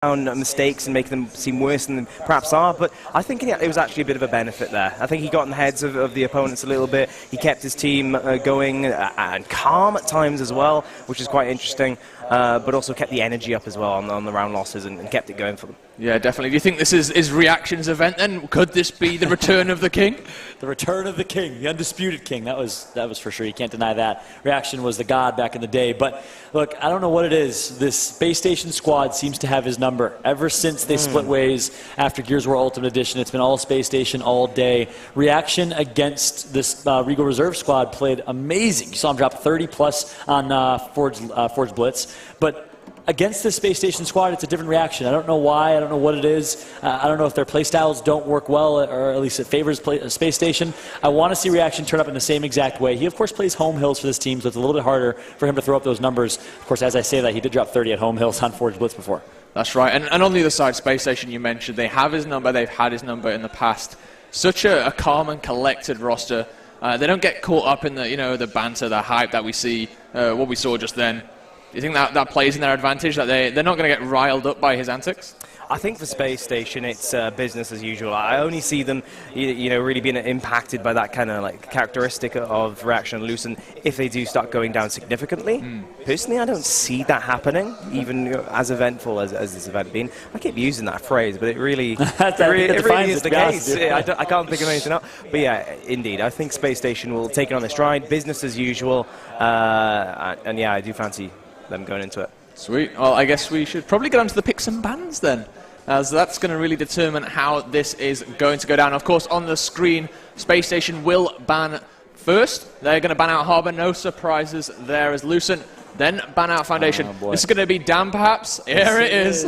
mistakes and make them seem worse than they perhaps are, but I think it was actually a bit of a benefit there. I think he got in the heads of the opponents a little bit. He kept his team going and calm at times as well, which is quite interesting, but also kept the energy up as well on the round losses and kept it going for them. Yeah, definitely. Do you think this is Reaction's event then? Could this be the return of the king? The return of the king, the undisputed king. That was for sure. You can't deny that. Reaction was the god back in the day. But look, I don't know what it is. This Space Station squad seems to have his number. Ever since they split ways after Gears of War Ultimate Edition, it's been all Space Station all day. Reaction against this Regal Reserve squad played amazing. You saw him drop 30 plus on Forge Blitz. But against this Space Station squad, it's a different reaction. I don't know why. I don't know what it is. I don't know if their playstyles don't work well, or at least it favors Space Station. I want to see Reaction turn up in the same exact way. He, of course, plays home hills for this team, so it's a little bit harder for him to throw up those numbers. Of course, as I say that, he did drop 30 at home hills on Forge Blitz before. That's right. And on the other side, Space Station, you mentioned, they have his number. They've had his number in the past. Such a calm and collected roster. They don't get caught up in the banter, the hype that we see, what we saw just then. Do you think that plays in their advantage, that they're not going to get riled up by his antics? I think for Space Station, it's business as usual. I only see them, really being impacted by that kind of characteristic of Reaction and Lucent if they do start going down significantly. Personally, I don't see that happening, even as eventful as this event been. I keep using that phrase, but it really, it really is the case. I can't think of anything else. But yeah, indeed, I think Space Station will take it on their stride, business as usual, and yeah, I do fancy them going into it. Sweet. Well, I guess we should probably get on to the picks and bans then, as that's going to really determine how this is going to go down. Of course, on the screen, Space Station will ban first. They're going to ban out Harbour. No surprises there as Lucent. Then ban out Foundation. This is going to be Dam, perhaps. Here it is.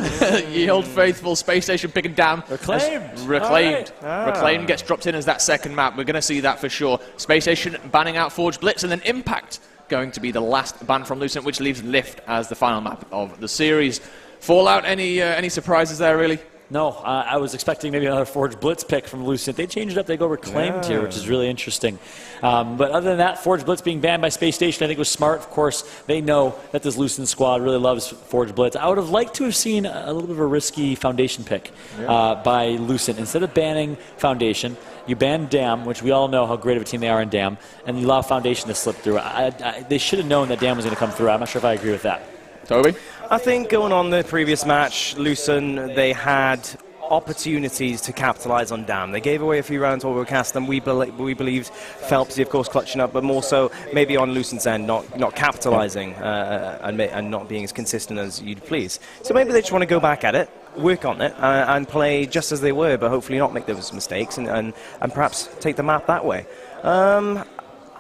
Ye old faithful, Space Station picking Dam. Reclaimed. Reclaimed. Right. Reclaimed gets dropped in as that second map. We're going to see that for sure. Space Station banning out Forge Blitz, and then Impact going to be the last ban from Lucent, which leaves Lift as the final map of the series. Fallout, any surprises there, really? No, I was expecting maybe another Forge Blitz pick from Lucent. They changed it up. They go Reclaimed here, which is really interesting. But other than that, Forge Blitz being banned by Space Station, I think was smart. Of course, they know that this Lucent squad really loves Forge Blitz. I would have liked to have seen a little bit of a risky Foundation pick by Lucent. Instead of banning Foundation, you ban Dam, which we all know how great of a team they are in Dam, and you allow Foundation to slip through. They should have known that Dam was going to come through. I'm not sure if I agree with that. Toby? I think going on the previous match, Lucent, they had opportunities to capitalize on Dam. They gave away a few rounds while we were casting them. We believed Phelpsy, of course, clutching up, but more so maybe on Lucent's end, not capitalizing and not being as consistent as you'd please. So maybe they just want to go back at it, work on it, and play just as they were, but hopefully not make those mistakes and perhaps take the map that way.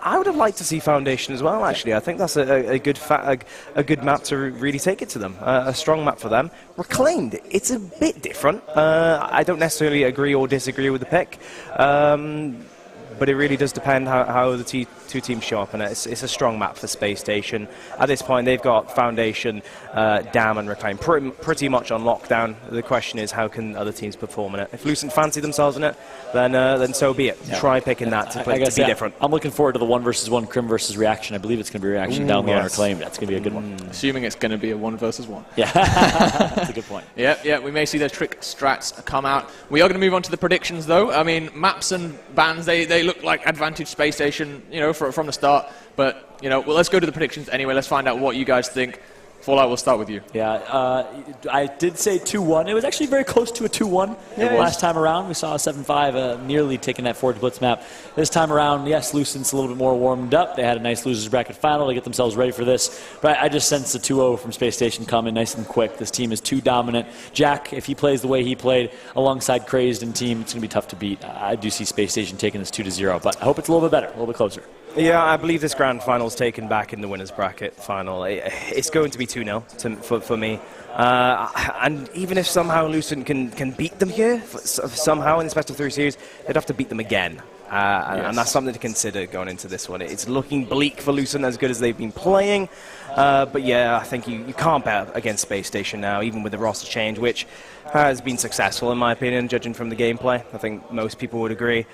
I would have liked to see Foundation as well, actually. I think that's a good map to really take it to them. A strong map for them. Reclaimed, it's a bit different. I don't necessarily agree or disagree with the pick. But it really does depend how the two teams show up, and it's a strong map for Space Station. At this point, they've got Foundation, Dam, and Reclaim pretty much on lockdown. The question is, how can other teams perform in it? If Lucent fancy themselves in it, then so be it. Yeah. Try picking that to be different. I'm looking forward to the 1v1 Crim versus Reaction. I believe it's going to be Reaction down low on Reclaim. That's going to be a good one. Assuming it's going to be a 1v1. Yeah, that's a good point. Yeah, we may see those trick strats come out. We are going to move on to the predictions, though. I mean, maps and bans, they look like advantage Space Station, from the start. But, well, let's go to the predictions anyway. Let's find out what you guys think. Fallout, we'll start with you. Yeah, I did say 2-1. It was actually very close to a 2-1 last time around. We saw a 7-5 nearly taking that Forge Blitz map. This time around, yes, Lucent's a little bit more warmed up. They had a nice losers bracket final to get themselves ready for this. But I just sense a 2-0 from Space Station coming nice and quick. This team is too dominant. Jack, if he plays the way he played alongside Crazed and team, it's going to be tough to beat. I do see Space Station taking this 2-0, but I hope it's a little bit better, a little bit closer. Yeah, I believe this grand final is taken back in the winners bracket final. It's going to be 2-0 for me. And even if somehow Lucent can beat them here, somehow in this best of 3 series, they'd have to beat them again. And that's something to consider going into this one. It's looking bleak for Lucent, as good as they've been playing. But yeah, I think you can't bet against Space Station now, even with the roster change, which has been successful in my opinion, judging from the gameplay. I think most people would agree.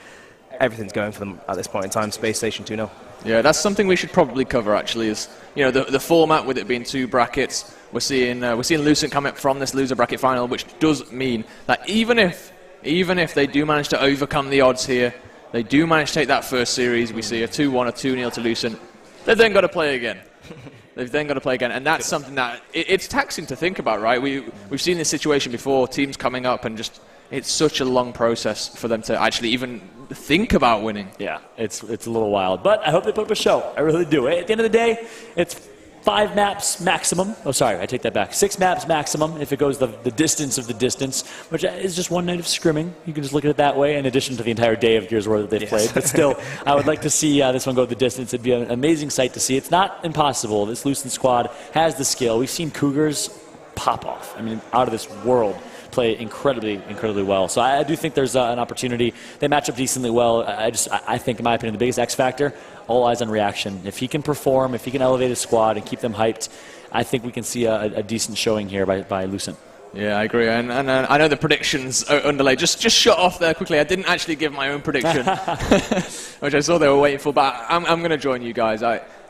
everything's going for them at this point in time. Spacestation 2-0. Yeah, that's something we should probably cover, actually, is, you know, the format with it being 2 brackets. We're seeing Lucent come up from this loser bracket final, which does mean that even if they do manage to overcome the odds here, they do manage to take that first series, we see a 2-1 or 2-0 to Lucent, they've then got to play again. And that's something that it's taxing to think about, right? We've seen this situation before, teams coming up, and just it's such a long process for them to actually even think about winning. Yeah, it's a little wild, but I hope they put up a show. I really do. At the end of the day, it's 5 maps maximum. Oh, sorry, I take that back. 6 maps maximum if it goes the distance of the distance, which is just one night of scrimming. You can just look at it that way, in addition to the entire day of Gears of War that they've played. But still, I would like to see this one go the distance. It'd be an amazing sight to see. It's not impossible. This Lucent squad has the skill. We've seen Cougars pop off. I mean, out of this world. Play incredibly well. So I do think there's an opportunity. They match up decently well. I think, in my opinion, the biggest X factor, all eyes on Reaction. If he can perform, if he can elevate his squad and keep them hyped, I think we can see a decent showing here by Lucent. Yeah, I agree. And I know the predictions are underlay. Just shut off there quickly. I didn't actually give my own prediction, which I saw they were waiting for. But I'm going to join you guys.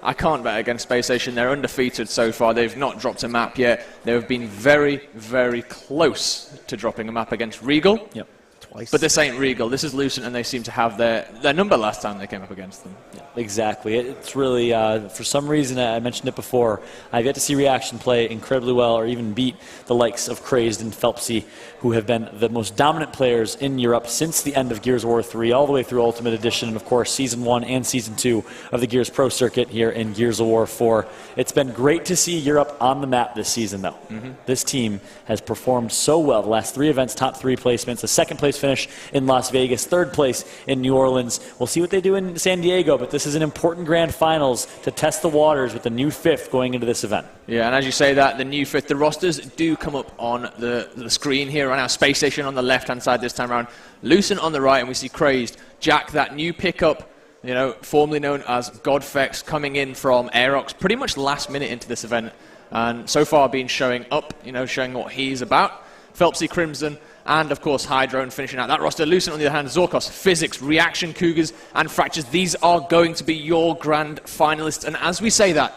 I can't bet against Spacestation. They're undefeated so far. They've not dropped a map yet. They have been very, very close to dropping a map against Regal. Yep. Twice. But this ain't Regal. This is Lucent, and they seem to have their number last time they came up against them. Yeah, exactly. It's really, for some reason, I mentioned it before, I've yet to see Reaction play incredibly well or even beat the likes of Crazed and Phelpsy, who have been the most dominant players in Europe since the end of Gears of War 3, all the way through Ultimate Edition, and of course Season 1 and Season 2 of the Gears Pro Circuit here in Gears of War 4. It's been great to see Europe on the map this season, though. Mm-hmm. This team has performed so well. The last 3 events, top 3 placements, a 2nd place finish in Las Vegas, 3rd place in New Orleans. We'll see what they do in San Diego, but this is an important grand finals to test the waters with the new 5th going into this event. Yeah, and as you say that, the new 5th, the rosters do come up on the screen here right now. Spacestation on the left-hand side this time around, Lucent on the right, and we see Crazed. Jack, that new pickup, you know, formerly known as Godfex, coming in from Aerox pretty much last minute into this event, and so far been showing up, you know, showing what he's about. Phelpsy, Crimson, and of course Hydrone finishing out that roster. Lucent on the other hand, Zorkos, Physics, Reaction, Cougars, and Fractures. These are going to be your grand finalists, and as we say that,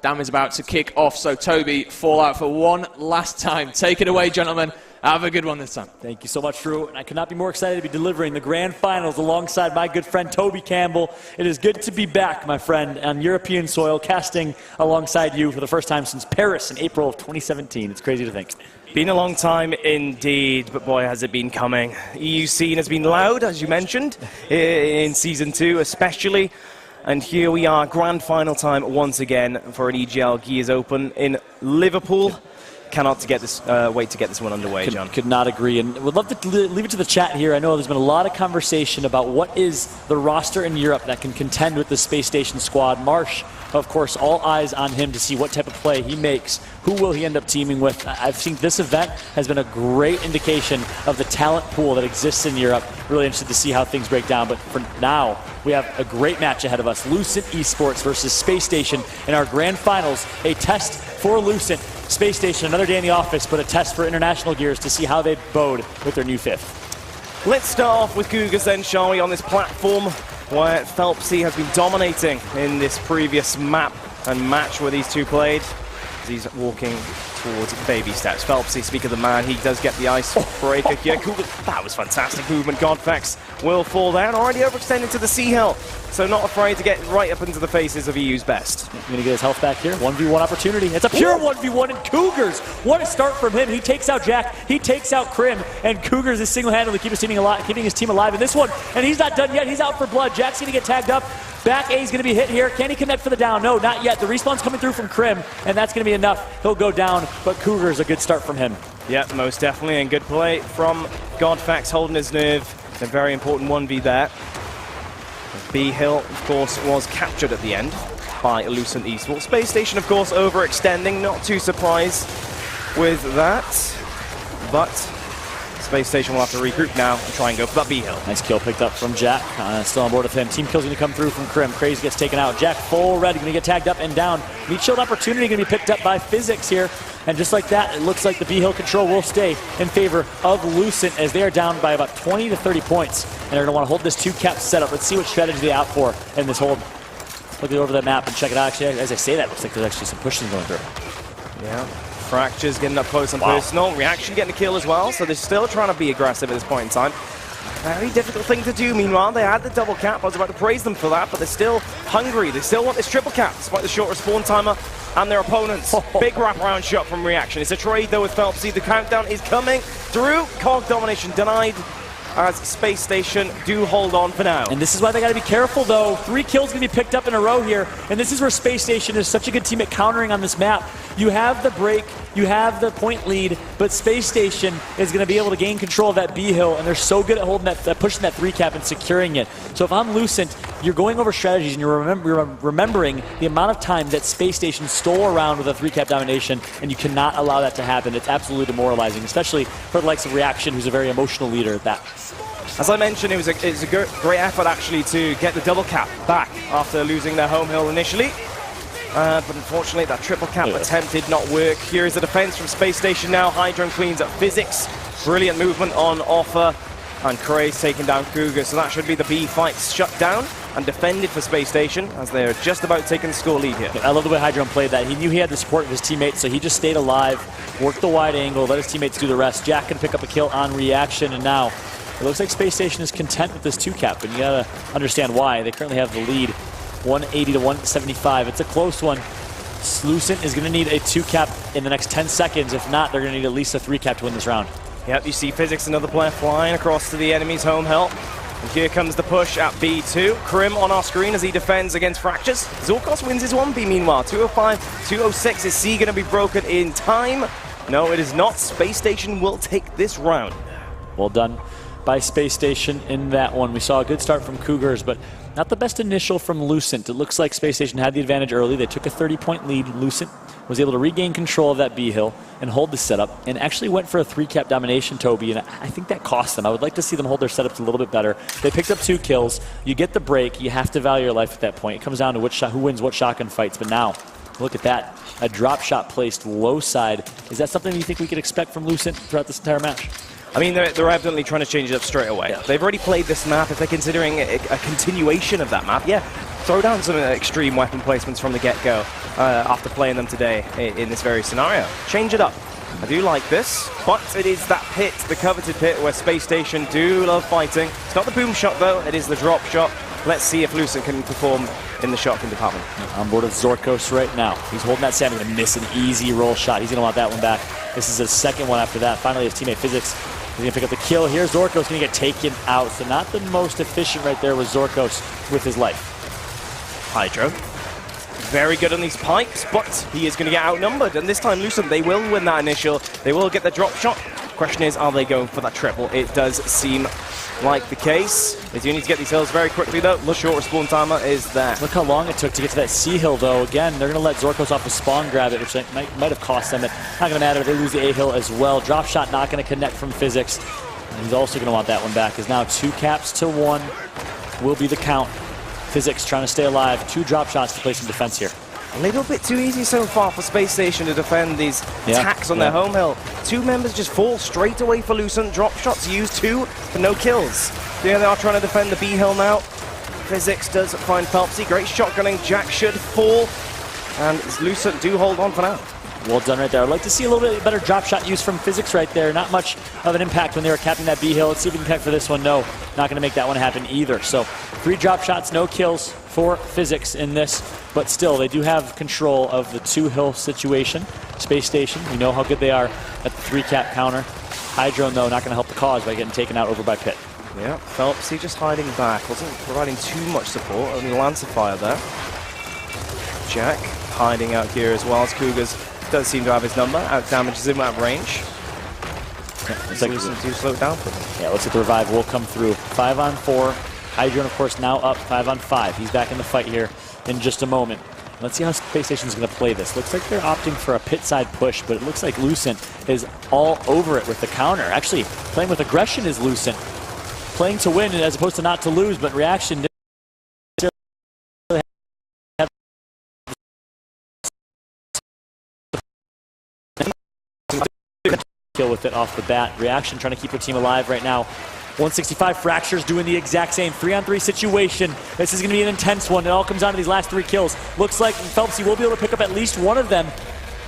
Dam is about to kick off, so Toby, Fallout for one last time. Take it away, gentlemen. Have a good one this time. Thank you so much, Drew. And I could not be more excited to be delivering the grand finals alongside my good friend Toby Campbell. It is good to be back, my friend, on European soil, casting alongside you for the first time since Paris in April of 2017. It's crazy to think. Been a long time indeed, but boy, has it been coming. EU scene has been loud, as you mentioned, in Season 2 especially. And here we are, grand final time once again for an EGL Gears Open in Liverpool. Cannot wait to get this one underway, John. Could not agree, and would love to leave it to the chat here. I know there's been a lot of conversation about what is the roster in Europe that can contend with the Space Station squad. Marsh, of course, all eyes on him to see what type of play he makes. Who will he end up teaming with? I've seen this event has been a great indication of the talent pool that exists in Europe. Really interested to see how things break down, but for now, we have a great match ahead of us. Lucent Esports versus Space Station in our grand finals. A test for Lucent. Space Station, another day in the office, but a test for International Gears to see how they bode with their new 5th. Let's start off with Cougars then, shall we, on this platform where Phelpsy has been dominating in this previous map and match where these two played. As he's walking towards baby steps. Phelpsy, speak of the man, he does get the ice breaker here. Cougars, that was fantastic movement. Godfex will fall down, already overextended to the Sea Hill. So not afraid to get right up into the faces of EU's best. Going to get his health back here. 1v1 opportunity. It's a pure 1v1 in Cougars. What a start from him. He takes out Jack. He takes out Crim. And Cougars is single-handedly keeping his team alive in this one. And he's not done yet. He's out for blood. Jack's going to get tagged up. Back A is going to be hit here. Can he connect for the down? No, not yet. The respawn's coming through from Crim. And that's going to be enough. He'll go down. But Cougars, a good start from him. Yeah, most definitely. And good play from Godfax, holding his nerve. A very important 1v there. B Hill, of course, was captured at the end by Lucent Esports. Space Station, of course, overextending. Not too surprised with that. But Spacestation will have to regroup now and try and go for that B-Hill. Nice kill picked up from Jack. Still on board with him. Team kill's going to come through from Krim. Crazy gets taken out. Jack full red, going to get tagged up and down. Meat shield opportunity going to be picked up by Physics here. And just like that, it looks like the B-Hill control will stay in favor of Lucent as they are down by about 20 to 30 points. And they're going to want to hold this 2-cap setup. Let's see what strategy they out for in this hold. Looking over the map and check it out. Actually, as I say that, looks like there's actually some pushing going through. Yeah. Fractures getting up close and personal. Reaction getting a kill as well, so they're still trying to be aggressive at this point in time. Very difficult thing to do. Meanwhile, they had the double cap. I was about to praise them for that, but they're still hungry. They still want this triple cap, despite the short respawn timer and their opponents. Big wraparound shot from Reaction. It's a trade, though, with Phelpsy. The countdown is coming through. Cog domination denied, as Space Station do hold on for now. And this is why they got to be careful, though. 3 kills going to be picked up in a row here, and this is where Space Station is such a good team at countering on this map. You have the break, you have the point lead, but Space Station is going to be able to gain control of that B-Hill, and they're so good at holding that, pushing that 3-cap and securing it. So if I'm Lucent, you're going over strategies, and you're remembering the amount of time that Space Station stole around with a 3-cap domination, and you cannot allow that to happen. It's absolutely demoralizing, especially for the likes of Reaction, who's a very emotional leader at that. As I mentioned, it was a great effort actually to get the double cap back after losing their home hill initially. But unfortunately, that triple cap attempt did not work. Here is the defense from Space Station now. Hydron cleans up Physics. Brilliant movement on offer. And Kray's taking down Cougar. So that should be the B fight shut down and defended for Space Station as they're just about taking the score lead here. I love the way Hydron played that. He knew he had the support of his teammates, so he just stayed alive, worked the wide angle, let his teammates do the rest. Jack can pick up a kill on Reaction, and now it looks like Space Station is content with this 2-cap, and you gotta understand why. They currently have the lead, 180 to 175. It's a close one. Lucent is gonna need a 2-cap in the next 10 seconds. If not, they're gonna need at least a 3-cap to win this round. Yep, you see Physics, another player flying across to the enemy's home hill. And here comes the push at B2. Krim on our screen as he defends against Fractures. Zorkos wins his 1B meanwhile. 205, 206. Is C gonna be broken in time? No, it is not. Space Station will take this round. Well done by Space Station in that one. We saw a good start from Cougars, but not the best initial from Lucent. It looks like Space Station had the advantage early. They took a 30-point lead. Lucent was able to regain control of that B-Hill and hold the setup, and actually went for a 3-cap domination, Toby, and I think that cost them. I would like to see them hold their setups a little bit better. They picked up 2 kills. You get the break. You have to value your life at that point. It comes down to who wins what shotgun fights, but now, look at that. A drop shot placed low side. Is that something you think we could expect from Lucent throughout this entire match? I mean, they're evidently trying to change it up straight away. Yeah. They've already played this map. If they're considering a continuation of that map, yeah, throw down some extreme weapon placements from the get-go after playing them today in this very scenario. Change it up. I do like this, but it is that pit, the coveted pit, where Space Station do love fighting. It's not the boom shot, though. It is the drop shot. Let's see if Lucent can perform in the shotgun department. On board with Zorkos right now. He's holding that Sam. He's going to miss an easy roll shot. He's going to want that one back. This is his second one after that. Finally, his teammate Physics is going to pick up the kill. Here's Zorkos going to get taken out. So not the most efficient right there was Zorkos with his life. Hydro. Very good on these pipes, but he is going to get outnumbered. And this time, Lucent, they will win that initial. They will get the drop shot. Question is, are they going for that triple? It does seem like the case. They do need to get these hills very quickly, though. The short respawn timer is there. Look how long it took to get to that C hill, though. Again, they're going to let Zorkos off the spawn grab it, which might have cost them. It's not going to matter. They lose the A hill as well. Drop shot not going to connect from Physics. And he's also going to want that one back. Is now 2 caps to 1 will be the count. Physics trying to stay alive. 2 drop shots to play some defense here. A little bit too easy so far for Space Station to defend these attacks on their home hill. 2 members just fall straight away for Lucent. Drop shots used 2 for no kills. Yeah, they are trying to defend the B hill now. Physics does find Phelpsy. Great shotgunning. Jack should fall. And Lucent do hold on for now. Well done right there. I'd like to see a little bit better drop shot use from Physics right there. Not much of an impact when they were capping that B hill. Let's see if we can connect for this one. No, not going to make that one happen either. So 3 drop shots, no kills for Physics in this. But still, they do have control of the 2 hill situation. Space Station, we know how good they are at the 3-cap counter. Hydron, though, not going to help the cause by getting taken out over by Pit. Yeah, Phelpsy just hiding back. Wasn't providing too much support. Only Lancer fire there. Jack hiding out here as well as Cougars does seem to have his number. Out damages him out of range. Yeah, looks like Lucent do slow it down for him. Yeah, looks like the revive will come through. 5 on 4. Hydron, of course, now up 5 on 5. He's back in the fight here in just a moment. Let's see how Spacestation is going to play this. Looks like they're opting for a pit side push, but it looks like Lucent is all over it with the counter. Actually, playing with aggression is Lucent. Playing to win as opposed to not to lose, but Reaction kill with it off the bat. Reaction trying to keep their team alive right now. 165 Fractures doing the exact same 3-on-3 situation. This is going to be an intense one. It all comes down to these last 3 kills. Looks like Phelpsy will be able to pick up at least one of them.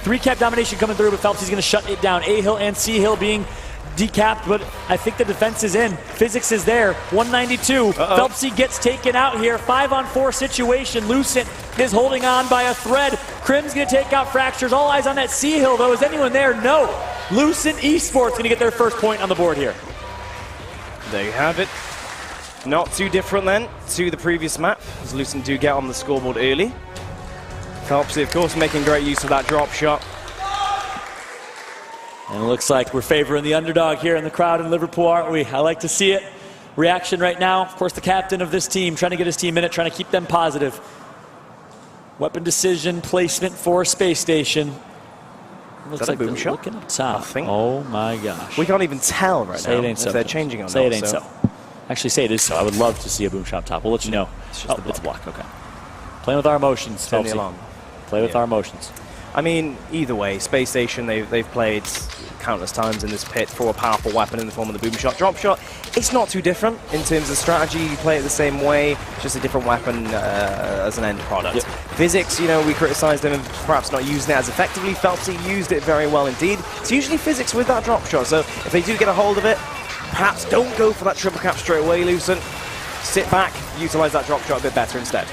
3-cap domination coming through, but Phelpsy's going to shut it down. A-Hill and C-Hill being decapped, but I think the defense is in. Physics is there. 192. Phelpsy gets taken out here. 5-on-4 situation. Lucent is holding on by a thread. Crim's going to take out Fractures. All eyes on that C-Hill, though. Is anyone there? No. Lucent Esports going to get their first point on the board here. There you have it. Not too different then to the previous map, as Lucent do get on the scoreboard early. Phelpsy, of course, making great use of that drop shot. And it looks like we're favoring the underdog here in the crowd in Liverpool, aren't we? I like to see it. Reaction right now, of course, the captain of this team, trying to get his team in it, trying to keep them positive. Weapon decision, placement for Space Station. Looks like boom shot. Looking up top. Nothing. Oh my gosh. We can't even tell right now if so. they're changing on Say it ain't so. Actually, say it is so. I would love to see a boom shot top. We'll let you know. It's just it's a block. Okay. Playing with our emotions, Turn the Phelpsy. alarm. Play with our emotions. I mean, either way, Space Station, they've played countless times in this pit for a powerful weapon in the form of the boom shot. Drop shot, it's not too different in terms of strategy. You play it the same way, it's just a different weapon as an end product. Yep. Physics, you know, we criticised them for perhaps not using it as effectively. Phelpsy used it very well indeed. It's usually physics with that drop shot, so if they do get a hold of it, perhaps don't go for that triple cap straight away, Lucent. Sit back, utilise that drop shot a bit better instead.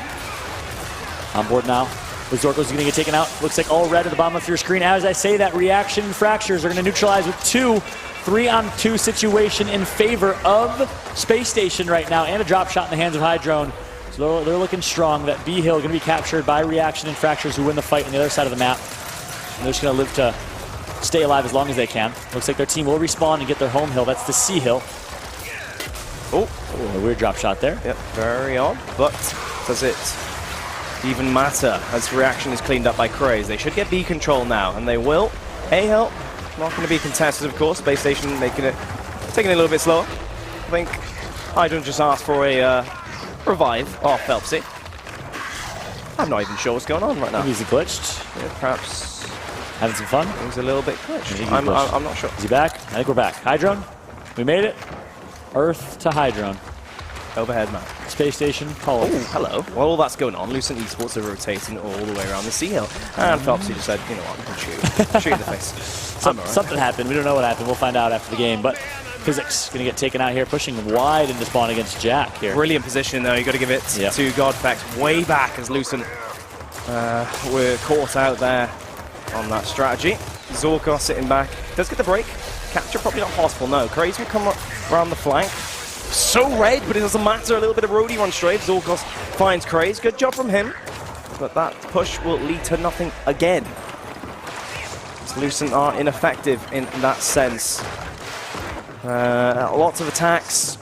On board now. Zorko's going to get taken out. Looks like all red at the bottom of your screen. As I say that, Reaction and Fractures are going to neutralize with 3-on-2 situation in favor of Space Station right now, and a drop shot in the hands of Hydrone. So they're looking strong. That B-Hill going to be captured by Reaction and Fractures, who win the fight on the other side of the map. And they're just going to live to stay alive as long as they can. Looks like their team will respawn and get their home hill. That's the C-Hill. Oh, a weird drop shot there. Yep, very odd, but does it even matter as Reaction is cleaned up by Craze? They should get B control now, and they will. A-Hill, not going to be contested, of course. Space Station taking it a little bit slower. I think Hydron just asked for a revive off Phelpsy. I'm not even sure what's going on right now. He's glitched. Yeah, perhaps having some fun. He was a little bit glitched. I'm not sure. Is he back? I think we're back. Hydrone, we made it. Earth to Hydrone. Overhead man. Space Station, call it. Oh, hello. While all that's going on, Lucent Esports are rotating all the way around the C-Hill. And Phelpsy just said, you know what, I'm shoot. Shoot in the face. Something happened. We don't know what happened. We'll find out after the game. But Physics going to get taken out here, pushing wide into spawn against Jack here. Brilliant positioning, though. You've got to give it to Godfect way back as Lucent were caught out there on that strategy. Zorko sitting back. Does get the break. Capture probably not possible, no. Craze will come around the flank. So red, but it doesn't matter. A little bit of roadie run straight. Zorkos finds Craze. Good job from him. But that push will lead to nothing again. Lucent are ineffective in that sense. Lots of attacks.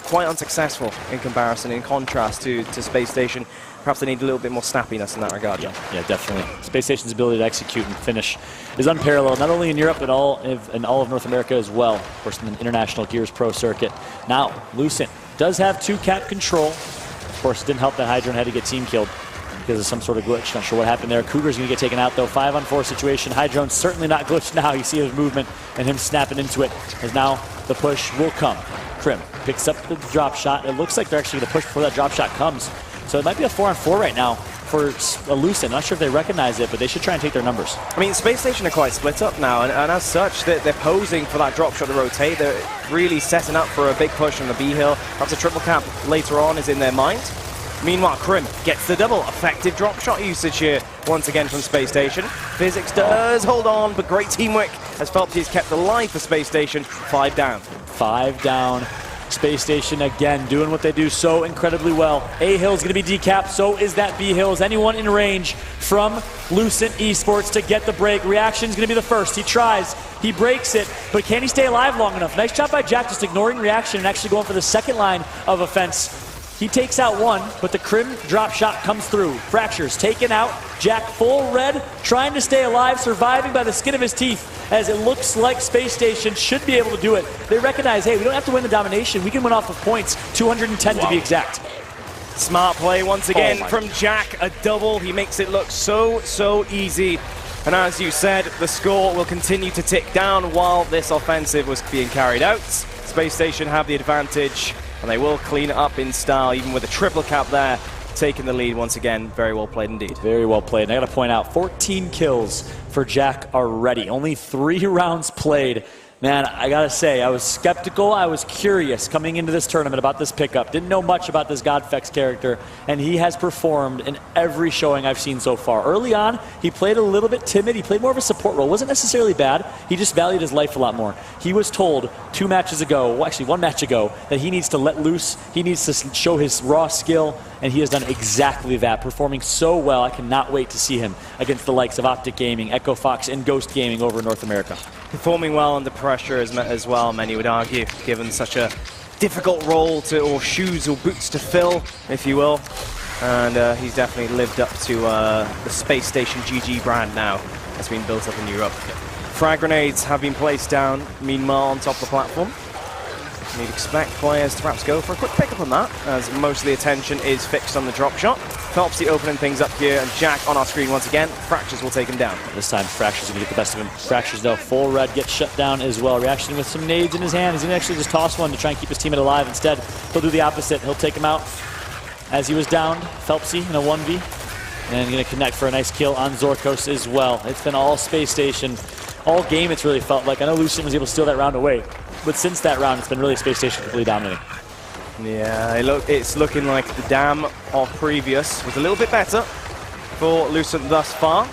Quite unsuccessful in comparison, in contrast to Space Station. Perhaps they need a little bit more snappiness in that regard. Yeah, definitely. Space Station's ability to execute and finish is unparalleled, not only in Europe, but in all of North America as well. Of course, in the International Gears Pro circuit. Now, Lucent does have 2-cap control. Of course, it didn't help that Hydron had to get team killed because of some sort of glitch. Not sure what happened there. Cougar's going to get taken out, though. 5-on-4 situation. Hydron's certainly not glitched now. You see his movement and him snapping into it, as now the push will come. Crim picks up the drop shot. It looks like they're actually going to push before that drop shot comes. So it might be a 4-on-4 right now for Lucent. Not sure if they recognize it, but they should try and take their numbers. I mean, Space Station are quite split up now, and as such, they're posing for that drop shot to rotate. They're really setting up for a big push on the B-Hill. Perhaps a triple cap later on is in their mind. Meanwhile, Crim gets the double. Effective drop shot usage here once again from Space Station. Physics does hold on, but great teamwork as Phelpsy is kept alive for Space Station. 5 down. 5 down. Space Station again doing what they do so incredibly well. A-Hill's going to be decapped, so is that B-Hill. Is anyone in range from Lucent Esports to get the break? Reaction's going to be the first. He tries, he breaks it, but can he stay alive long enough? Nice job by Jack, just ignoring Reaction and actually going for the second line of offense. He takes out one, but the Crim drop shot comes through. Fractures taken out. Jack full red, trying to stay alive, surviving by the skin of his teeth, as it looks like Spacestation should be able to do it. They recognize, hey, we don't have to win the domination. We can win off of points, 210 to be exact. Smart play once again from Jack, a double. He makes it look so easy. And as you said, the score will continue to tick down while this offensive was being carried out. Space Station have the advantage, and they will clean it up in style, even with a triple cap there, taking the lead once again. Very well played indeed. Very well played. And I got to point out, 14 kills for Jack already. Only 3 rounds played. Man, I gotta say, I was skeptical, I was curious coming into this tournament about this pickup. Didn't know much about this Godfex character, and he has performed in every showing I've seen so far. Early on, he played a little bit timid, he played more of a support role. Wasn't necessarily bad, he just valued his life a lot more. He was told 2 matches ago, well actually 1 match ago, that he needs to let loose, he needs to show his raw skill, and he has done exactly that, performing so well. I cannot wait to see him against the likes of Optic Gaming, Echo Fox, and Ghost Gaming over in North America. Performing well under pressure as well, many would argue, given such a difficult role to, or shoes or boots to fill, if you will. And he's definitely lived up to the Space Station GG brand now that's been built up in Europe. Frag grenades have been placed down, meanwhile, on top of the platform. You'd expect players to perhaps go for a quick pickup on that, as most of the attention is fixed on the drop shot. Phelpsy opening things up here, and Jack on our screen once again. Fractures will take him down. This time, Fractures going to get the best of him. Fractures, though, full red, gets shut down as well. Reaction with some nades in his hand. He's going to actually just toss one to try and keep his teammate alive. Instead, he'll do the opposite. He'll take him out as he was downed. Phelpsy in a 1v. And going to connect for a nice kill on Zorkos as well. It's been all Space Station. All game, it's really felt like. I know Lucent was able to steal that round away, but since that round, it's been really Space Station completely dominating. Yeah, it's looking like the dam of previous was a little bit better for Lucent thus far.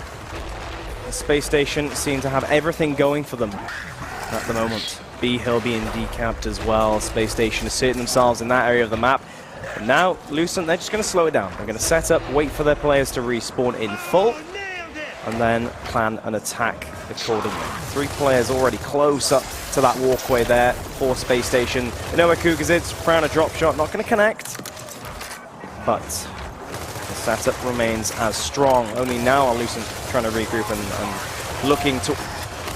The Space Station seem to have everything going for them at the moment. B-Hill being decapped as well. Space Station asserting themselves in that area of the map. And now, Lucent, they're just going to slow it down. They're going to set up, wait for their players to respawn in full, and then plan an attack accordingly. 3 players already close up to that walkway there for Space Station. You know where Cougars is, found a drop shot, not going to connect, but the setup remains as strong. Only now are Lucent trying to regroup and looking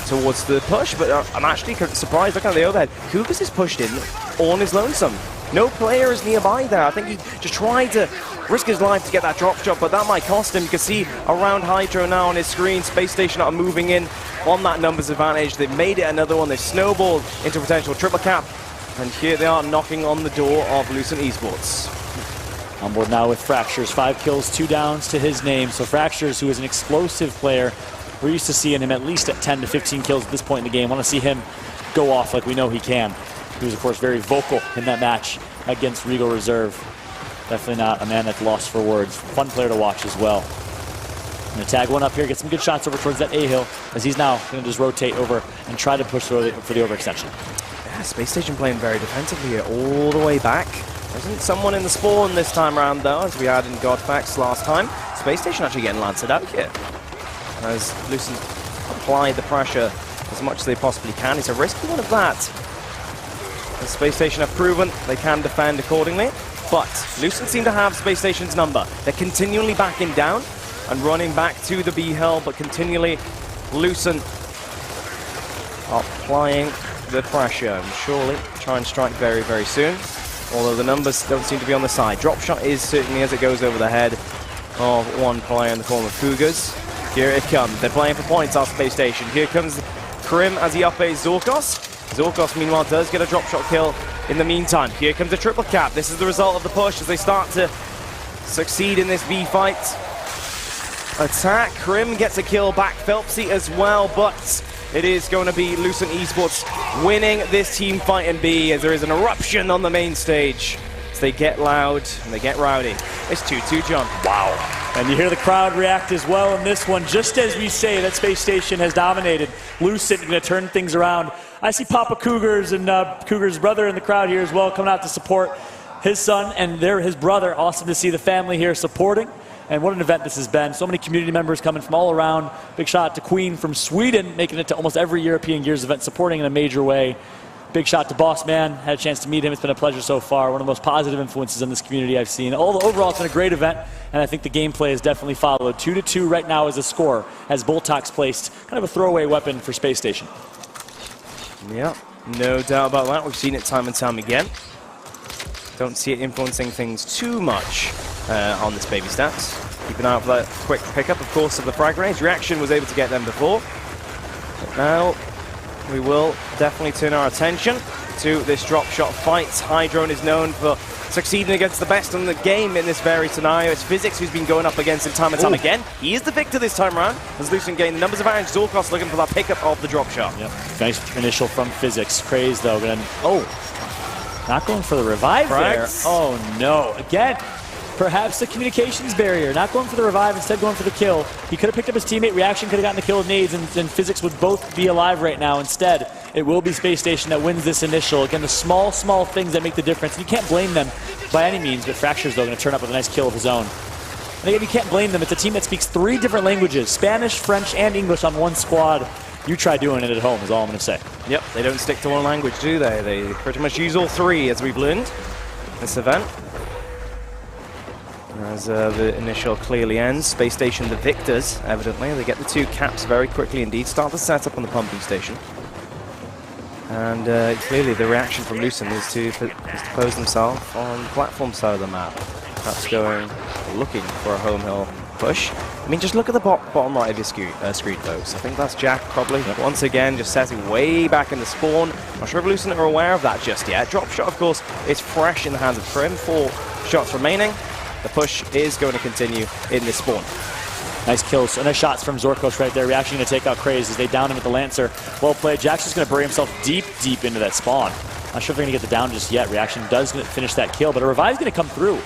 towards the push, but I'm actually surprised. Look at the overhead. Cougars is pushed in on his lonesome. No player is nearby there. I think he just tried to risk his life to get that drop shot, but that might cost him. You can see around Hydro now on his screen. Space Station are moving in on that numbers advantage. They've made it another one. They've snowballed into a potential triple cap. And here they are knocking on the door of Lucent Esports. On board now with Fractures. 5 kills, 2 downs to his name. So Fractures, who is an explosive player, we're used to seeing him at least at 10 to 15 kills at this point in the game. Want to see him go off like we know he can. He was, of course, very vocal in that match against Regal Reserve. Definitely not a man that's lost for words. Fun player to watch as well. Going to tag one up here, get some good shots over towards that A-hill, as he's now going to just rotate over and try to push for the overextension. Yeah, Space Station playing very defensively here, all the way back. There isn't someone in the spawn this time around, though, as we had in Godfax last time. Space Station actually getting lanced out here, as Lucent apply the pressure as much as they possibly can. It's a risky one of that. The Space Station have proven they can defend accordingly, but Lucent seem to have Space Station's number. They're continually backing down and running back to the B-Hill, but continually Lucent are applying the pressure and surely try and strike very, very soon, although the numbers don't seem to be on the side. Drop shot is certainly as it goes over the head of one player in the form of Cougars. Here it comes. They're playing for points off Space Station. Here comes Krim as he up-aids Zorkos. Zorkos, meanwhile, does get a drop shot kill in the meantime. Here comes a triple cap. This is the result of the push as they start to succeed in this B fight. Attack. Krim gets a kill back. Phelpsy as well, but it is going to be Lucent Esports winning this team fight in B as there is an eruption on the main stage. As they get loud and they get rowdy. It's 2-2 jump. Wow. And you hear the crowd react as well in this one, just as we say that Space Station has dominated. Lucent going to turn things around. I see Papa Cougars and Cougars' brother in the crowd here as well, coming out to support his son and his brother. Awesome to see the family here supporting. And what an event this has been. So many community members coming from all around. Big shout out to Queen from Sweden, making it to almost every European Gears event, supporting in a major way. Big shot to Boss Man. Had a chance to meet him. It's been a pleasure so far. One of the most positive influences in this community I've seen. Overall, it's been a great event, and I think the gameplay has definitely followed. 2-2 right now is the score, as Boltox placed kind of a throwaway weapon for Space Station. Yeah, no doubt about that. We've seen it time and time again. Don't see it influencing things too much on this baby stats. Keep an eye out for that quick pickup, of course, of the frag grenades. Reaction was able to get them before. But now we will definitely turn our attention to this drop shot fight. Hydrone is known for succeeding against the best in the game in this very scenario. It's Physics who's been going up against him time and time again. He is the victor this time around, as Lucent gained the numbers advantage. Zorkos looking for that pickup of the drop shot. Yep. Nice initial from Physics. Craze, though. Not going for the revive there. Oh, no. Again, perhaps the communications barrier. Not going for the revive, instead going for the kill. He could have picked up his teammate. Reaction could have gotten the kill with nades, and Physics would both be alive right now. Instead, it will be Space Station that wins this initial. Again, the small things that make the difference. And you can't blame them by any means, but Fracture's, though, going to turn up with a nice kill of his own. And again, you can't blame them. It's a team that speaks 3 different languages, Spanish, French, and English on one squad. You try doing it at home is all I'm going to say. Yep, they don't stick to one language, do they? They pretty much use all 3, as we've learned this event. As the initial clearly ends, Space Station the victors, evidently. They get the 2 caps very quickly indeed, start the setup on the pumping station. And clearly the reaction from Lucent is to pose themselves on the platform side of the map. Perhaps looking for a home hill push. I mean, just look at the bottom right of your screen, folks. I think that's Jack probably, once again, just setting way back in the spawn. Not sure if Lucent are aware of that just yet. Drop shot, of course, is fresh in the hands of Krim. 4 shots remaining. The push is going to continue in this spawn. Nice kills, nice shots from Zorkos right there. Reaction going to take out Craze as they down him with the Lancer. Well played. Jack's just going to bury himself deep into that spawn. Not sure if they're going to get the down just yet. Reaction does finish that kill, but a revive's going to come through.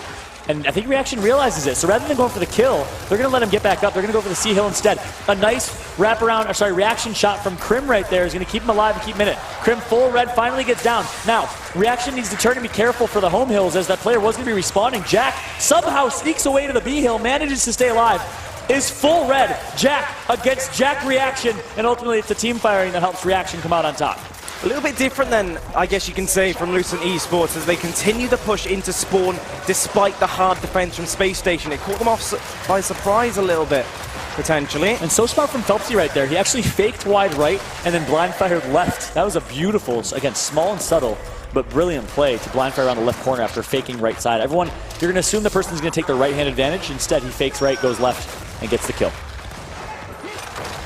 And I think Reaction realizes it. So rather than going for the kill, they're going to let him get back up. They're going to go for the C hill instead. A nice reaction shot from Krim right there is going to keep him alive and keep him in it. Krim full red finally gets down. Now, Reaction needs to turn and be careful for the home hills, as that player was going to be respawning. Jack somehow sneaks away to the B hill, manages to stay alive. Is full red. Jack against Jack Reaction, and ultimately it's the team firing that helps Reaction come out on top. A little bit different then, I guess you can say, from Lucent Esports as they continue the push into spawn despite the hard defense from Space Station. It caught them off by surprise a little bit, potentially. And so smart from Phelpsy right there. He actually faked wide right and then blind fired left. That was a beautiful, again, small and subtle, but brilliant play to blind fire around the left corner after faking right side. Everyone, you're going to assume the person's going to take the right hand advantage. Instead, he fakes right, goes left, and gets the kill.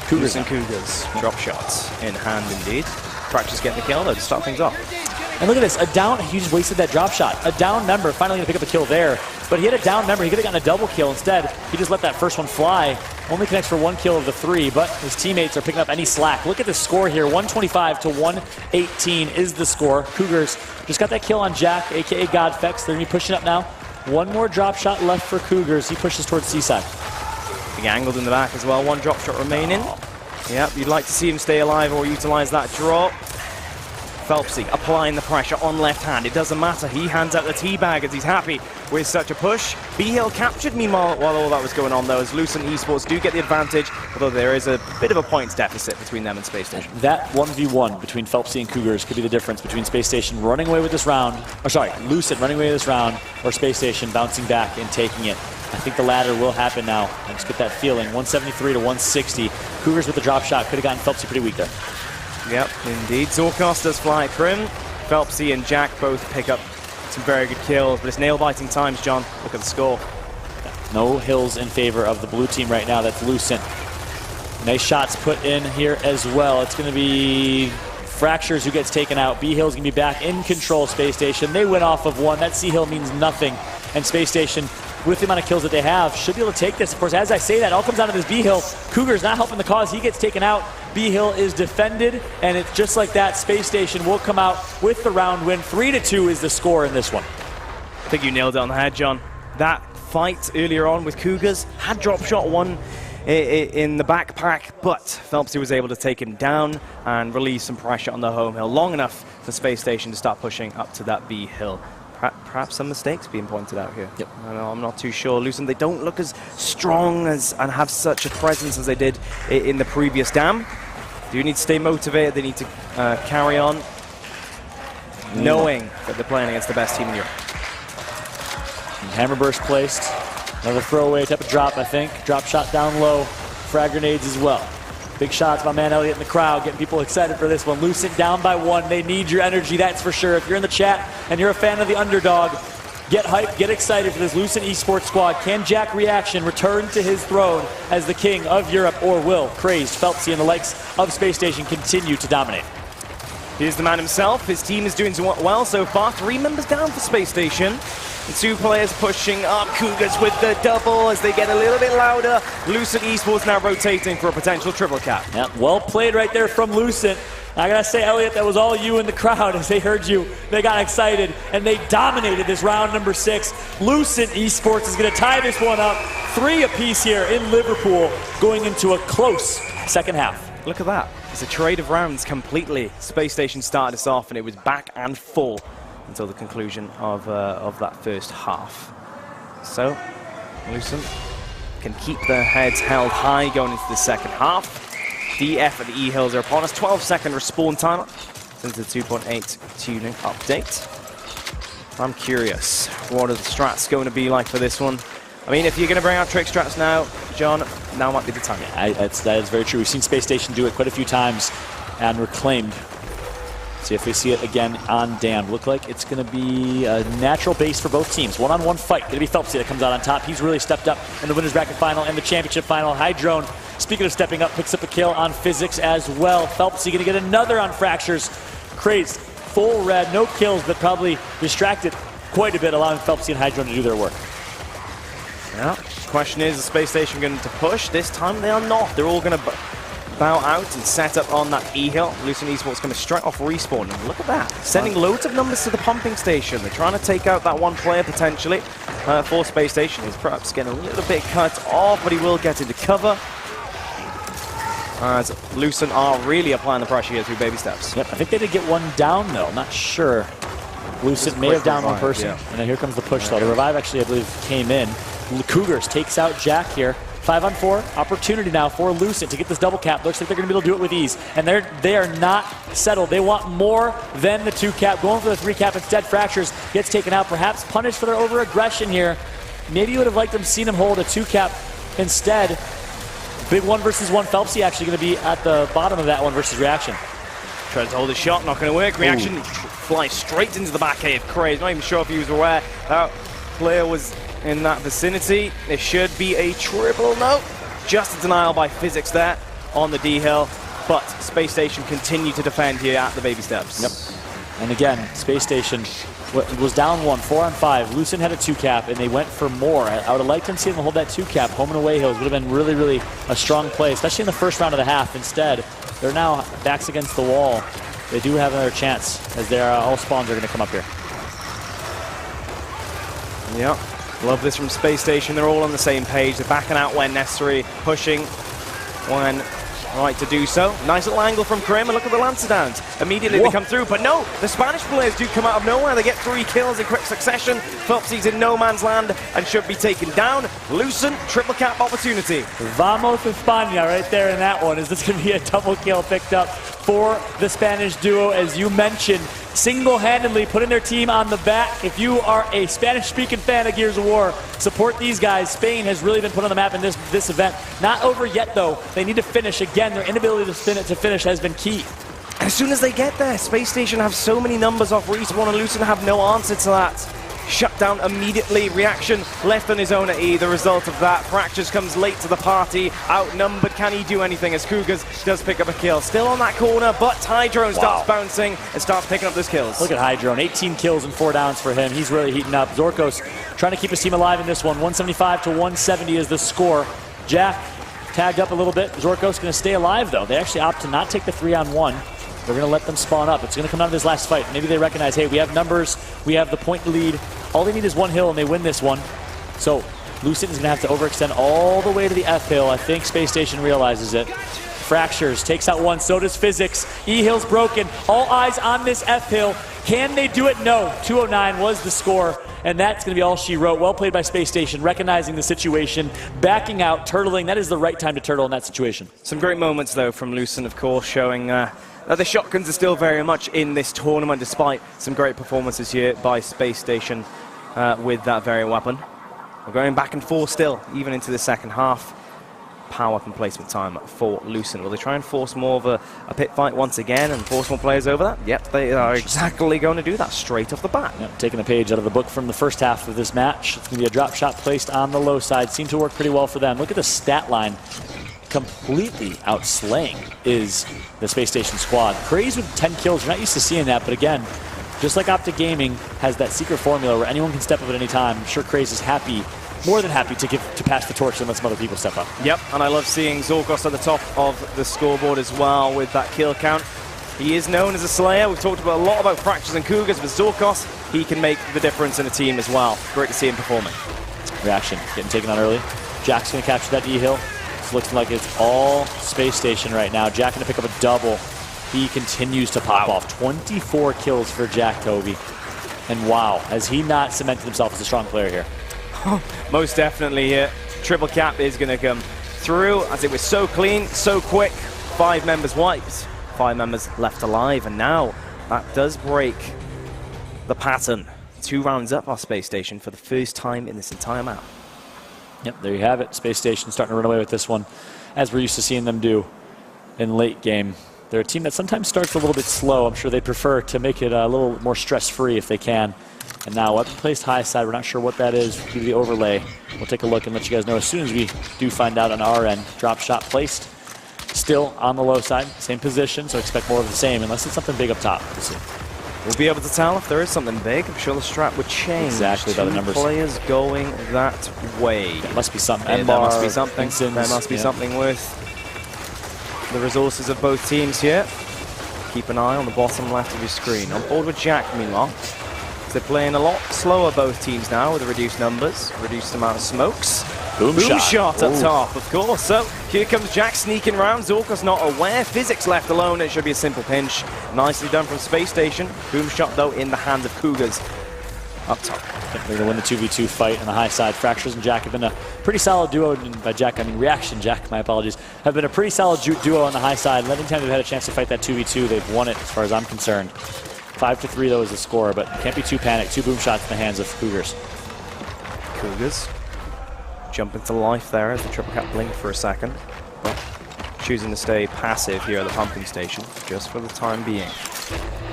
Cougars and Cougars. Drop shots in hand indeed. Fracture's getting the kill though to start things off. And look at this, he just wasted that drop shot. A down member finally going to pick up a kill there. But he had a down member, he could have gotten a double kill. Instead, he just let that first one fly. Only connects for 1 kill of the 3, but his teammates are picking up any slack. Look at the score here, 125 to 118 is the score. Cougars just got that kill on Jack, aka Godfex. They're going to be pushing up now. 1 more drop shot left for Cougars. He pushes towards Seaside. Being angled in the back as well, 1 drop shot remaining. Yep, you'd like to see him stay alive or utilize that drop. Phelpsy applying the pressure on left hand. It doesn't matter. He hands out the teabag as he's happy with such a push. B-Hill captured meanwhile while all that was going on, though, as Lucent Esports do get the advantage, although there is a bit of a points deficit between them and Space Station. That 1v1 between Phelpsy and Cougars could be the difference between Space Station running away with this round, Lucent running away with this round, or Space Station bouncing back and taking it. I think the latter will happen now. I just get that feeling. 173 to 160. Cougars with the drop shot could have gotten Phelpsy pretty weak there. Yep, indeed. Zorkos does fly at Krim. Phelpsy and Jack both pick up some very good kills, but it's nail-biting times, John. Look at the score. No hills in favor of the blue team right now. That's Lucent. Nice shots put in here as well. It's going to be Fractures who gets taken out. B-Hill's going to be back in control. Space Station. They went off of 1. That C-Hill means nothing. And Space Station, with the amount of kills that they have, should be able to take this. Of course, as I say that, all comes down to this B-Hill. Cougar's not helping the cause. He gets taken out. B-Hill is defended, and it's just like that. Space Station will come out with the round win. 3-2 is the score in this one. I think you nailed it on the head, John. That fight earlier on with Cougars had drop shot 1 in the backpack, but Phelpsy was able to take him down and release some pressure on the home hill long enough for Space Station to start pushing up to that B-Hill. Perhaps some mistakes being pointed out here. Yep. I'm not too sure. Lucent, they don't look as strong and have such a presence as they did in the previous dam. Do need to stay motivated. They need to carry on. knowing that they're playing against the best team in Europe. And hammer burst placed. Another throwaway type of drop, I think. Drop shot down low. Frag grenades as well. Big shots by man Elliott in the crowd, getting people excited for this one. Lucent down by 1. They need your energy, that's for sure. If you're in the chat and you're a fan of the underdog, get hyped, get excited for this Lucent Esports squad. Can Jack Reaction return to his throne as the king of Europe, or will Crazed, Phelpsy, and the likes of Spacestation continue to dominate? Here's the man himself. His team is doing well so far. 3 members down for Spacestation. And 2 players pushing up. Cougars with the double as they get a little bit louder. Lucent Esports now rotating for a potential triple cap. Yeah, well played right there from Lucent. I gotta say, Elliot, that was all you in the crowd as they heard you. They got excited and they dominated this round number 6. Lucent Esports is gonna tie this one up. 3 apiece here in Liverpool, going into a close second half. Look at that. It's a trade of rounds completely. Spacestation started us off and it was back and full until the conclusion of that first half. So, Lucent can keep their heads held high going into the second half. DF and E hills are upon us. 12-second respawn timer since the 2.8 tuning update. I'm curious, what are the strats going to be like for this one? I mean, if you're going to bring out trick strats now, John, now might be the time. Yeah, that is very true. We've seen Spacestation do it quite a few times and reclaimed. See if we see it again on Damned. Look like it's going to be a natural base for both teams. One-on-one fight. Going to be Phelpsy that comes out on top. He's really stepped up in the winner's bracket final and the championship final. Hydrone, speaking of stepping up, picks up a kill on Physics as well. Phelpsy going to get another on Fractures. Crazed, full red, no kills, but probably distracted quite a bit, allowing Phelpsy and Hydrone to do their work. Yeah. Question is Spacestation going to push? This time they are not. They're all going to bow out and set up on that E-hill. Lucent Esports going to straight off respawn. And look at that. Sending loads of numbers to the pumping station. They're trying to take out that one player potentially for Spacestation. He's perhaps getting a little bit cut off, but he will get into cover. As Lucent are really applying the pressure here through baby steps. Yep, I think they did get one down though. I'm not sure. Lucent may have downed one person. Yeah. And then here comes the push though. The revive actually, I believe, came in. Cougars takes out Jack here. 5-on-4, opportunity now for Lucent to get this double cap. Looks like they're going to be able to do it with ease. And they are not settled. They want more than the 2 cap. Going for the 3 cap instead. Fractures gets taken out. Perhaps punished for their over-aggression here. Maybe you would have liked them seen him hold a 2 cap instead. Big 1 versus 1. Phelpsy actually going to be at the bottom of that 1 versus Reaction. Tries to hold a shot, not going to work. Reaction flies straight into the back of Craze. Not even sure if he was aware that player was in that vicinity. There should be a triple. No, just a denial by Physics there on the D-hill. But Spacestation continue to defend here at the baby steps. Yep. And again, Spacestation was down 1, 4-on-5. Lucent had a 2 cap, and they went for more. I would have liked to see them hold that 2 cap. Home and away hills would have been really, really a strong play, especially in the first round of the half. Instead, they're now backs against the wall. They do have another chance, as their all spawns are going to come up here. Yep. Love this from Spacestation. They're all on the same page. They're backing out when necessary, pushing when right to do so. Nice little angle from Krim, and look at the Lancer downs. Immediately they come through, but no, the Spanish players do come out of nowhere. They get 3 kills in quick succession. Phelpsy's in no man's land and should be taken down. Lucent, triple cap opportunity. Vamos España right there in that one. Is this going to be a double kill picked up for the Spanish duo, as you mentioned, single-handedly putting their team on the back. If you are a Spanish-speaking fan of Gears of War, support these guys. Spain has really been put on the map in this event. Not over yet, though. They need to finish. Again, their inability to finish has been key. As soon as they get there, Spacestation have so many numbers off respawn, and Lucent have no answer to that. Shut down immediately. Reaction left on his own at E. The result of that, Fractures comes late to the party. Outnumbered, can he do anything? As Cougars does pick up a kill. Still on that corner, but Hydrone starts bouncing and starts picking up those kills. Look at Hydrone, 18 kills and 4 downs for him. He's really heating up. Zorkos trying to keep his team alive in this one. 175 to 170 is the score. Jack tagged up a little bit. Zorkos going to stay alive, though. They actually opt to not take the 3-on-1. We're going to let them spawn up. It's going to come down to this last fight. Maybe they recognize, hey, we have numbers, we have the point lead. All they need is 1 hill and they win this one. So Lucent is going to have to overextend all the way to the F hill. I think Spacestation realizes it. Fractures takes out 1, so does Physics. E-hill's broken. All eyes on this F hill. Can they do it? No. 209 was the score, and that's going to be all she wrote. Well played by Spacestation, recognizing the situation, backing out, turtling. That is the right time to turtle in that situation. Some great moments, though, from Lucent, of course, showing the shotguns are still very much in this tournament, despite some great performances here by Spacestation with that very weapon. We're going back and forth still, even into the second half. Power weapon placement time for Lucent. Will they try and force more of a pit fight once again and force more players over that? Yep, they are exactly going to do that straight off the bat. Yep, taking a page out of the book from the first half of this match. It's going to be a drop shot placed on the low side. Seemed to work pretty well for them. Look at the stat line. Completely outslaying is the Space Station squad. Craze with 10 kills. You're not used to seeing that, but again, just like Optic Gaming has that secret formula where anyone can step up at any time, I'm sure Craze is happy, more than happy to pass the torch and let some other people step up. Yep, and I love seeing Zorkos at the top of the scoreboard as well with that kill count. He is known as a slayer. We've talked a lot about Fractures and Cougars, but Zorkos, he can make the difference in a team as well. Great to see him performing. Reaction, getting taken on early. Jack's going to capture that E-Hill. It looks like it's all Space Station right now. Jack going to pick up a double. He continues to pop off. 24 kills for Jack Toby. And wow, has he not cemented himself as a strong player here? Most definitely here. Triple cap is going to come through as it was so clean, so quick. 5 members wiped, 5 members left alive, and now that does break the pattern. 2 rounds up our Space Station for the first time in this entire map. Yep, there you have it. Space Station starting to run away with this one, as we're used to seeing them do in late game. They're a team that sometimes starts a little bit slow. I'm sure they prefer to make it a little more stress-free if they can. And now weapon placed high side. We're not sure what that is due to the overlay. We'll take a look and let you guys know as soon as we do find out on our end. Drop shot placed. Still on the low side. Same position, so expect more of the same unless it's something big up top. We'll see. We'll be able to tell if there is something big. I'm sure the strat would change. Exactly by the numbers. 2 players going that way. That must be something. There must be something. There must be something with the resources of both teams here. Keep an eye on the bottom left of your screen. On board with Jack, meanwhile. They're playing a lot slower, both teams now, with the reduced numbers, reduced amount of smokes. Boom shot up top, of course. So here comes Jack sneaking around. Zorkos not aware. Physics left alone. It should be a simple pinch. Nicely done from Space Station. Boom shot, though, in the hands of Cougars up top. They're going to win the 2v2 fight on the high side. Fractures and Jack have been a pretty solid duo. And by Jack, I mean Reaction Jack, my apologies. Have been a pretty solid duo on the high side. And anytime they've had a chance to fight that 2v2, they've won it as far as I'm concerned. 5-3 though is the score, but can't be too panicked. 2 boom shots in the hands of Cougars. Cougars jump into life there as the triple cap blinked for a second, but choosing to stay passive here at the pumping station just for the time being.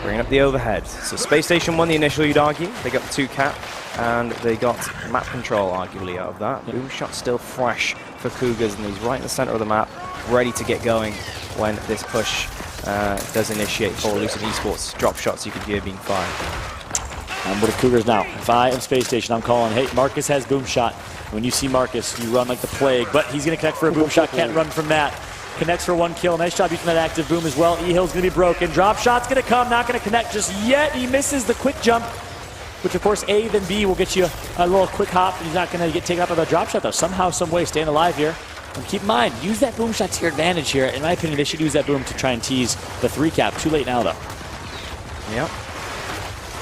Bringing up the overhead. So Space Station won the initial, you'd argue. They got the 2 cap and they got map control arguably out of that. Boom shot still fresh for Cougars, and he's right in the center of the map, ready to get going when this push does initiate for Lucent Esports. Drop shots you could hear being fired. I'm with the Cougars now. If I am Space Station, I'm calling, hey, Marcus has boom shot. When you see Marcus, you run like the plague, but he's going to connect for a boom shot. Can't run from that. Connects for 1 kill. Nice job using that active boom as well. E-Hill's going to be broken. Drop shot's going to come. Not going to connect just yet. He misses the quick jump, which of course A then B will get you a little quick hop. He's not going to get taken up by the drop shot though. Somehow, some way, staying alive here. And keep in mind, use that boom shot to your advantage here. In my opinion, they should use that boom to try and tease the 3 cap. Too late now though. Yep.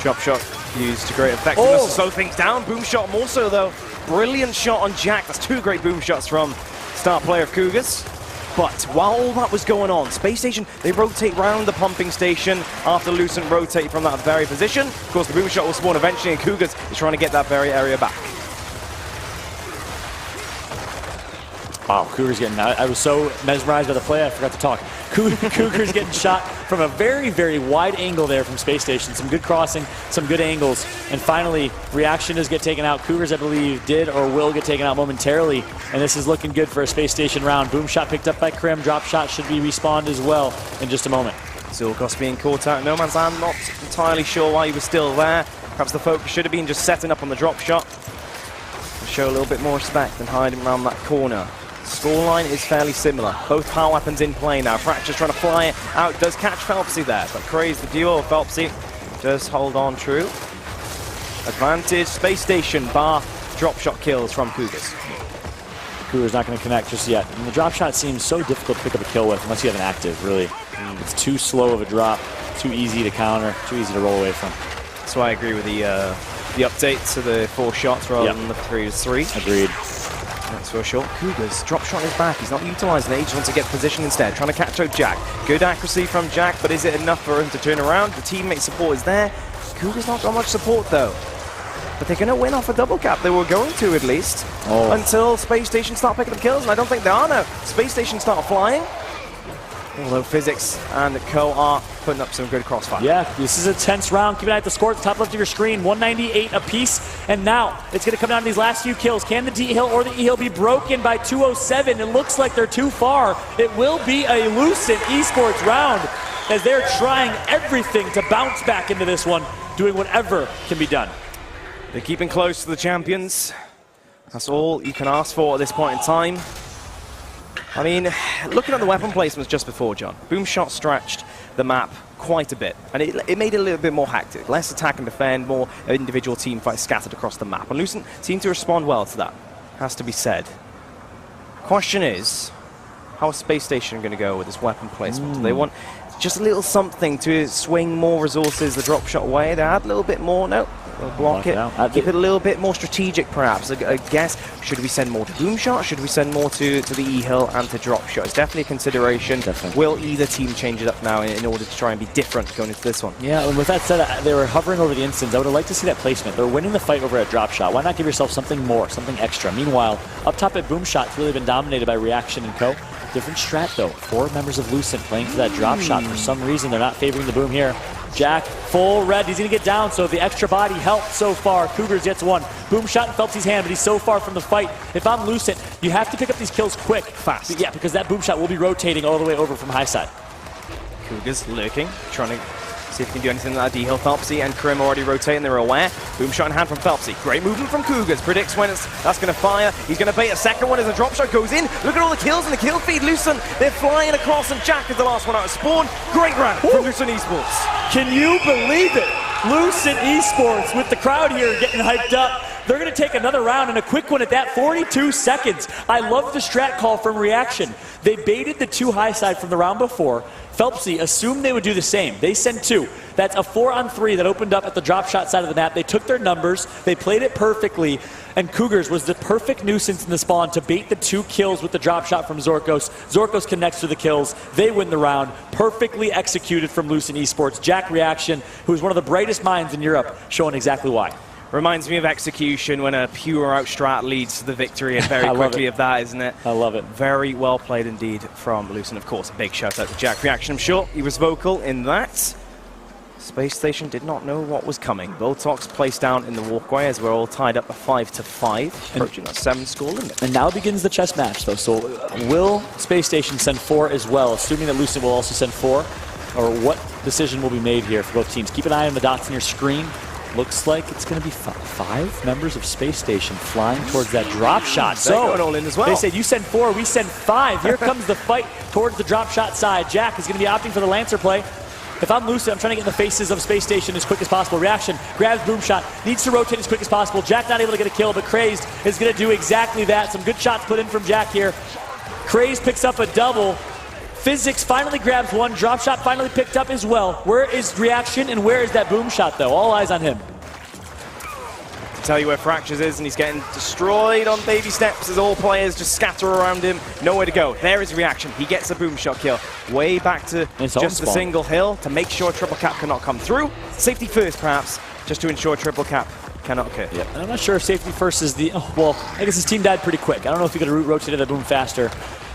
Drop shot used to great effectiveness to slow things down. Boom shot more so though. Brilliant shot on Jack. That's 2 great boom shots from star player of Cougars. But while all that was going on, Space Station, they rotate round the pumping station after Lucent rotate from that very position. Of course, the boom shot will spawn eventually, and Cougars is trying to get that very area back. Wow, Cougars getting, I was so mesmerized by the play, I forgot to talk. Cougars getting shot from a very, very wide angle there from Space Station. Some good crossing, some good angles. And finally, Reaction does get taken out. Cougars, I believe, did or will get taken out momentarily. And this is looking good for a Space Station round. Boom shot picked up by Krim. Drop shot should be respawned as well in just a moment. Zorkos being caught out. No man's land, not entirely sure why he was still there. Perhaps the focus should have been just setting up on the drop shot. Show a little bit more respect and hiding around that corner. Scoreline is fairly similar. Both power weapons in play now. Fracture's trying to fly it out. Does catch Phelpsy there, but Craze, the duo of Phelpsy, does hold on true. Advantage, Space Station, bar drop shot kills from Cougars. Cougars not going to connect just yet. And the drop shot seems so difficult to pick up a kill with unless you have an active, really. It's too slow of a drop, too easy to counter, too easy to roll away from. That's why I agree with the update to the 4 shots rather than the 3 to 3. Agreed. That's for sure. Cougars, drop shot in his back. He's not utilising it. He just wants to get position instead. Trying to catch out Jack. Good accuracy from Jack, but is it enough for him to turn around? The teammate support is there. Cougars not got much support though. But they're going to win off a double cap. They were going to at least. Until Space Station start picking up kills. And I don't think they are now. Space Station start flying. Although Physics and Co are putting up some good crossfire. Yeah, this is a tense round. Keep an eye at the score at the top left of your screen. 198 apiece. And now it's going to come down to these last few kills. Can the D-Hill or the E-Hill be broken by 207? It looks like they're too far. It will be a Lucent Esports round as they're trying everything to bounce back into this one, doing whatever can be done. They're keeping close to the champions. That's all you can ask for at this point in time. I mean, looking at the weapon placements just before, John, Boomshot stretched the map quite a bit, and it made it a little bit more hectic. Less attack and defend, more individual team fights scattered across the map. And Lucent seemed to respond well to that, has to be said. Question is, how is Space Station going to go with this weapon placement? Do they want just a little something to swing more resources the drop shot way? They add a little bit more? No. They'll block it. Keep it a little bit more strategic, perhaps. I guess, should we send more to Boomshot? Should we send more to the E-Hill and to drop shot? It's definitely a consideration. Definitely. Will either team change it up now in order to try and be different going into this one? Yeah, and with that said, they were hovering over the instance. I would have liked to see that placement. They're winning the fight over at drop shot. Why not give yourself something more, something extra? Meanwhile, up top at Boomshot, it's really been dominated by Reaction and Co. Different strat, though. 4 members of Lucent playing for that drop shot. For some reason, they're not favoring the boom here. Jack, full red. He's going to get down, so the extra body helped so far. Cougars gets one. Boom shot in Phelpsy's hand, but he's so far from the fight. If I'm Lucent, you have to pick up these kills quick. Fast. Yeah, because that boom shot will be rotating all the way over from high side. Cougars lurking, trying to see if he can do anything like that. D-Hill, Phelpsy, and Krim already rotating. They're aware. Boom shot in hand from Phelpsy. Great movement from Cougars. Predicts when that's going to fire. He's going to bait a second one as the drop shot goes in. Look at all the kills in the kill feed. Lucent, they're flying across, and Jack is the last one out of spawn. Great round from Lucent Esports. Can you believe it? Lucent Esports with the crowd here getting hyped up. They're going to take another round, and a quick one at that, 42 seconds. I love the strat call from Reaction. They baited the 2 high side from the round before. Phelpsy assumed they would do the same. They sent 2. That's a 4-on-3 that opened up at the drop shot side of the map. They took their numbers, they played it perfectly, and Cougars was the perfect nuisance in the spawn to bait the 2 kills with the drop shot from Zorkos. Zorkos connects to the kills. They win the round. Perfectly executed from Lucent Esports. Jack Reaction, who is one of the brightest minds in Europe, showing exactly why. Reminds me of execution when a pure out strat leads to the victory, and very quickly of that, isn't it? I love it. Very well played indeed from Lucent. Of course, a big shout out to Jack Reaction. I'm sure he was vocal in that. Space Station did not know what was coming. Botox placed down in the walkway as we're all tied up a 5-5, approaching a 7 score limit. And now begins the chess match, though. So will Space Station send 4 as well, assuming that Lucent will also send 4? Or what decision will be made here for both teams? Keep an eye on the dots on your screen. Looks like it's going to be 5 members of Space Station flying towards that drop shot. They're going all in as well. They said, you send 4, we send 5. Here comes the fight towards the drop shot side. Jack is going to be opting for the Lancer play. If I'm Lucent, I'm trying to get in the faces of Space Station as quick as possible. Reaction, grabs boom shot, needs to rotate as quick as possible. Jack not able to get a kill, but Crazed is going to do exactly that. Some good shots put in from Jack here. Crazed picks up a double. Physics finally grabs one. Drop shot finally picked up as well. Where is Reaction and where is that boom shot, though? All eyes on him. To tell you where Fractures is, and he's getting destroyed on baby steps as all players just scatter around him. Nowhere to go. There is Reaction. He gets a boom shot kill. Way back to just the single hill to make sure triple cap cannot come through. Safety first, perhaps, just to ensure triple cap cannot occur. Yeah, and I'm not sure if safety first is the... Oh, well, I guess his team died pretty quick. I don't know if he could have rotated that boom faster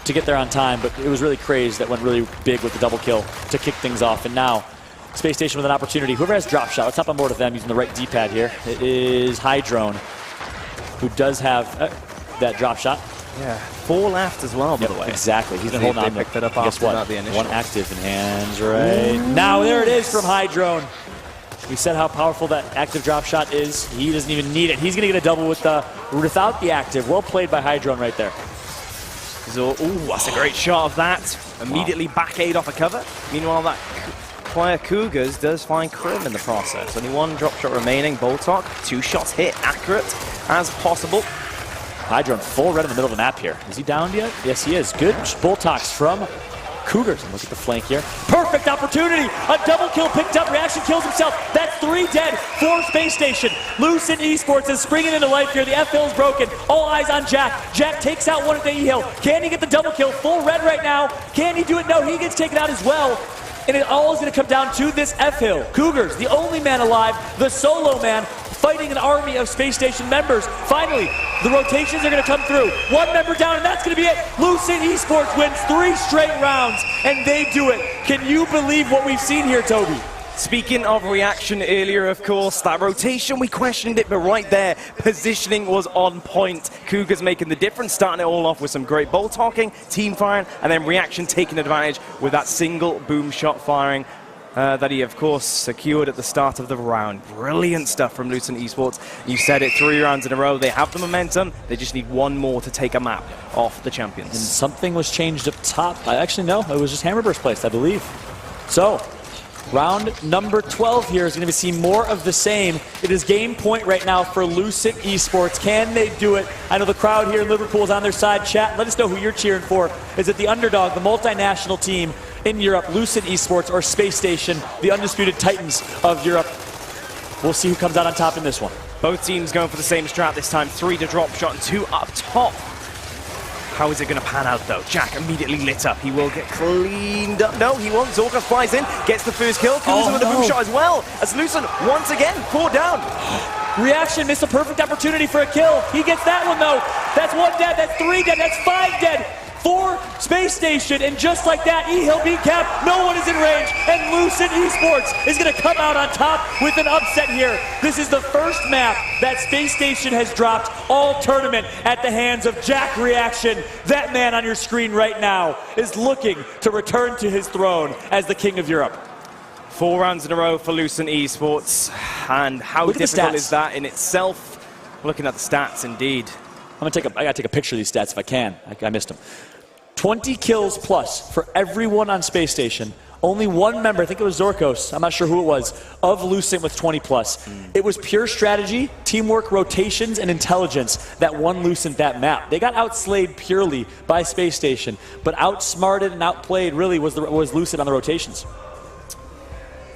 to get there on time, but it was really Crazed that went really big with the double kill to kick things off. And now, Space Station with an opportunity. Whoever has drop shot, let's hop on board with them using the right D-pad here. It is Hydrone, who does have that drop shot. Yeah, 4 left as well, by the way. Exactly. He's been holding on. They picked it up guess after what? the initial. 1 active in hands right now. There it is from Hydrone. We said how powerful that active drop shot is. He doesn't even need it. He's going to get a double without the active. Well played by Hydrone right there. So, ooh, that's a great shot of that. Immediately back aid off a cover. Meanwhile, that player Cougars does find Krim in the process. Only 1 drop shot remaining. Boltok, 2 shots hit, accurate as possible. Hydrone full red in the middle of the map here. Is he downed yet? Yes, he is. Good Boltox from Cougars. And look at the flank here. Perfect opportunity. A double kill picked up. Reaction kills himself. That's 3 dead for Space Station. Lucent Esports is springing into life here. The F-Hill is broken. All eyes on Jack. Jack takes out one of the E-Hill. Can he get the double kill? Full red right now. Can he do it? No, he gets taken out as well. And it all is going to come down to this F-Hill. Cougars, the only man alive, the solo man, fighting an army of Space Station members. Finally, the rotations are going to come through. 1 member down, and that's going to be it. Lucent Esports wins 3 straight rounds, and they do it. Can you believe what we've seen here, Toby? Speaking of reaction earlier, of course, that rotation, we questioned it, but right there, positioning was on point. Cougars making the difference, starting it all off with some great ball talking, team firing, and then reaction taking advantage with that single boom shot firing that he, of course, secured at the start of the round. Brilliant stuff from Lucent Esports. You said it, 3 rounds in a row. They have the momentum. They just need 1 more to take a map off the champions. And something was changed up top. Actually, no, it was just Hammerburst placed, I believe. So, round number 12 here is going to see more of the same. It is game point right now for Lucent Esports. Can they do it? I know the crowd here in Liverpool is on their side. Chat, let us know who you're cheering for. Is it the underdog, the multinational team in Europe, Lucent Esports, or Space Station, the undisputed titans of Europe? We'll see who comes out on top in this one. Both teams going for the same strat this time. 3 to drop shot and 2 up top. How is it going to pan out, though? Jack immediately lit up. He will get cleaned up. No, he won't. Zorka flies in, gets the first kill. Kills him with a boom shot as well. As Lucent, once again, 4 down. Reaction missed a perfect opportunity for a kill. He gets that one, though. That's 1 dead. That's 3 dead. That's 5 dead. For Space Station, and just like that, E-Hill beat Cap, no one is in range, and Lucent Esports is going to come out on top with an upset here. This is the first map that Space Station has dropped all tournament at the hands of Jack Reaction. That man on your screen right now is looking to return to his throne as the King of Europe. 4 rounds in a row for Lucent Esports, and how difficult is that in itself? Looking at the stats, indeed. I gotta take a picture of these stats if I can. I missed them. 20 kills plus for everyone on Space Station. Only 1 member, I think it was Zorkos, I'm not sure who it was, of Lucent with 20 plus. It was pure strategy, teamwork, rotations, and intelligence that won Lucent that map. They got outslayed purely by Space Station, but outsmarted and outplayed really was Lucent on the rotations.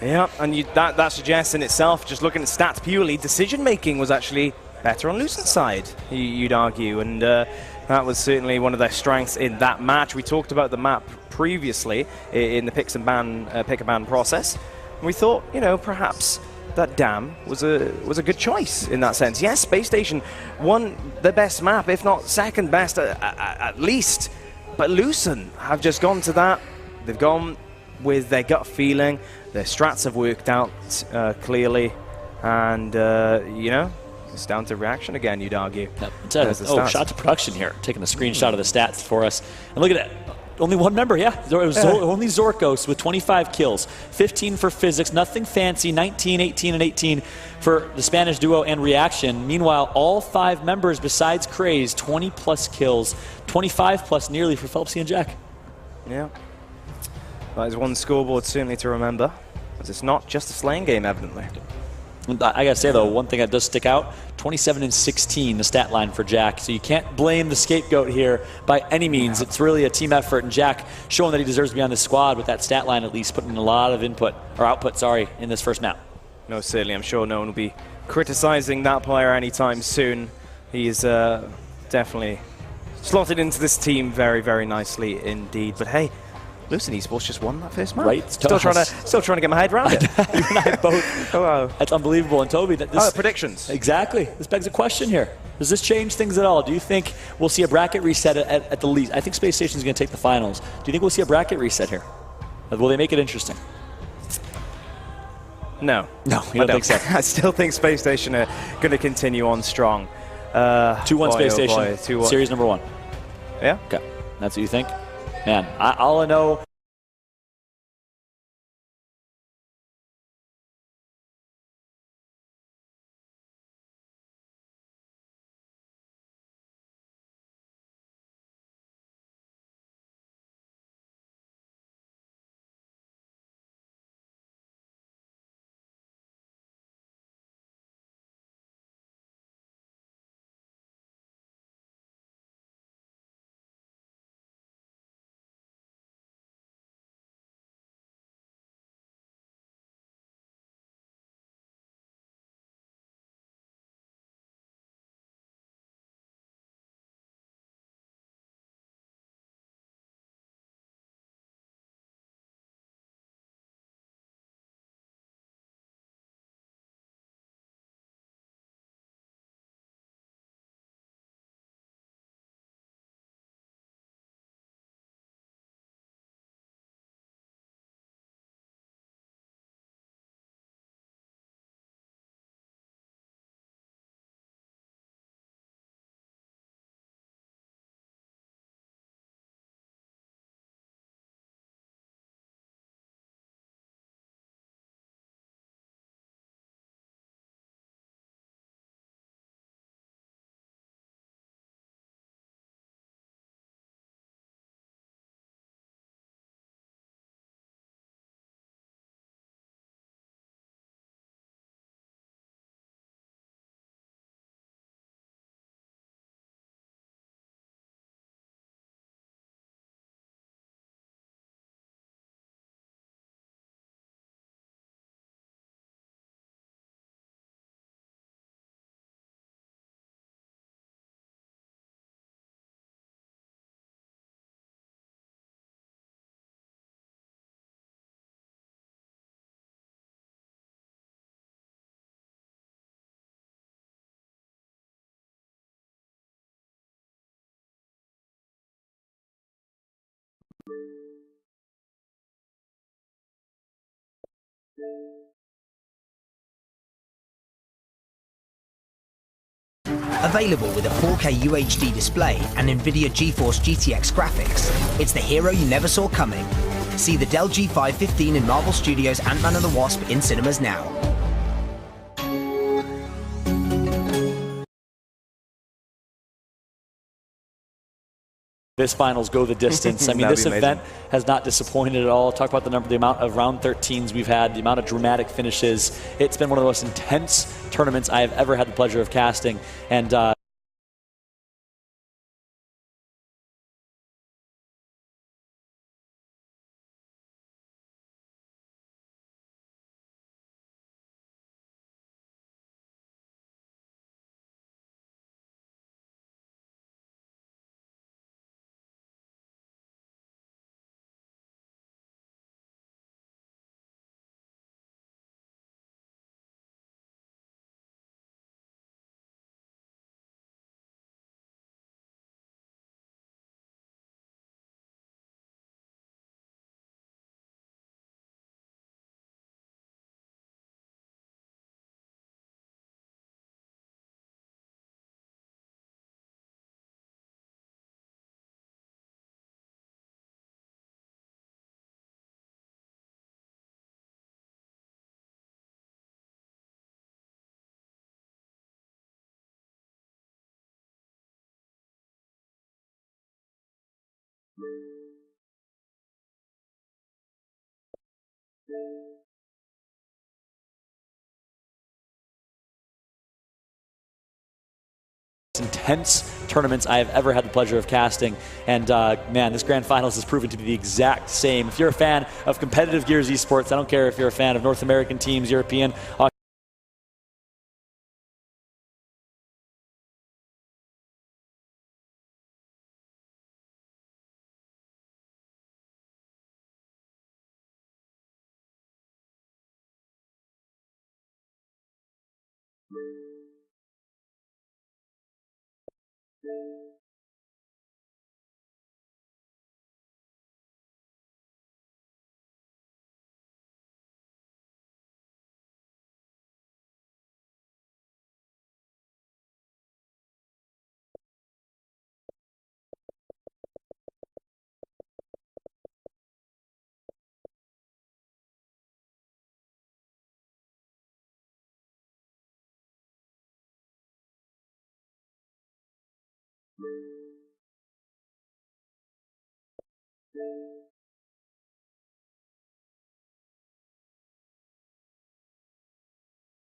Yeah, and that suggests in itself, just looking at stats purely, decision-making was actually better on Lucent's side, you'd argue, and that was certainly one of their strengths in that match. We talked about the map previously in the pick and ban process. And we thought, you know, perhaps that Dam was a good choice in that sense. Yes, Space Station won the best map, if not second best at least. But Lucent have just gone to that. They've gone with their gut feeling. Their strats have worked out clearly, and you know, it's down to reaction again, you'd argue. Yep. Shot to production here, taking a screenshot of the stats for us. And look at that. Only 1 member, yeah. It was only Zorkos with 25 kills, 15 for Physics, nothing fancy, 19, 18, and 18 for the Spanish duo and Reaction. Meanwhile, all 5 members besides Craze, 20 plus kills, 25 plus nearly for Phelpsy and Jack. Yeah. That is one scoreboard certainly to remember, as it's not just a slaying game, evidently. I gotta say though, one thing that does stick out, 27 and 16, the stat line for Jack. So you can't blame the scapegoat here by any means. It's really a team effort, and Jack showing that he deserves to be on this squad with that stat line, at least putting in a lot of output, in this first map. No, certainly. I'm sure no one will be criticizing that player anytime soon. He is definitely slotted into this team very, very nicely indeed. But hey, Lucent Esports just won that first match. Right. Still trying to get my head around it. You and I both. Oh, wow. That's unbelievable. And Toby, predictions. Exactly. This begs a question here. Does this change things at all? Do you think we'll see a bracket reset at the least? I think Space Station is going to take the finals. Do you think we'll see a bracket reset here? Will they make it interesting? No. No, you don't think so? I still think Space Station are going to continue on strong. 2-1 Space Station. 2-1. Series number 1. Yeah? Okay. That's what you think? Man, all I know Available with a 4K UHD display and NVIDIA GeForce GTX graphics, it's the hero you never saw coming. See the Dell G515 in Marvel Studios' Ant-Man and the Wasp in cinemas now. This finals go the distance. I mean, this event has not disappointed at all. Talk about the amount of round 13s we've had, the amount of dramatic finishes. It's been one of the most intense tournaments I have ever had the pleasure of casting. And intense tournaments I have ever had the pleasure of casting. And man, this grand finals has proven to be the exact same. If you're a fan of competitive Gears esports, I don't care if you're a fan of North American teams, European,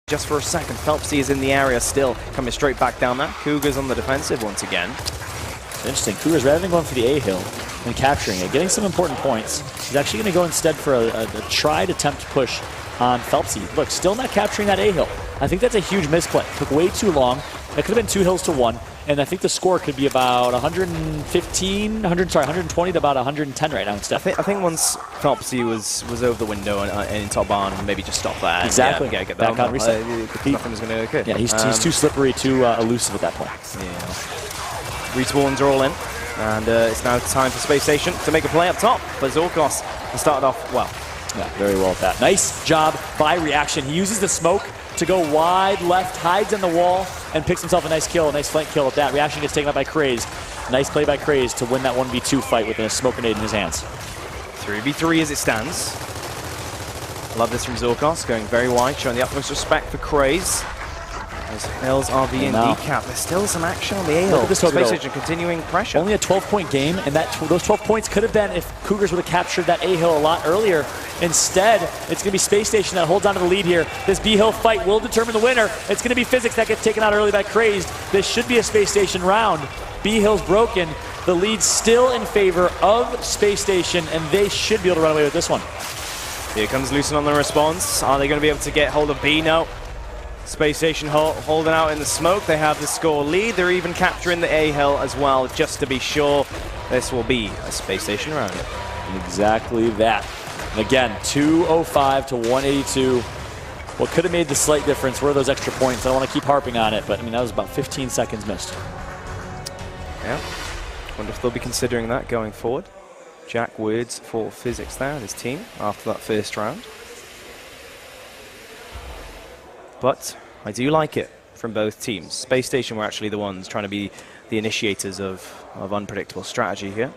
just for a second, Phelpsy is in the area still, coming straight back down that. Cougar's on the defensive once again. Interesting. Cougars, rather than going for the A-hill and capturing it, getting some important points, he's actually going to go instead for a tried attempt push on Phelpsy. Look, still not capturing that A-hill. I think that's a huge misplay. Took way too long. It could have been 2 hills to 1, and I think the score could be about 120 to about 110 right now instead. I think once Phelpsy was over the window and in top barn, maybe just stop that. Exactly. Yeah, get back on reset. Nothing was going to occur. Yeah, he's too slippery, too elusive at that point. Yeah. Respawns are all in, and it's now time for Spacestation to make a play up top. But Zorkos has started off well. Yeah, very well at that. Nice job by Reaction. He uses the smoke to go wide left, hides on the wall, and picks himself a nice kill, a nice flank kill at that. Reaction gets taken up by Craze. Nice play by Craze to win that 1v2 fight with a smoke grenade in his hands. 3v3 as it stands. Love this from Zorkos, going very wide, showing the utmost respect for Craze. As hills are being decapped. There's still some action on the A-hill. Spacestation continuing pressure. Only a 12-point game, and those 12 points could have been if Cougars would have captured that A-hill a lot earlier. Instead, it's going to be Spacestation that holds on to the lead here. This B-hill fight will determine the winner. It's going to be Physics that gets taken out early by Crazed. This should be a Spacestation round. B-hill's broken. The lead's still in favor of Spacestation, and they should be able to run away with this one. Here comes Lucent on the response. Are they going to be able to get hold of B? No. Spacestation holding out in the smoke. They have the score lead. They're even capturing the A-hill as well, just to be sure. This will be a Spacestation round. Exactly that. And again, 205 to 182. What could have made the slight difference were those extra points. I don't want to keep harping on it, but I mean, that was about 15 seconds missed. Yeah. Wonder if they'll be considering that going forward. Jack, words for physics there and his team after that first round. But I do like it from both teams. Spacestation were actually the ones trying to be the initiators of unpredictable strategy here.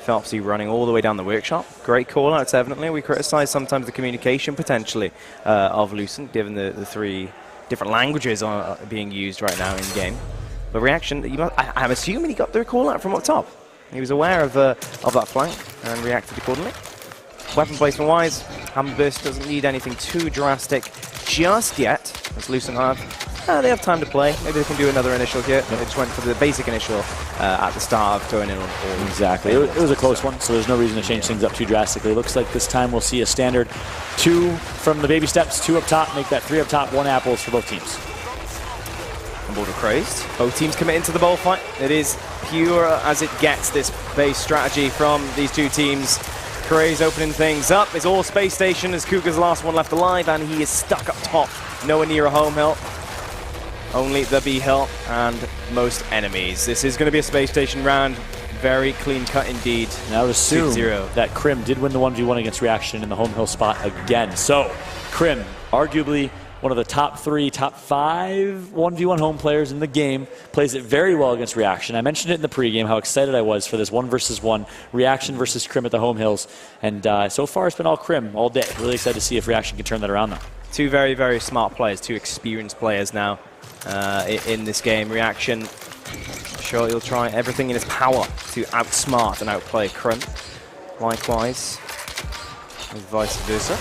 Phelpsy running all the way down the workshop. Great call-outs, evidently. We criticise sometimes the communication, potentially, of Lucent, given the 3 different languages are being used right now in-game. But reaction, I'm assuming he got the call-out from up top. He was aware of that flank and reacted accordingly. Weapon placement-wise, Hammerburst doesn't need anything too drastic just yet, as Lucent they have time to play. Maybe they can do another initial here. They just went for the basic initial at the start of going in on all. Exactly. It was a close one, so there's no reason to change things up too drastically. Looks like this time we'll see a standard 2 from the baby steps, 2 up top, make that 3 up top, 1 apples for both teams. On board with Crazed. Both teams commit into the bullfight. It is pure as it gets, this base strategy from these 2 teams. Crazed opening things up. It's all Space Station as Cougar's the last one left alive, and he is stuck up top, nowhere near a home hill. Only the B hill and most enemies. This is going to be a Space Station round. Very clean cut indeed. And I would assume 6-0. that Crim did win the 1v1 against Reaction in the home hill spot again. So, Crim, arguably one of the top 3, top 5 1v1 home players in the game, plays it very well against Reaction. I mentioned it in the pregame how excited I was for this 1v1 Reaction versus Crim at the home hills, and so far it's been all Crim all day. Really excited to see if Reaction can turn that around though. 2 very, very smart players, 2 experienced players now in this game. Reaction, I'm sure he'll try everything in his power to outsmart and outplay Crim. Likewise, and vice versa.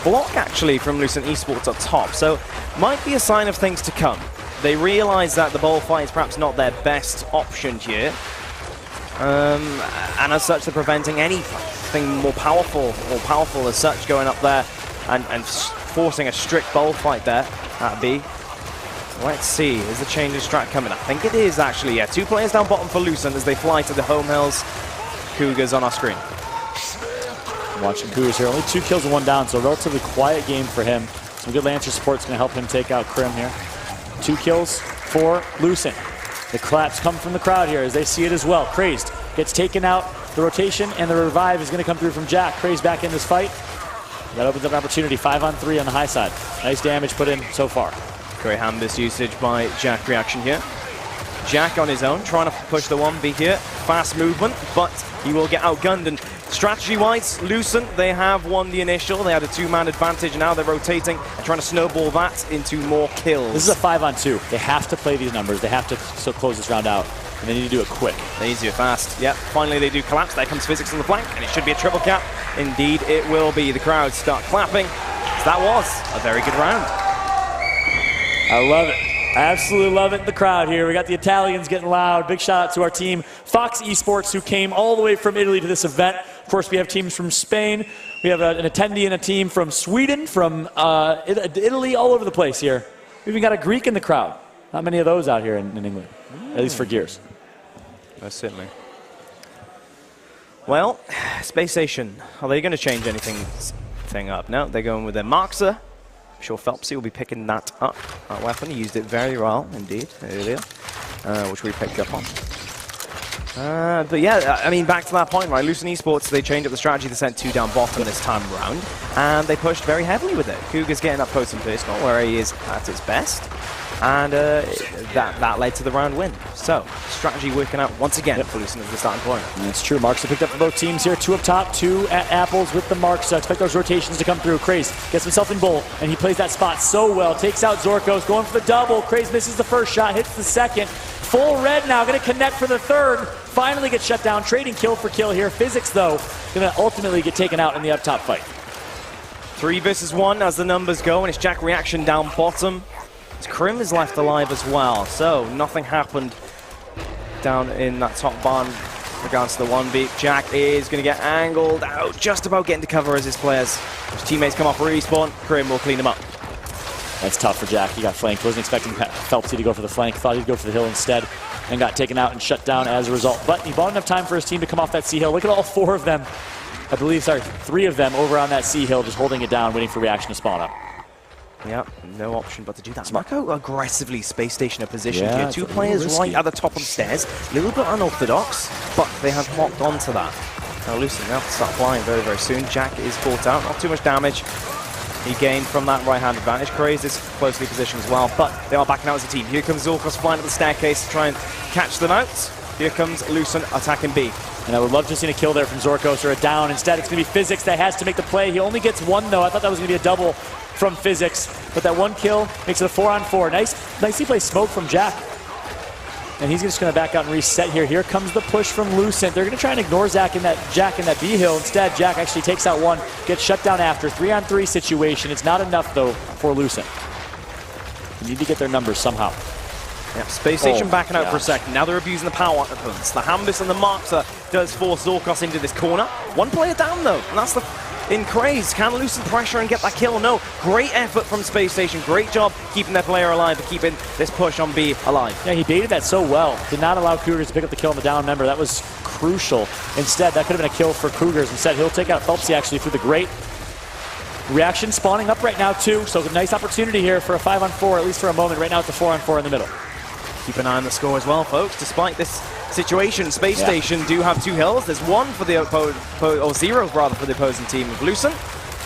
Block actually from Lucent Esports up top, so might be a sign of things to come. They realise that the bullfight is perhaps not their best option here, and as such they're preventing anything more powerful as such going up there and forcing a strict bullfight there at B. Let's see, is the change of strat coming? I think it is actually, yeah. 2 players down bottom for Lucent as they fly to the home hills. Cougars on our screen. Watching Cougars here, only 2 kills and 1 down, so a relatively quiet game for him. Some good Lancer support's going to help him take out Crim here. 2 kills for Lucent. The claps come from the crowd here as they see it as well. Crazed gets taken out. The rotation and the revive is going to come through from Jack. Crazed back in this fight. That opens up an opportunity. 5-on-3 on the high side. Nice damage put in so far. Great Hamburst usage by Jack Reaction here. Jack on his own, trying to push the 1v here. Fast movement, but he will get outgunned. And strategy-wise, Lucent, they have won the initial. They had a 2-man advantage. Now they're rotating and trying to snowball that into more kills. This is a 5-on-2. They have to play these numbers. They have to close this round out, and they need to do it quick. They need to do it fast. Yep, finally they do collapse. There comes Physics on the flank, and it should be a triple cap. Indeed, it will be. The crowd start clapping. So that was a very good round. I love it. I absolutely love it in the crowd here. We got the Italians getting loud. Big shout out to our team, Fox Esports, who came all the way from Italy to this event. Of course, we have teams from Spain. We have an attendee and a team from Sweden, from Italy, all over the place here. We even got a Greek in the crowd. Not many of those out here in England, at least for Gears. Most certainly. Well, Space Station, are they going to change anything up? No, they're going with their Markser. I'm sure Phelpsy will be picking that up, that weapon. He used it very well, indeed, earlier, which we picked up on. But yeah, I mean, back to that point, right? Lucent Esports, they changed up the strategy. They sent 2 down bottom this time around, and they pushed very heavily with it. Cougar's getting up close and personal, where he is at his best, and that led to the round win. So, strategy working out once again for Lucent as the starting point. That's true. Marks are picked up for both teams here. 2 up top, 2 at apples with the marks. So expect those rotations to come through. Craze gets himself in bowl, and he plays that spot so well. Takes out Zorkos, going for the double. Craze misses the first shot, hits the second. Full red now, going to connect for the third. Finally gets shut down, trading kill for kill here. Physics, though, going to ultimately get taken out in the up top fight. 3 versus 1 as the numbers go, and it's Jack Reaction down bottom. Crim is left alive as well, so nothing happened down in that top barn in regards to the 1v. Jack is going to get angled out, just about getting to cover as his players. His teammates come off respawn, Crim will clean him up. That's tough for Jack. He got flanked. Wasn't expecting Phelpsy to go for the flank. Thought he'd go for the hill instead, and got taken out and shut down as a result. But he bought enough time for his team to come off that C hill. Look at all 4 of them. I believe, sorry, 3 of them over on that C hill, just holding it down, waiting for Reaction to spawn up. Yep, no option but to do that. Look how aggressively Space Station are positioned Yeah, here. 2 players right at the top of the stairs. A little bit unorthodox, but they have hopped onto that. Now Lucent now start flying very, very soon. Jack is caught out. Not too much damage he gained from that right-hand advantage. Craze is closely positioned as well, but they are backing out as a team. Here comes Zorkos flying up the staircase to try and catch them out. Here comes Lucent attacking B. And I would love to see a kill there from Zorkos or a down. Instead, it's going to be Physics that has to make the play. He only gets one, though. I thought that was going to be a double from Physics. But that one kill makes it a 4-on-4. Nicely played smoke from Jack. And he's just going to back out and reset here. Here comes the push from Lucent. They're going to try and ignore Jack in that B hill. Instead, Jack actually takes out one, gets shut down after. 3-on-3 situation. It's not enough, though, for Lucent. They need to get their numbers somehow. Yep, Spacestation backing out for a second. Now they're abusing the power opponents. The Hambus and the Markser does force Zorkos into this corner. One player down though, and that's in Craze. Can loosen pressure and get that kill? No. Great effort from Spacestation. Great job keeping their player alive and keeping this push on B alive. Yeah, he baited that so well. Did not allow Cougars to pick up the kill on the down member. That was crucial. Instead, that could have been a kill for Cougars. Instead, he'll take out Phelpsy actually through the grate. Reaction spawning up right now too, so a nice opportunity here for a 5-on-4, at least for a moment. Right now it's a 4-on-4 in the middle. Keep an eye on the score as well, folks. Despite this situation, Spacestation do have 2 hills. There's 1 for the or 0 rather for the opposing team of Lucent,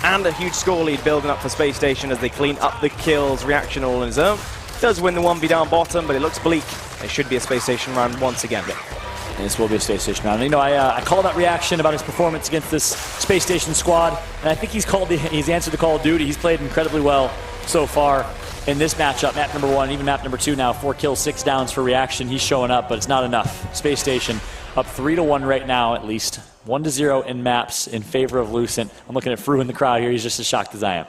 and a huge score lead building up for Spacestation as they clean up the kills. Reaction all on his own. Does win the 1v down bottom, but it looks bleak. It should be a Spacestation round once again. And this will be a Spacestation round. You know, I called out Reaction about his performance against this Spacestation squad, and I think he's answered the call of duty. He's played incredibly well so far in this matchup. Map number 1, even map number 2 now. 4 kills, 6 downs for Reaction. He's showing up, but it's not enough. Spacestation up 3-1 right now, at least. 1-0 in maps in favor of Lucent. I'm looking at Fru in the crowd here. He's just as shocked as I am.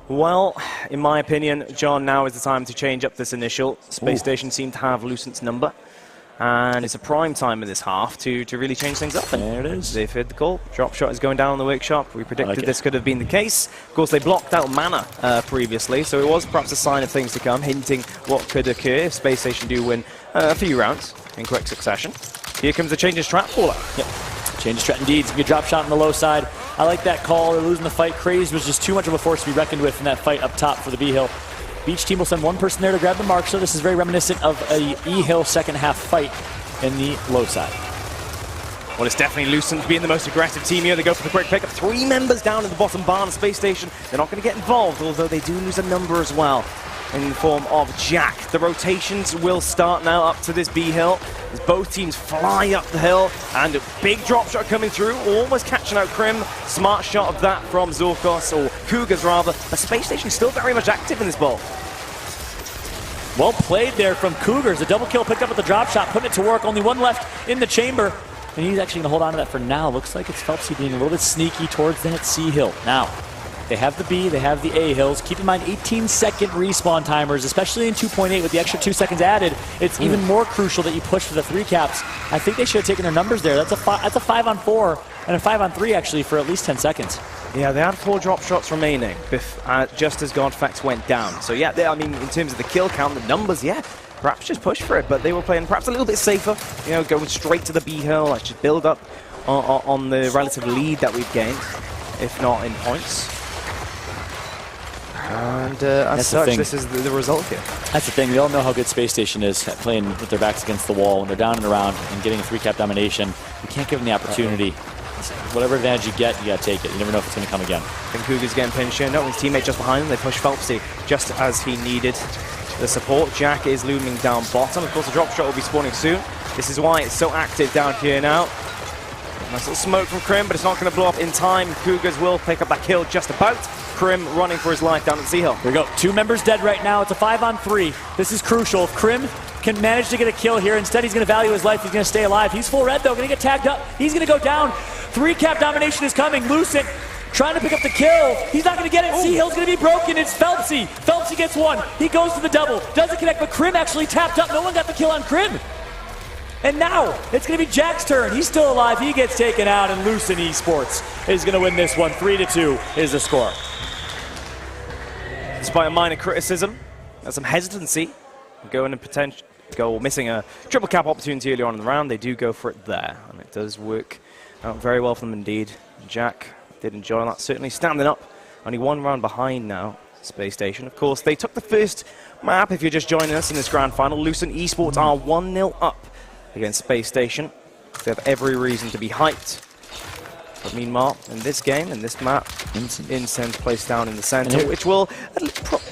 Well, in my opinion, John, now is the time to change up this initial. Spacestation seem to have Lucent's number, and it's a prime time in this half to really change things up. And there it is. They've heard the call. Drop shot is going down on the workshop. We predicted this could have been the case. Of course, they blocked out mana previously, so it was perhaps a sign of things to come, hinting what could occur if Spacestation do win a few rounds in quick succession. Here comes the change of strat caller. Yep. Change of strat indeed. It's going to be a drop shot on the low side. I like that call. They're losing the fight. Craze was just too much of a force to be reckoned with in that fight up top for the B hill. Each team will send one person there to grab the mark, so this is very reminiscent of a E hill second half fight in the low side. Well, it's definitely Lucent being the most aggressive team here. They go for the quick pick of 3 members down in the bottom barn. Spacestation, they're not going to get involved, although they do lose a number as well in the form of Jack. The rotations will start now up to this B hill as both teams fly up the hill, and a big drop shot coming through, almost catching out Crim. Smart shot of that from Zorkos, or Cougars rather, but Spacestation still very much active in this ball. Well played there from Cougars. A double kill picked up with the drop shot, putting it to work. Only one left in the chamber, and he's actually going to hold on to that for now. Looks like it's Phelpsy being a little bit sneaky towards that C hill. Now, they have the B, they have the A hills. Keep in mind 18-second respawn timers, especially in 2.8 with the extra 2 seconds added. It's even more crucial that you push for the 3 caps. I think they should have taken their numbers there. That's a 5-on-4 and a 5-on-3 actually for at least 10 seconds. Yeah, they had 4 drop shots remaining just as Godfax went down. So yeah, I mean, in terms of the kill count, the numbers, yeah, perhaps just push for it, but they were playing perhaps a little bit safer, you know, going straight to the B hill. Let's just build up on the relative lead that we've gained, if not in points. And as such, this is the result here. That's the thing. We all know how good Spacestation is at playing with their backs against the wall. When they're down and around and getting a 3-cap domination, you can't give them the opportunity. Whatever advantage you get, you got to take it. You never know if it's going to come again. I think Cougars getting pinched here. No, his teammate just behind him. They push Phelpsy just as he needed the support. Jack is looming down bottom. Of course, the drop shot will be spawning soon. This is why it's so active down here now. Nice little smoke from Crim, but it's not going to blow up in time. Cougars will pick up that kill just about. Crim running for his life down at Sea Hill. Here we go. 2 members dead right now. It's a 5-on-3. This is crucial. If Crim can manage to get a kill here, instead he's going to value his life. He's going to stay alive. He's full red though. Going to get tagged up. He's going to go down. 3-cap domination is coming. Lucent trying to pick up the kill. He's not going to get it. Sea Hill's going to be broken. It's Phelpsy. Phelpsy gets 1. He goes to the double. Doesn't connect, but Crim actually tapped up. No one got the kill on Crim. And now, it's going to be Jack's turn. He's still alive. He gets taken out, and Lucent Esports is going to win this one. 3-2 is the score. Despite a minor criticism and some hesitancy, missing a triple cap opportunity earlier on in the round, they do go for it there. And it does work out very well for them indeed. Jack did enjoy that, certainly standing up. Only 1 round behind now, Spacestation. Of course, they took the first map, if you're just joining us in this grand final. Lucent Esports are 1-0 up against Spacestation. They have every reason to be hyped. But meanwhile, in this game, in this map, Incens placed down in the center, which will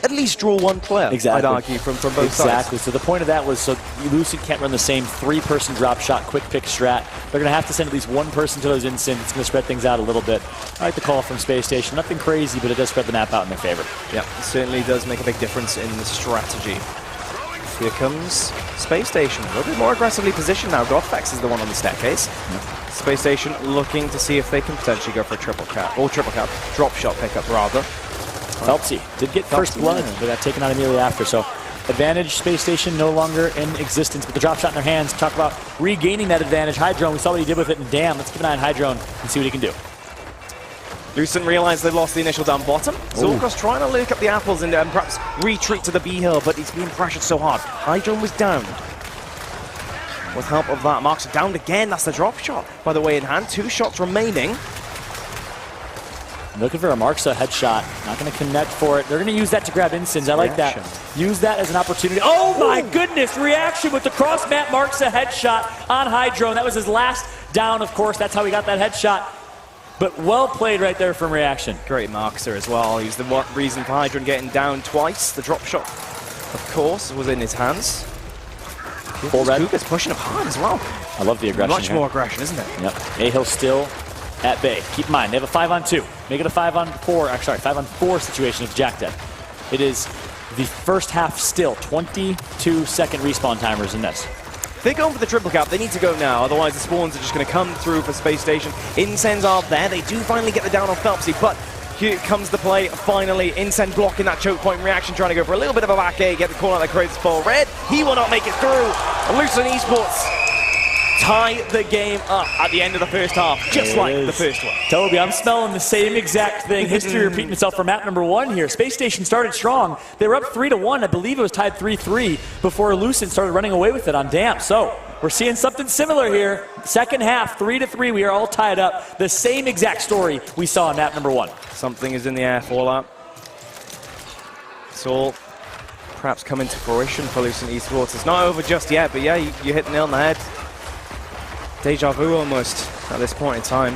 at least draw one player, I'd argue, from both sides. Exactly. So the point of that was so Lucent can't run the same 3-person drop shot, quick pick strat. They're going to have to send at least one person to those Incens. It's going to spread things out a little bit. I like the call from Spacestation. Nothing crazy, but it does spread the map out in their favor. Yeah, it certainly does make a big difference in the strategy. Here comes Spacestation, a little bit more aggressively positioned now. Godfex is the one on the staircase. Spacestation looking to see if they can potentially go for a triple cap, drop shot pickup rather. Phelpsy did get first blood, but got taken out immediately after. So advantage, Spacestation no longer in existence, but the drop shot in their hands. Talk about regaining that advantage. Hydrone, we saw what he did with it, and damn, let's keep an eye on Hydrone and see what he can do. Lucent realized they've lost the initial down bottom. Zorkos trying to lurk up the apples and perhaps retreat to the B hill, but he's being pressured so hard. Hydrone was downed. With help of that, Marks are downed again. That's the drop shot, by the way, in hand. 2 shots remaining. Looking for a Marksa headshot. Not going to connect for it. They're going to use that to grab Incens. I like that. Use that as an opportunity. Oh my goodness! Reaction with the cross-mat Marksa headshot on Hydrone. That was his last down, of course. That's how he got that headshot. But well played right there from Reaction. Great Marksa as well. He's the reason for Hydrone getting down twice. The drop shot, of course, was in his hands. Full red. Kuga's pushing him hard as well. I love the aggression. Much more aggression, isn't it? Yep. A-Hill still at bay. Keep in mind, they have a 5-on-2. Make it a 5-on-4, sorry, 5-on-4 situation if Jack dead. It is the first half still. 22-second respawn timers in this. If they're going for the triple cap, they need to go now, otherwise the spawns are just going to come through for Spacestation. Incens are there. They do finally get the down on Phelpsy, but here comes the play finally. Incen blocking that choke point. Reaction trying to go for a little bit of a back A, get the call out that creates full red. He will not make it through. And Lucent Esports tie the game up at the end of the first half, just like the first one. Toby, I'm smelling the same exact thing. History repeating itself for map number 1 here. Spacestation started strong. They were up 3-1. I believe it was tied 3-3 before Lucent started running away with it on Damp. So we're seeing something similar here. Second half, 3-3. We are all tied up. The same exact story we saw in map number 1. Something is in the air, Fallout. It's all perhaps coming to fruition for Lucent Esports. It's not over just yet, but yeah, you hit the nail on the head. Deja vu almost at this point in time.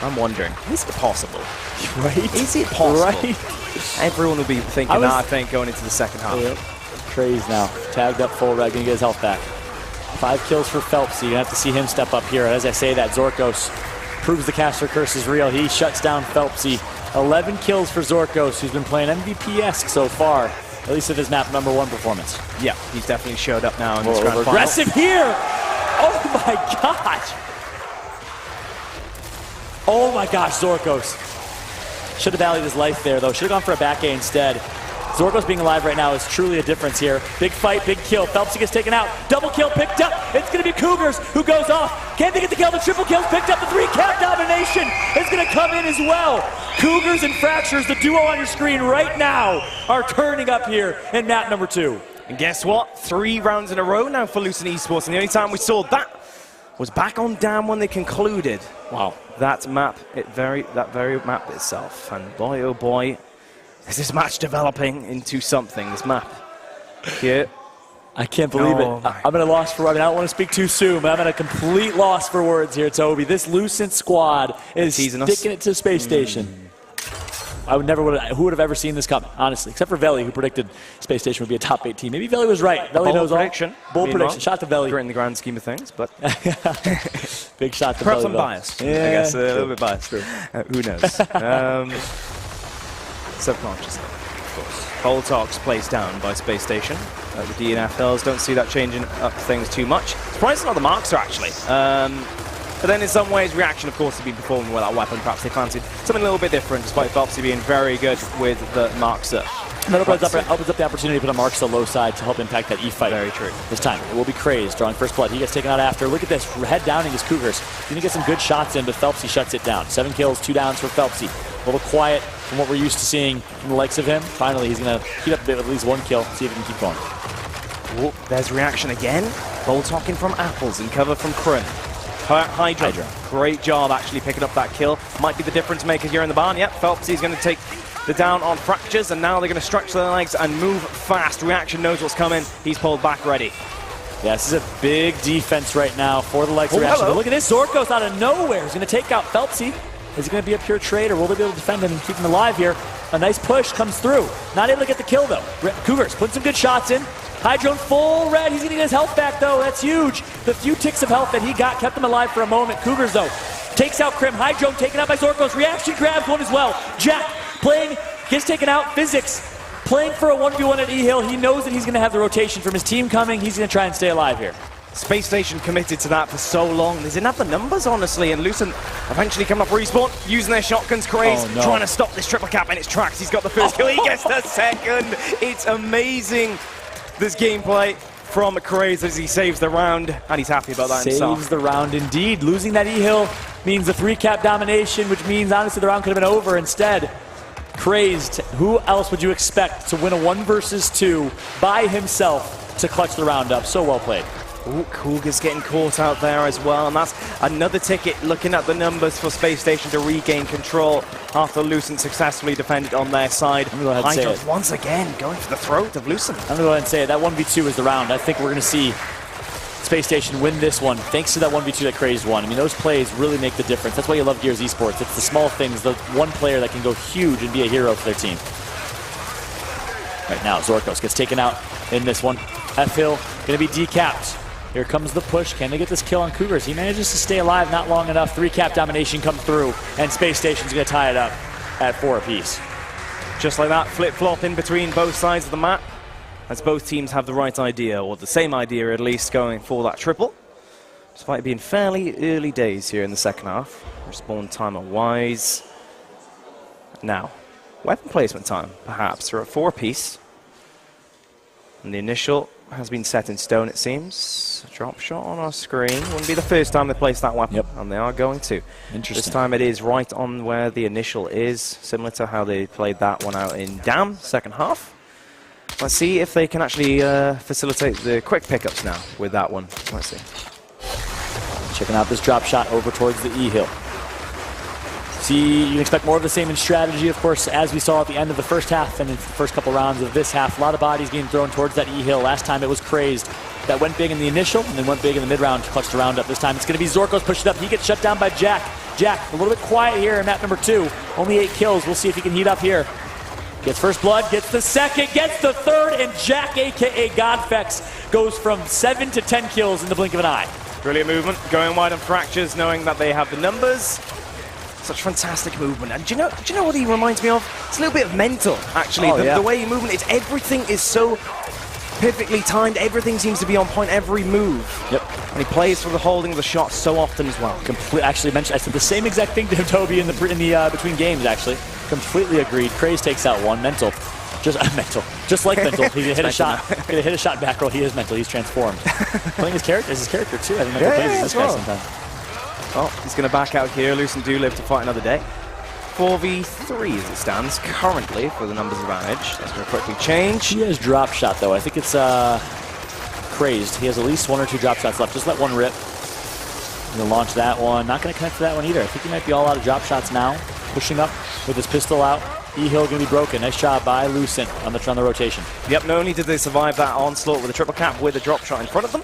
I'm wondering, is it possible? Right? Is it possible? Right? Everyone will be thinking that, I think, going into the second half. Yep. Craze now. Tagged up full red, gonna get his health back. 5 kills for Phelpsy. You're gonna have to see him step up here. As I say that, Zorkos proves the caster curse is real. He shuts down Phelpsy. 11 kills for Zorkos, who's been playing MVP-esque so far, at least of his map number 1 performance. Yeah, he's definitely showed up now in this grand final. Aggressive here! Oh my gosh! Oh my gosh, Zorkos. Should have valued his life there, though. Should have gone for a back A instead. Zorkos being alive right now is truly a difference here. Big fight, big kill. Phelpsy gets taken out. Double kill picked up. It's going to be Cougars who goes off. Can they get the kill? The triple kills picked up. The 3-cap domination is going to come in as well. Cougars and Fractures, the duo on your screen right now, are turning up here in map number 2. And guess what? 3 rounds in a row now for Lucent Esports. And the only time we saw that was back on Dam when they concluded. Wow. That very map itself. And boy, oh boy, is this match developing into something, this map. Here. I can't believe it. I'm at a loss for words. I don't want to speak too soon, but I'm at a complete loss for words here, Toby. This Lucent squad is sticking it to Spacestation. Who would have ever seen this coming, honestly, except for Veli, who predicted Spacestation would be a top 8 team. Maybe Veli was right. Veli knows prediction. Bold prediction. Shot to Veli. In the grand scheme of things, but big shot to perhaps Veli. I'm biased. Yeah, I guess a little bit biased. Who knows? Subconsciously, of course. Whole talks placed down by Spacestation. The DNF Hills don't see that changing up things too much. Surprised not the marks are actually. But then in some ways, Reaction, of course, has been performing with that weapon. Perhaps they fancied something a little bit different, despite Phelpsy being very good with the Marksa. And that opens up the opportunity to put a Marksa low side to help impact that E-fight. Very true. This time, it will be Crazed, drawing first blood. He gets taken out after. Look at this, head downing his Cougars. He's gonna get some good shots in, but Phelpsy shuts it down. 7 kills, 2 downs for Phelpsy. A little quiet from what we're used to seeing from the likes of him. Finally, he's gonna keep up a bit with at least 1 kill, see if he can keep going. Oh, there's Reaction again. Ball talking from Apples and cover from Krun. Hydra. Great job actually picking up that kill. Might be the difference maker here in the barn. Yep, Phelpsy's going to take the down on Fractures, and now they're going to stretch their legs and move fast. Reaction knows what's coming. He's pulled back ready. Yeah, this is a big defense right now for the likes of Reaction. But look at this, Zorkos out of nowhere. He's going to take out Phelpsy. Is he going to be a pure trade, or will they be able to defend him and keep him alive here? A nice push comes through. Not able to get the kill, though. Cougars putting some good shots in. Hydrone full red. He's going to get his health back, though. That's huge. The few ticks of health that he got kept him alive for a moment. Cougars, though, takes out Krim. Hydrone taken out by Zorkos. Reaction grabs one as well. Jack playing, gets taken out. Physics playing for a 1v1 at E-Hill. He knows that he's going to have the rotation from his team coming. He's going to try and stay alive here. Spacestation committed to that for so long. They didn't have the numbers, honestly, and Lucent eventually coming up respawn, using their shotguns. Craze, trying to stop this triple cap in its tracks. He's got the first kill, he gets the second. It's amazing, this gameplay from Craze as he saves the round, and he's happy about that himself. Saves the round indeed. Losing that E-Hill means a 3-cap domination, which means, honestly, the round could have been over. Instead, Crazed, who else would you expect to win a 1 versus 2 by himself to clutch the round up? So well played. Ooh, Cougar's getting caught out there as well, and that's another ticket looking at the numbers for Spacestation to regain control after Lucent successfully defended on their side. I'm going to go ahead and say it. Once again going for the throat of Lucent. I'm going to go ahead and say it. That 1v2 is the round. I think we're going to see Spacestation win this one thanks to that 1v2 that Crazed won. I mean, those plays really make the difference. That's why you love Gears Esports. It's the small things, the one player that can go huge and be a hero for their team. Right now, Zorkos gets taken out in this one. F-Hill going to be decapped. Here comes the push. Can they get this kill on Cougars? He manages to stay alive not long enough. 3-cap domination comes through, and Spacestation's going to tie it up at 4 apiece. Just like that, flip-flop in between both sides of the map, as both teams have the right idea, or the same idea at least, going for that triple. Despite it being fairly early days here in the second half. Respawn timer-wise. Now, weapon placement time, perhaps. We're at 4 apiece. And the initial has been set in stone, it seems. A drop shot on our screen. Wouldn't be the first time they place that weapon, and they are going to. Interesting. This time it is right on where the initial is, similar to how they played that one out in Dam, second half. Let's see if they can actually facilitate the quick pickups now with that one. Let's see. Checking out this drop shot over towards the E-Hill. See, you can expect more of the same in strategy, of course, as we saw at the end of the first half and in the first couple rounds of this half. A lot of bodies being thrown towards that E-Hill. Last time it was Crazed that went big in the initial and then went big in the mid-round to clutch the round up. This time it's going to be Zorkos pushed up. He gets shut down by Jack. Jack, a little bit quiet here in map number 2. Only 8 kills. We'll see if he can heat up here. Gets first blood, gets the second, gets the third, and Jack, a.k.a. Godfex, goes from 7 to 10 kills in the blink of an eye. Brilliant movement, going wide on Fractures, knowing that they have the numbers. Such fantastic movement. And do you know what he reminds me of? It's a little bit of Mental, actually. The way he movement, everything is so perfectly timed. Everything seems to be on point, every move. Yep. And he plays for the holding of the shot so often as well. Actually, I said the same exact thing to Toby in the between games, actually. Completely agreed. Craze takes out one. Mental. Just like Mental. He's gonna hit a shot. Gonna hit a shot back roll. He is Mental. He's transformed. Playing his character too. I think Mental plays as this guy sometimes. Well, he's going to back out here. Lucent do live to fight another day. 4v3 as it stands currently for the numbers advantage. That's going to quickly change. He has drop shot though. I think it's Crazed. He has at least 1 or 2 drop shots left. Just let one rip. Gonna launch that one. Not going to connect to that one either. I think he might be all out of drop shots now. Pushing up with his pistol out. E-Hill going to be broken. Nice job by Lucent on the rotation. Yep, not only did they survive that onslaught with a triple cap with a drop shot in front of them,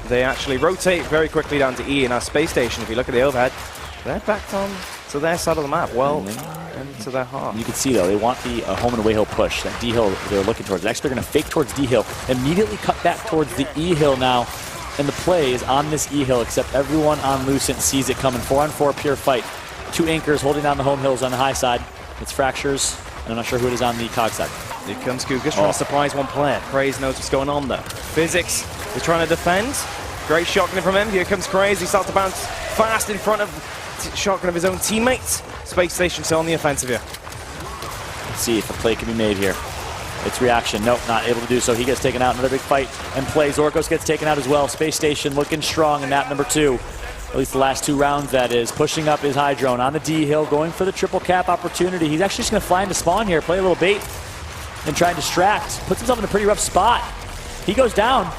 they actually rotate very quickly down to E in our space station. If you look at the overhead, they're backed on to their side of the map, well into their heart. You can see, though, they want the home and away hill push. That D-Hill they're looking towards. Actually, they're going to fake towards D-Hill, immediately cut back towards the E-Hill now. And the play is on this E-Hill, except everyone on Lucent sees it coming. 4-on-4 pure fight. 2 anchors holding down the home hills on the high side. It's Fractures, and I'm not sure who it is on the cog side. Here comes Cougar trying to surprise one player. Craze knows what's going on there. Physics is trying to defend. Great shotgun from him. Here comes Craze. He starts to bounce fast in front of shotgun of his own teammates. Spacestation still on the offensive here. Let's see if a play can be made here. It's Reaction. Nope, not able to do so. He gets taken out. Another big fight and play. Zorkos gets taken out as well. Spacestation looking strong in map number 2. At least the last 2 rounds, that is. Pushing up his Hydrone on the D-Hill, going for the triple cap opportunity. He's actually just going to fly into spawn here, play a little bait, and try and distract. Puts himself in a pretty rough spot. He goes down,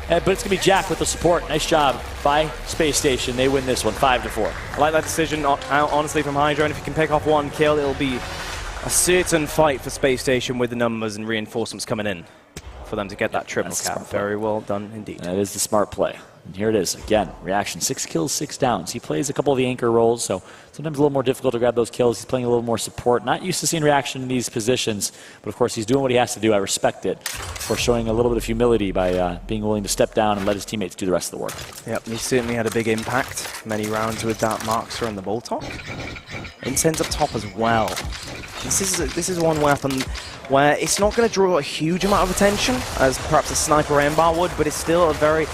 but it's going to be Jack with the support. Nice job by Spacestation. They win this one, 5-4. I like that decision, honestly, from Hydrone. If he can pick off 1 kill, it'll be a certain fight for Spacestation with the numbers and reinforcements coming in. for them to get that triple cap. Very well done indeed. That is the smart play. And here it is again. Reaction, 6 kills, 6 downs. He plays a couple of the anchor roles, so sometimes a little more difficult to grab those kills. He's playing a little more support. Not used to seeing Reaction in these positions, but of course he's doing what he has to do. I respect it for showing a little bit of humility by being willing to step down and let his teammates do the rest of the work. Yep, he certainly had a big impact. Many rounds with that Markster and the Boltok. Incense up top as well. This is one weapon where it's not going to draw a huge amount of attention as perhaps a sniper M-bar would, but it's still a very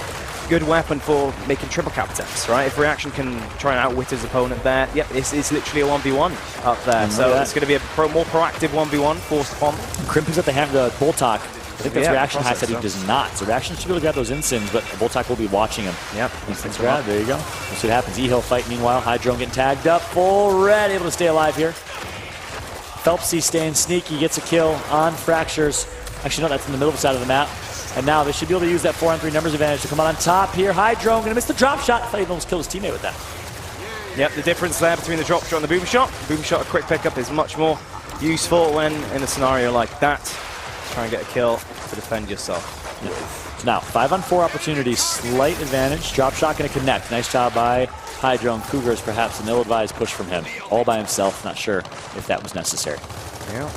good weapon for making triple cap attempts, right? If Reaction can try and outwit his opponent there, yep, it's literally a 1v1 up there. So it's going to be a more proactive 1v1 forced upon them. Crim picks up the Boltok. I think that's Reaction high said he does not. So Reaction should be able to grab those Insins, but the Boltok will be watching him. Yep. Insins grab, there you go. We'll see what happens. E-Hill fight, meanwhile. Hydrone getting tagged up. Full red, able to stay alive here. Phelpsy staying sneaky, gets a kill on Fractures. Actually, no, that's in the middle of the side of the map. And now they should be able to use that 4-on-3 numbers advantage to come out on top here. Hydrone gonna miss the drop shot. I thought he almost killed his teammate with that. Yep, the difference there between the drop shot and the boom shot. Boom shot, a quick pickup, is much more useful when in a scenario like that. Try and get a kill to defend yourself. Yep. Now, 5-on-4 opportunities, slight advantage. Drop shot gonna connect. Nice job by Hydrone. Cougars perhaps an ill-advised push from him. All by himself, not sure if that was necessary. Yeah.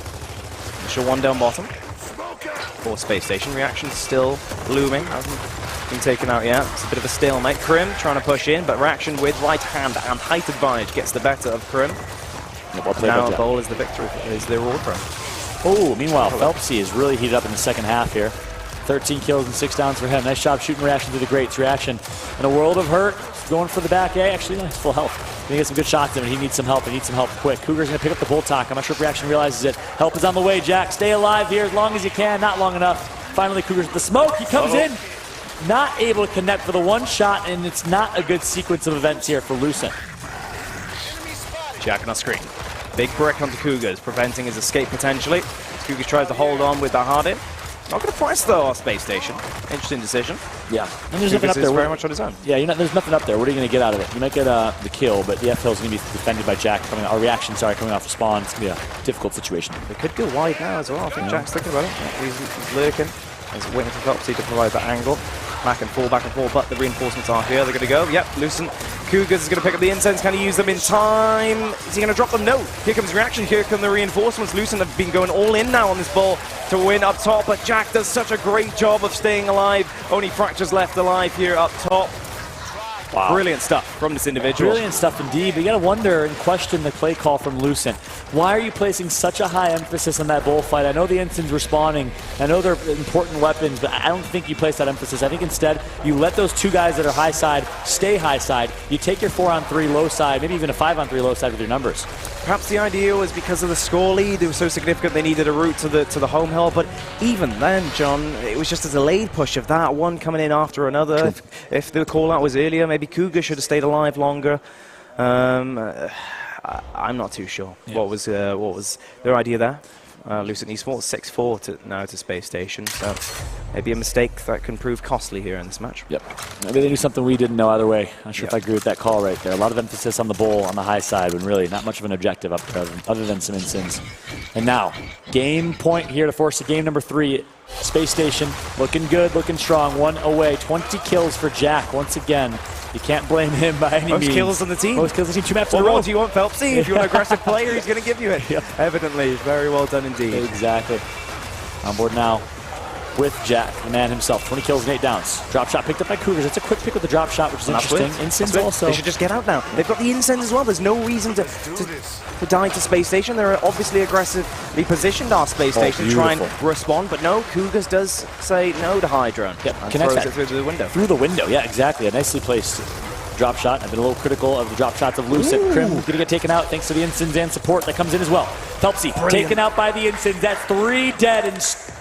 Initial one down bottom. For Spacestation. Reaction still looming. Hasn't been taken out yet. It's a bit of a stalemate. Crim trying to push in, but Reaction with right hand and height advantage gets the better of Crim. Now Bowl is the victory, is the reward for him. Oh, meanwhile, Phelpsy is really heated up in the second half here. 13 kills and 6 downs for him. Nice job shooting Reaction through the grates. Reaction in a world of hurt, going for the back A. Actually, no, he's full health. He gets some good shots in, and he needs some help. He needs some help quick. Cougar's going to pick up the Boltok. I'm not sure if Reaction realizes it. Help is on the way, Jack. Stay alive here as long as you can. Not long enough. Finally, Cougar's with the smoke. He comes in. Not able to connect for the one shot, and it's not a good sequence of events here for Lucent. Jack on screen. Big brick onto Cougars, preventing his escape potentially. Cougars tries to hold on with the hard in. Not going to press though our Space Station. Interesting decision. Yeah. And there's nothing up there. Very much on his own. Yeah, there's nothing up there. What are you going to get out of it? You might get the kill, but the F-Hill's going to be defended by Jack coming out. Or Reaction, sorry, coming off respawn. It's going to be a difficult situation. They could go wide now as well. I think Jack's thinking about it. He's lurking. He's waiting for Phelpsy to provide that angle. Back and forth, but the reinforcements are here. They're going to go. Yep, Lucent. Cougars is going to pick up the incense. Can he use them in time? Is he going to drop them? No. Here comes Reaction. Here come the reinforcements. Lucent have been going all in now on this ball to win up top, but Jack does such a great job of staying alive. Only Fractures left alive here up top. Wow. Brilliant stuff from this individual. Brilliant stuff indeed. But you got to wonder and question the play call from Lucent. Why are you placing such a high emphasis on that bullfight? I know the Ensign's respawning. I know they're important weapons, but I don't think you place that emphasis. I think instead you let those two guys that are high side stay high side. You take your 4-on-3 low side, maybe even a 5-on-3 low side with your numbers. Perhaps the idea was because of the score lead. It was so significant they needed a route to the home hill. But even then, John, it was just a delayed push of that one coming in after another. If the call out was earlier, maybe Cougar should have stayed alive longer. I'm not too sure what was their idea there. Lucent Esports 6-4 now to Space Station, so maybe a mistake that can prove costly here in this match. Yep. Maybe they knew something we didn't know either way. Not sure if I agree with that call right there. A lot of emphasis on the bowl on the high side when really not much of an objective up there other than some Insins. And now, game point here to force a game number 3. Space Station looking good, looking strong. 1 away. 20 kills for Jack once again. You can't blame him by any means. Most kills on the team. Most kills on the team. 2 maps in a row. What do you want, Phelpsy? If you're an aggressive player, he's going to give you it. Yep. Evidently. Very well done indeed. Exactly. On board now with Jack, the man himself. 20 kills and 8 downs. Drop shot picked up by Cougars. It's a quick pick with the drop shot, which is interesting. Insins also. They should just get out now. They've got the Insins as well. There's no reason to die to Space Station. They're obviously aggressively positioned our Space Station to try and respond, but no, Cougars does say no to Hydrone. Yep. And throws it through the window. Through the window, yeah, exactly. A nicely placed drop shot. I've been a little critical of the drop shots of Lucent. Crim going to get taken out thanks to the Insins and support that comes in as well. Phelpsy taken out by the Insins. That's 3 dead, and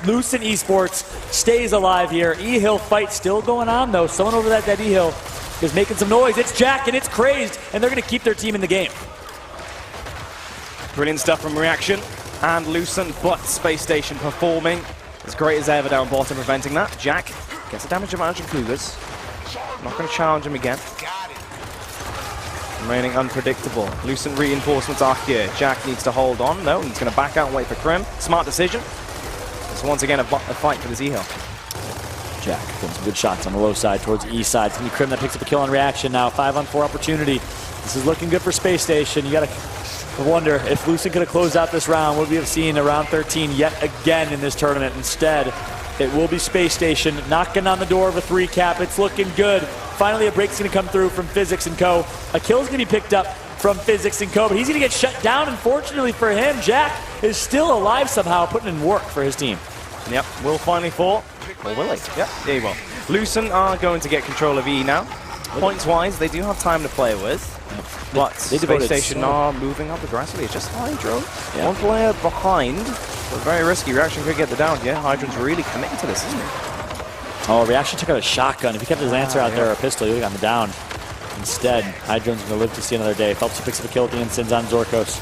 Lucent Esports stays alive here. E-Hill fight still going on though. Someone over that dead E-Hill is making some noise. It's Jack and it's Crazed, and they're going to keep their team in the game. Brilliant stuff from Reaction and Lucent, but Space Station performing as great as ever down bottom, preventing that. Jack gets a damage advantage on Cougars. Not going to challenge him again. Remaining unpredictable. Lucent reinforcements are here. Jack needs to hold on. No, he's going to back out and wait for Crim. Smart decision. It's once again a fight for this E-Hill. Jack getting some good shots on the low side towards the east side. It's going to be Krim that picks up a kill on reaction now. 5-on-4 opportunity. This is looking good for Space Station. You got to wonder if Lucent could have closed out this round. Would we have seen a round 13 yet again in this tournament? Instead, it will be Space Station knocking on the door of a 3-cap. It's looking good. Finally, a break's going to come through from Physics and Co. A kill's going to be picked up from Physics and Co. But he's going to get shut down. Unfortunately for him, Jack is still alive somehow, putting in work for his team. Yep, will finally fall. Or will he? Yep, there you go. Lucent are going to get control of E now. Points-wise, they do have time to play with. But Space Station are moving up aggressively. It's just Hydro. Yeah. One player behind. But very risky. Reaction could get the down. Yeah, Hydro's really committing to this, isn't he? Oh, Reaction took out a shotgun. If he kept his Lancer out there or a pistol, he would have gotten the down. Instead, Hydron's going to live to see another day. Phelps picks up a kill at the end, sends on Zorkos.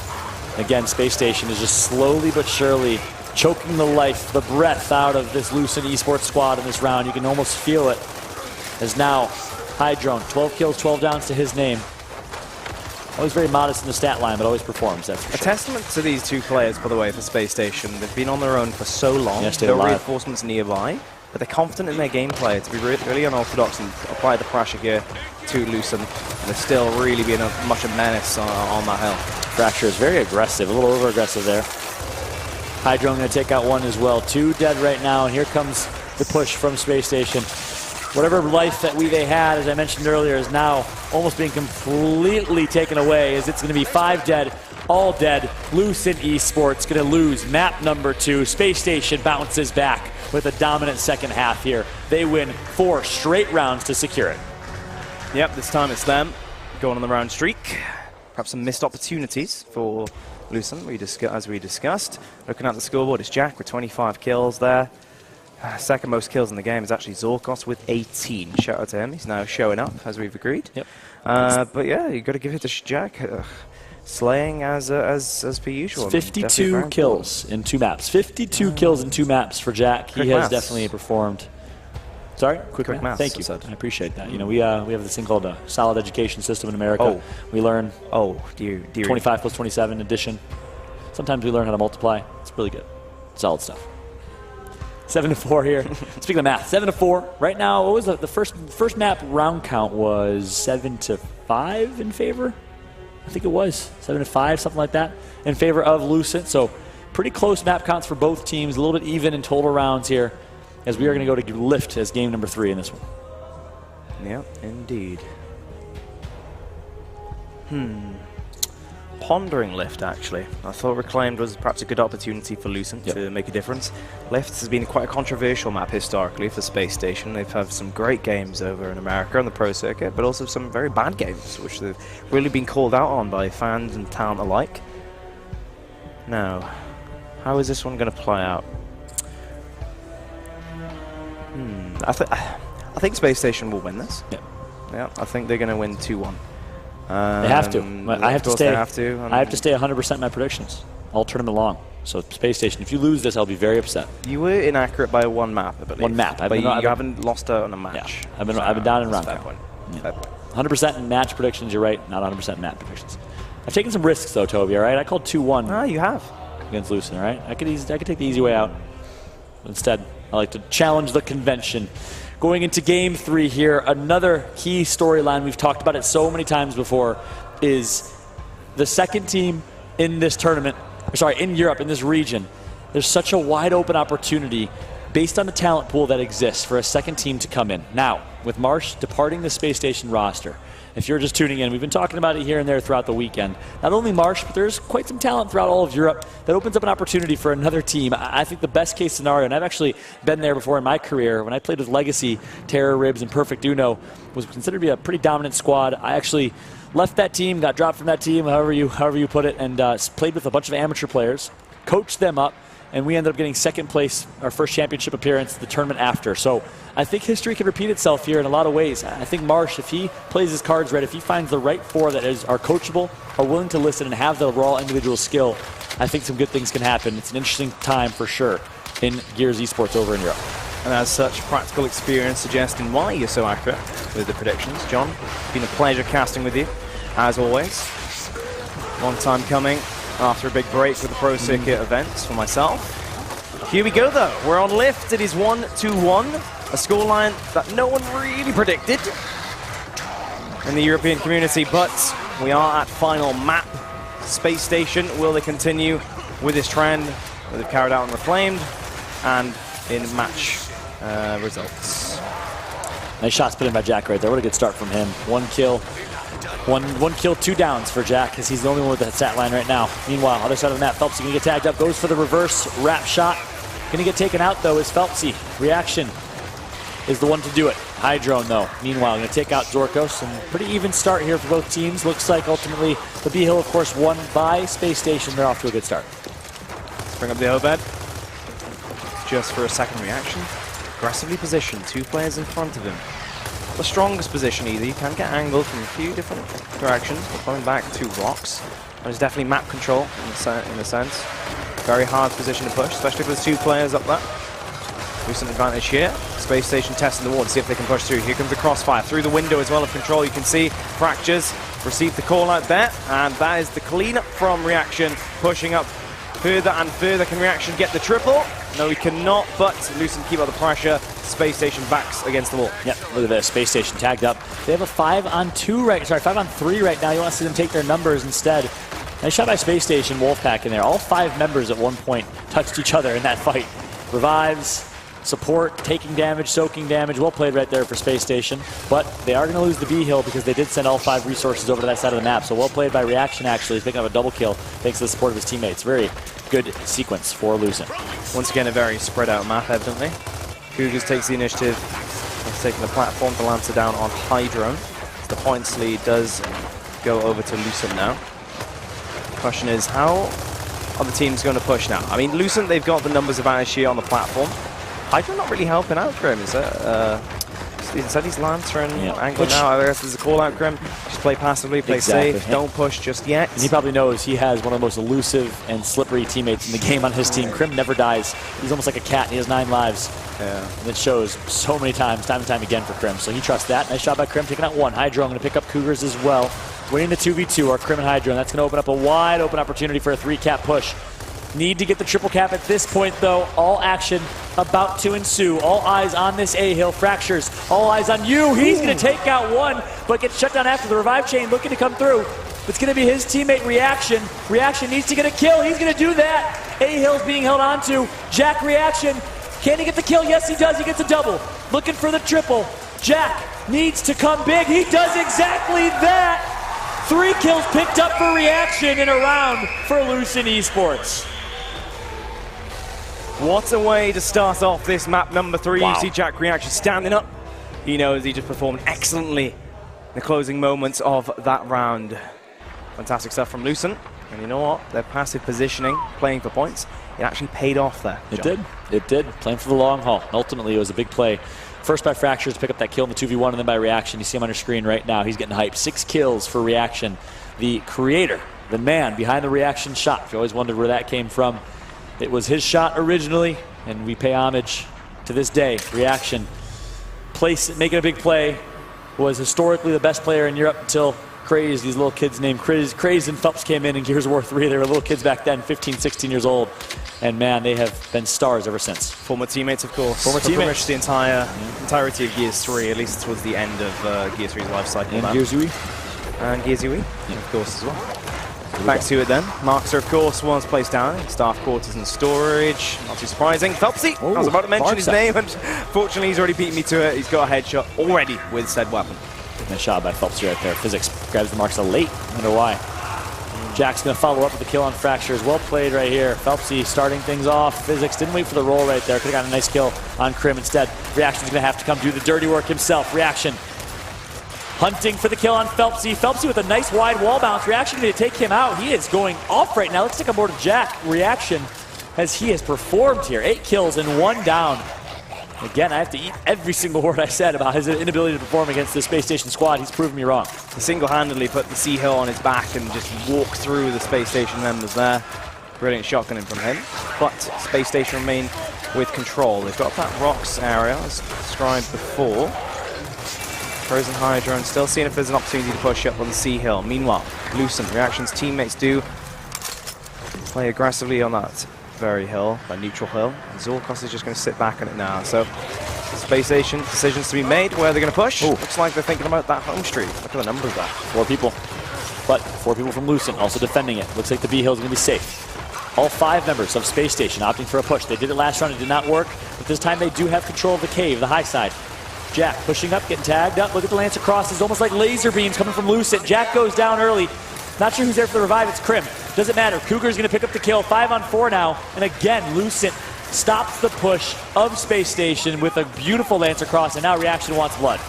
Again, Space Station is just slowly but surely choking the life, the breath out of this Lucent Esports squad in this round. You can almost feel it. As now, Hydron, 12 kills, 12 downs to his name. Always very modest in the stat line, but always performs, that's for sure. A testament to these two players, by the way, for Space Station. They've been on their own for so long. Yes, no reinforcements nearby, but they're confident in their gameplay to be really unorthodox and apply the pressure gear to Lucent. And they're still really being much a menace on that hill. Fracture is very aggressive, a little over-aggressive there. Hydron going to take out one as well. 2 dead right now, and here comes the push from Space Station. Whatever life that they had, as I mentioned earlier, is now almost being completely taken away, as it's going to be 5 dead, all dead. Lucent Esports going to lose map number 2. Space Station bounces back with a dominant second half here. They win 4 straight rounds to secure it. Yep, this time it's them going on the round streak. Perhaps some missed opportunities for Lucent, as we discussed. Looking at the scoreboard, it's Jack with 25 kills there. Second most kills in the game is actually Zorkos with 18. Shout out to him. He's now showing up, as we've agreed. Yep. But yeah, you've got to give it to Jack. Slaying as per usual. 52 kills in 2 maps. 52 kills in 2 maps for Jack. He has definitely performed. Sorry? Quick math. Thank you. I appreciate that. You know, we have this thing called a solid education system in America. Oh. We learn dear. 25 plus 27 addition. Sometimes we learn how to multiply. It's really good. Solid stuff. 7-4 here. Speaking of math, 7-4. Right now, what was the first map round count was 7-5 in favor? I think it was 7-5, something like that, in favor of Lucent. So pretty close map counts for both teams, a little bit even in total rounds here, as we are going to go to Lift as game number 3 in this one. Yeah, indeed. Pondering Lift, actually. I thought Reclaimed was perhaps a good opportunity for Lucent to make a difference. Lift has been quite a controversial map historically for Space Station. They've had some great games over in America on the pro circuit, but also some very bad games, which they've really been called out on by fans and talent alike. Now, how is this one going to play out? I think Space Station will win this. Yeah, I think they're going to win 2-1. They have to. I have to stay. I have to stay 100% in my predictions all tournament long. So Space Station, if you lose this, I'll be very upset. You were inaccurate by 1 map, I believe. 1 map. But you haven't lost out on a match. Yeah. I've been down in round count. Fair point. 100% in match predictions. You're right. Not 100% in map predictions. I've taken some risks though, Toby. All right. I called 2-1. Ah, you have against Lucent. All right. I could take the easy way out. Instead, I like to challenge the convention. Going into game 3 here, another key storyline, we've talked about it so many times before, is the second team in this tournament, in Europe, in this region. There's such a wide open opportunity based on the talent pool that exists for a second team to come in. Now, with Marsh departing the Space Station roster, if you're just tuning in, we've been talking about it here and there throughout the weekend. Not only Marsh, but there's quite some talent throughout all of Europe that opens up an opportunity for another team. I think the best case scenario, and I've actually been there before in my career, when I played with Legacy, Terror, Ribs, and Perfect Uno, was considered to be a pretty dominant squad. I actually left that team, got dropped from that team, however you put it, and played with a bunch of amateur players, coached them up, and we ended up getting second place, our first championship appearance, the tournament after. So I think history can repeat itself here in a lot of ways. I think Marsh, if he plays his cards right, if he finds the right 4 that are coachable, are willing to listen, and have the raw individual skill, I think some good things can happen. It's an interesting time for sure in Gears Esports over in Europe. And as such, practical experience suggesting why you're so accurate with the predictions. John, it's been a pleasure casting with you, as always. Long time coming after a big break with the Pro Circuit events for myself. Here we go, though. We're on Lift. It is 1-2-1. A scoreline that no one really predicted in the European community, but we are at final map. Space Station, will they continue with this trend that they've carried out and reclaimed? And in match results. Nice shots put in by Jack right there. What a good start from him. One kill, one kill, 2 downs for Jack, because he's the only one with that stat line right now. Meanwhile, other side of the map, Phelpsy gonna get tagged up, goes for the reverse wrap shot. Gonna get taken out though is Phelpsy. Reaction is the one to do it. Hydrone though, meanwhile, gonna take out Zorkos, and pretty even start here for both teams. Looks like ultimately the B-Hill, of course, won by Space Station. They're off to a good start. Let's bring up the overbed. Just for a second reaction. Aggressively positioned, 2 players in front of him. Not the strongest position either. You can get angled from a few different directions, but coming back to rocks. There's definitely map control in a sense. Very hard position to push, especially if there's 2 players up there. Lucent advantage here. Space Station testing the wall to see if they can push through. Here comes the crossfire through the window as well of control. You can see Fractures received the call out there, and that is the cleanup from Reaction, pushing up further and further. Can Reaction get the triple? No, he cannot, but Lucent keep up the pressure. Space Station backs against the wall. Yep, look at this. Space Station tagged up. They have a 5-on-2 right, sorry, 5-on-3 right now. You want to see them take their numbers instead. Nice shot by Space Station, Wolfpack in there. All 5 members at one point touched each other in that fight. Revives, support, taking damage, soaking damage. Well played right there for Space Station. But they are going to lose the B-Hill because they did send all 5 resources over to that side of the map. So well played by Reaction, actually. He's picking up a double kill thanks to the support of his teammates. Very good sequence for Lucent. Once again, a very spread out map, evidently. Cougars takes the initiative. He's taking the platform to Lancer down on Hydrone. The points lead does go over to Lucent now. The question is, how are the teams going to push now? I mean, Lucent, they've got the numbers advantage here on the platform. Hydra not really helping out Grim, is it? Instead he's Lancer and Angler now. I guess there's a call out, Grim. Just play passively, play safe, don't push just yet. And he probably knows he has one of the most elusive and slippery teammates in the game on his team. Krim never dies. He's almost like a cat. He has 9 lives. Yeah. And it shows so many times, time and time again for Krim. So he trusts that. Nice shot by Krim, taking out 1. Hydro going to pick up Cougars as well. Winning the 2v2 are Krim and Hydro, and that's going to open up a wide open opportunity for a 3-cap push. Need to get the triple cap at this point, though. All action about to ensue. All eyes on this A-Hill. Fractures. All eyes on you. He's going to take out 1, but gets shut down after the revive chain looking to come through. It's going to be his teammate Reaction. Reaction needs to get a kill. He's going to do that. A-Hill's being held onto. Jack Reaction. Can he get the kill? Yes, he does. He gets a double. Looking for the triple. Jack needs to come big. He does exactly that. 3 kills picked up for Reaction in a round for Lucent Esports. What a way to start off this map number 3. Wow. You see Jack Reaction standing up. He knows he just performed excellently in the closing moments of that round. Fantastic stuff from Lucent. And you know what? Their passive positioning, playing for points, it actually paid off there. It did. It did. Playing for the long haul. Ultimately, it was a big play. First by Fractures to pick up that kill in the 2v1, and then by Reaction. You see him on your screen right now. He's getting hyped. 6 kills for Reaction. The creator, the man behind the Reaction shot. If you always wondered where that came from, it was his shot originally, and we pay homage to this day. Reaction, making a big play, was historically the best player in Europe until Craze, these little kids named Craze and Phelps came in Gears of War 3. They were little kids back then, 15, 16 years old. And man, they have been stars ever since. Former teammates, of course. Former teammates. The entirety of Gears 3, at least towards the end of Gears 3's life cycle. And Gears UI. And Gears UI, of course, as well. Back to it then. Markster, of course, was placed down. Staff quarters and storage. Not too surprising. Phelpsy! I was about to mention his name, and fortunately he's already beat me to it. He's got a headshot already with said weapon. Nice shot by Phelpsy right there. Physics grabs the Markster late. I wonder why. Jack's going to follow up with the kill on Fractures. Well played right here. Phelpsy starting things off. Physics didn't wait for the roll right there. Could have gotten a nice kill on Krim instead. Reaction's going to have to come do the dirty work himself. Reaction hunting for the kill on Phelpsy. Phelpsy with a nice wide wall bounce. Reaction going to take him out. He is going off right now. Let's take a board of Jack. Reaction as he has performed here. 8 kills and 1 down. Again, I have to eat every single word I said about his inability to perform against the Space Station squad. He's proven me wrong. He single-handedly put the Sea Hill on his back and just walked through the Space Station members there. Brilliant shotgunning from him. But Space Station remain with control. They've got that rocks area, as described before. Frozen Hydra, and still seeing if there's an opportunity to push up on the Sea Hill. Meanwhile, Lucent Reaction's teammates do play aggressively on that very hill, that neutral hill. And Zorkos is just going to sit back on it now. So Spacestation, decisions to be made. Where they're going to push. Looks like they're thinking about that home street. Look at the numbers there. 4 people. But 4 people from Lucent also defending it. Looks like the B hill is going to be safe. All 5 members of Spacestation opting for a push. They did it last round, it did not work, but this time they do have control of the cave, the high side. Jack pushing up, getting tagged up. Look at the Lancer crosses, almost like laser beams coming from Lucent. Jack goes down early. Not sure who's there for the revive, it's Crim. Doesn't matter, Cougar's gonna pick up the kill, 5 on 4 now. And again, Lucent stops the push of Spacestation with a beautiful Lancer cross, and now Reaction wants blood.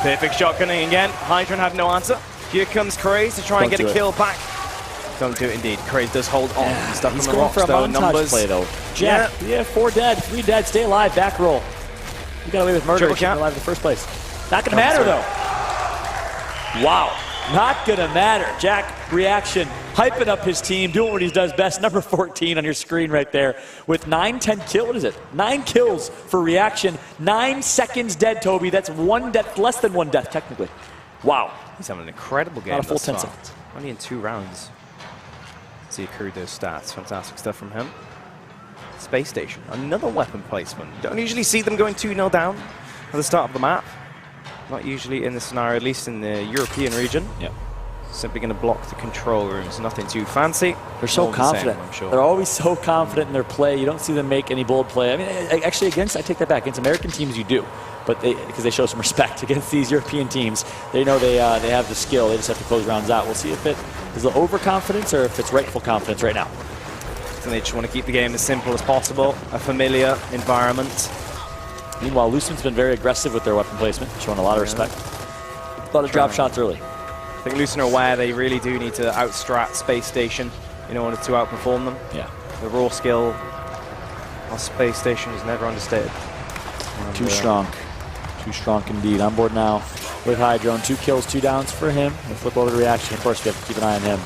Perfect shotgunning again. Hydron had no answer. Here comes Craze to try and get a kill back. Don't do it indeed. Craze does hold on. Stuck He's on the going rocks, for a though. montage Numbers. play though. Jack, yeah, 4 dead, 3 dead, stay alive, back roll. You got away with murder, but alive in the first place. Not gonna matter though. Wow, not gonna matter. Jack, Reaction, hyping up his team, doing what he does best. Number 14 on your screen right there with 10 kills. What is it? 9 kills for Reaction. 9 seconds dead, Toby. That's 1 death, less than 1 death technically. Wow. He's having an incredible game. Not a full thus 10 far. seconds. Only in 2 rounds. See accrued those stats. Fantastic stuff from him. Spacestation, another weapon placement. Don't usually see them going 2-0 down at the start of the map. Not usually in this scenario, at least in the European region. Yep. Simply going to block the control rooms. Nothing too fancy. They're so All the same, confident. I'm sure. They're always so confident in their play. You don't see them make any bold play. I mean, actually, I take that back. Against American teams, you do. But because they show some respect against these European teams, they know they have the skill. They just have to close rounds out. We'll see if it is overconfidence or if it's rightful confidence right now. And they just want to keep the game as simple as possible. A familiar environment. Meanwhile, Lucent's been very aggressive with their weapon placement, showing a lot of respect. A lot of drop shots early. I think Lucent are aware they really do need to outstrat Spacestation in order to outperform them. Yeah. The raw skill of Spacestation is never understated. And, Too strong. Too strong indeed. On board now with Hydron. 2 kills, 2 downs for him. We'll flip over to Reaction. Of course, we have to keep an eye on him.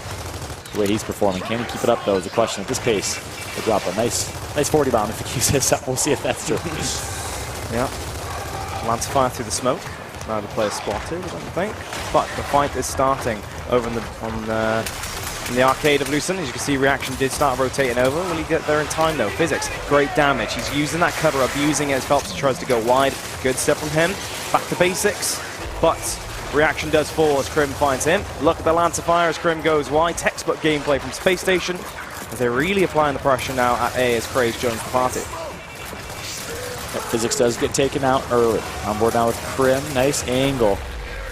The way he's performing. Can he keep it up, though, is the question. At this pace, he'll drop a nice 40 bomb if he keeps this up. We'll see if that's true. Yeah. Lance fire through the smoke. Neither player spotted, I don't think. But the fight is starting over in the arcade of Lucent. As you can see, Reaction did start rotating over. Will he get there in time, though? Physics, great damage. He's using that cutter, abusing it as Phelps tries to go wide. Good step from him. Back to basics. But Reaction does fall as Crim finds him. Look at the Lancer fire as Crim goes wide. Textbook gameplay from Spacestation. As they're really applying the pressure now at A as Craze joins the party. That Physics does get taken out early. On board now with Crim. Nice angle.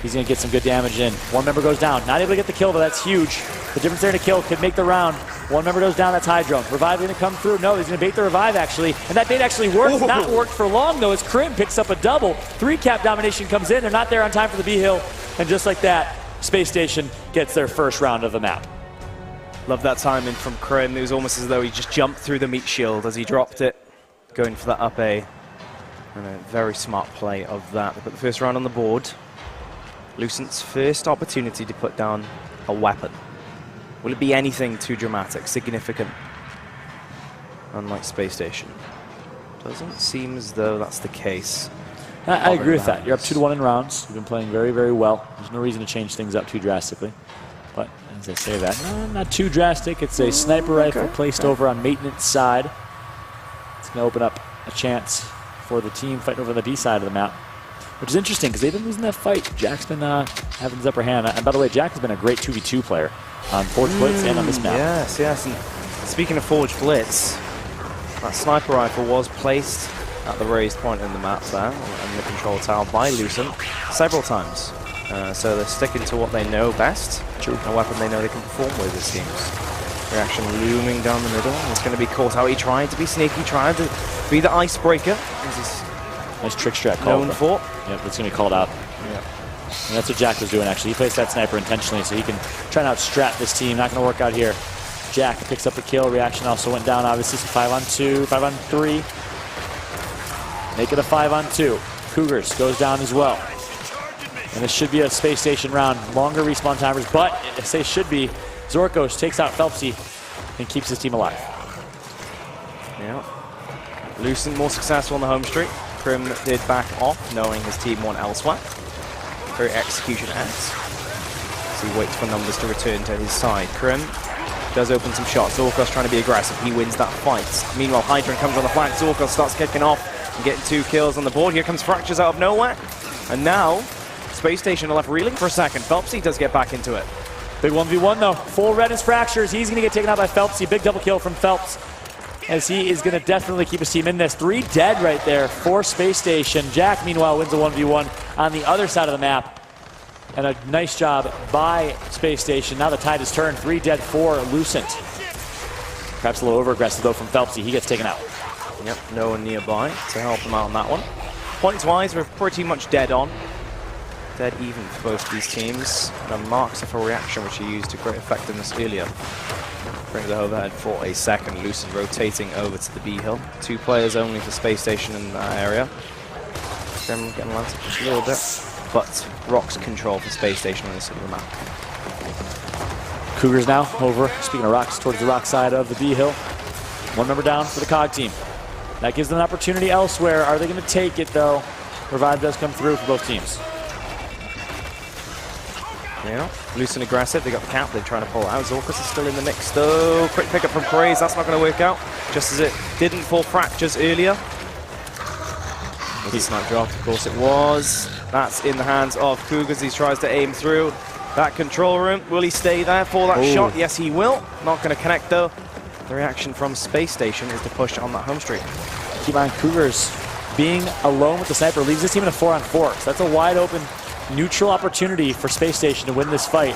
He's going to get some good damage in. 1 member goes down. Not able to get the kill, though. That's huge. The difference there in a kill could make the round. 1 member goes down. That's Hydron. Revive going to come through. No, he's going to bait the revive, actually. And that bait actually worked. Not worked for long, though, as Crim picks up a double. 3-cap domination comes in. They're not there on time for the B-Hill. And just like that, Spacestation gets their first round of the map. Love that timing from Crim. It was almost as though he just jumped through the meat shield as he dropped it, going for that up A. And a very smart play of that. They put the first round on the board. Lucent's first opportunity to put down a weapon. Will it be anything too dramatic, significant? Unlike Spacestation. Doesn't seem as though that's the case. I agree with that. You're up 2-1 in rounds. You've been playing very, very well. There's no reason to change things up too drastically. But as I say that, no, not too drastic. It's a sniper rifle placed over on maintenance side. It's going to open up a chance for the team fighting over on the B side of the map, which is interesting because they've been losing that fight. Jack's been having his upper hand. And by the way, Jack has been a great 2v2 player on Forge Blitz and on this map. Yes, yes. And speaking of Forge Blitz, that sniper rifle was placed at the raised point in the map there, in the control tower by Lucent several times. So they're sticking to what they know best. True. A weapon they know they can perform with, it seems. Reaction looming down the middle. It's going to be caught out. He tried to be sneaky, tried to be the icebreaker. Nice trick strat call. Known for. Yep, it's going to be called out. Yep. And that's what Jack was doing, actually. He placed that sniper intentionally so he can try and outstrat this team. Not going to work out here. Jack picks up a kill. Reaction also went down, obviously. So 5-on-2, 5-on-3. Make it a 5-on-2. Cougars goes down as well. And this should be a Spacestation round. Longer respawn timers, but as they should be, Zorkos takes out Phelpsy and keeps his team alive. Yeah. Lucent more successful on the home street. Crim did back off, knowing his team won elsewhere. Very execution-esque. So he waits for numbers to return to his side. Crim does open some shots. Zorkos trying to be aggressive. He wins that fight. Meanwhile, Hydron comes on the flank. Zorkos starts kicking off. Getting 2 kills on the board. Here comes Fractures out of nowhere. And now, Space Station are left reeling for a second. Phelpsy does get back into it. Big 1v1 though. Full red is Fractures. He's going to get taken out by Phelpsy. Big double kill from Phelps, as he is going to definitely keep his team in this. 3 dead right there for Space Station. Jack, meanwhile, wins a 1v1 on the other side of the map. And a nice job by Space Station. Now the tide has turned. 3 dead for Lucent. Perhaps a little over-aggressive, though, from Phelpsy. He gets taken out. Yep, no one nearby to help him out on that one. Points-wise, we're pretty much dead on. Dead even for both these teams. And marks of a reaction, which he used to great effectiveness earlier. Brings it overhead for a second. Lucent rotating over to the B hill. 2 players only for Space Station in that area. Them getting landed just a little bit. But Rock's control for Space Station on this side of the map. Cougars now over, speaking of Rocks, towards the Rock side of the B hill. 1 member down for the COG team. That gives them an opportunity elsewhere. Are they going to take it, though? Revive does come through for both teams. Yeah, Lucent aggressive. They got the cap. They're trying to pull out. Zorkus is still in the mix, though. Quick pickup from Craze. That's not going to work out. Just as it didn't for Fractures earlier. Was it snipe dropped? Of course it was. That's in the hands of Cougars. He tries to aim through that control room. Will he stay there for that shot? Yes, he will. Not going to connect, though. The reaction from Space Station is to push on that home street. Keep on Cougars being alone with the sniper leaves this team in a 4-on-4. So that's a wide open neutral opportunity for Space Station to win this fight.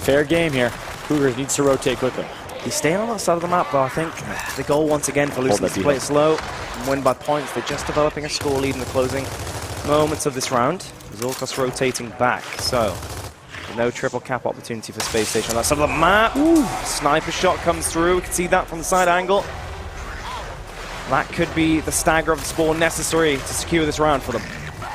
Fair game here. Cougars needs to rotate quickly. He's staying on that side of the map, though. I think the goal once again for Lucent is to play it slow and win by points. They're just developing a score lead in the closing moments of this round. Zorkus rotating back, so no triple cap opportunity for Space Station on that side of the map. Ooh. Sniper shot comes through. We can see that from the side angle. That could be the stagger of the spawn necessary to secure this round for them.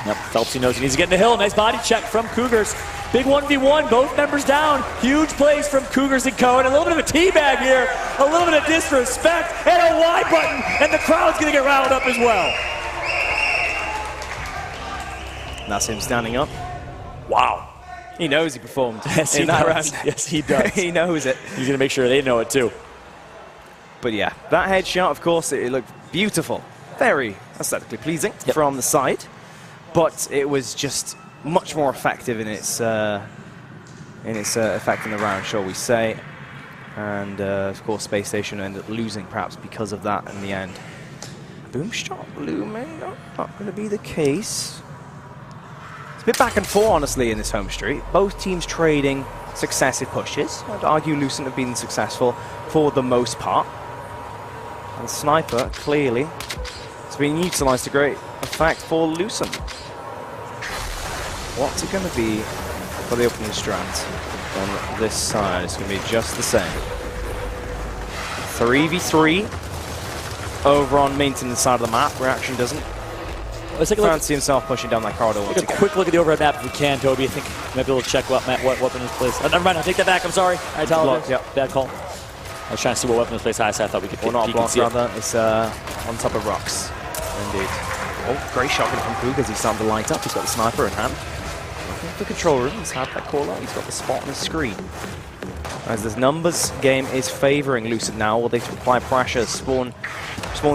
Yep, Phelpsy knows he needs to get in the hill. Nice body check from Cougars. Big 1v1, both members down. Huge plays from Cougars and Co. And a little bit of a teabag here. A little bit of disrespect and a Y button. And the crowd's going to get riled up as well. That's him standing up. Wow. He knows he performed yes, in that round. Yes, he does. He knows it. He's going to make sure they know it too. But yeah, that headshot, of course, it looked beautiful. Very aesthetically pleasing from the side. But it was just much more effective in its effect in the round, shall we say. And of course, Space Station ended up losing perhaps because of that in the end. Boom shot looming, no, not going to be the case. It's a bit back and forth, honestly, in this home street. Both teams trading successive pushes. I'd argue Lucent have been successful for the most part. And Sniper, clearly, has been utilised to great effect for Lucent. What's it going to be for the opening strands on this side? It's going to be just the same. 3v3 over on maintenance side of the map. Reaction doesn't fancy himself pushing down that corridor once again. Take a quick look at the overhead map if we can, Toby. I think we might be able to check what weapon is placed. Never mind, I'll take that back. I'm sorry. I apologize. Yep. Bad call. I was trying to see what weapon was placed high, so I thought we could Or not block, rather. It's on top of rocks. Indeed. Oh, great shotgun from Cougars. He's starting to light up. He's got the sniper in hand. The control room, he's had that call out, he's got the spot on the screen. As this numbers game is favouring Lucent now, will they apply pressure? Spawn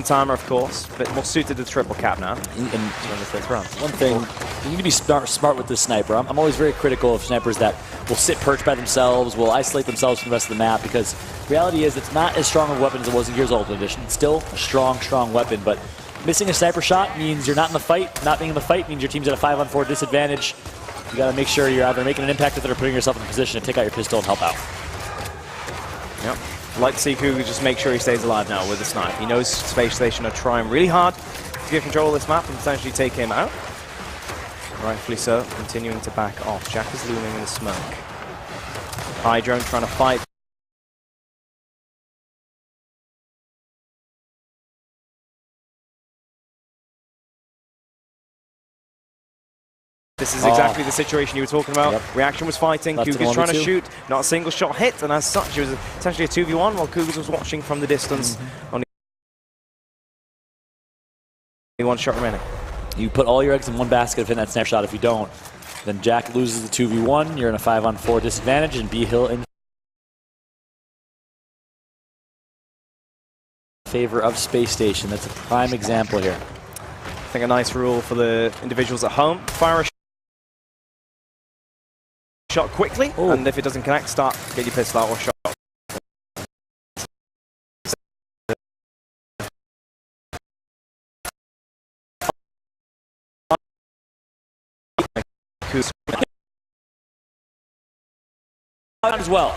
timer, of course, but more suited to the triple cap now. In the first round. One thing, you need to be smart with this sniper. I'm always very critical of snipers that will sit perched by themselves, will isolate themselves from the rest of the map, because reality is it's not as strong of a weapon as it was in Gears Ultimate Edition. It's still a strong weapon, but missing a sniper shot means you're not in the fight. Not being in the fight means your team's at a 5-on-4 disadvantage. You got to make sure you're either making an impact with it or putting yourself in a position to take out your pistol and help out. Yep. Like to see Cougar just make sure he stays alive now with the snipe. He knows Space Station are trying really hard to get control of this map and potentially take him out. Rightfully so, continuing to back off. Jack is looming in the smoke. Hydrone trying to fight. This is exactly the situation you were talking about. Yep. Reaction was fighting, Cougars trying to shoot, not a single shot hit, and as such, it was essentially a 2v1 while Cougars was watching from the distance. Only one shot remaining. You put all your eggs in one basket of in that snapshot. If you don't, then Jack loses the 2v1. You're in a 5-on-4 disadvantage, and B Hill in favor of Space Station. That's a prime example here. I think a nice rule for the individuals at home. Fire a shot quickly, and if it doesn't connect, get your pistol out or shot. As well.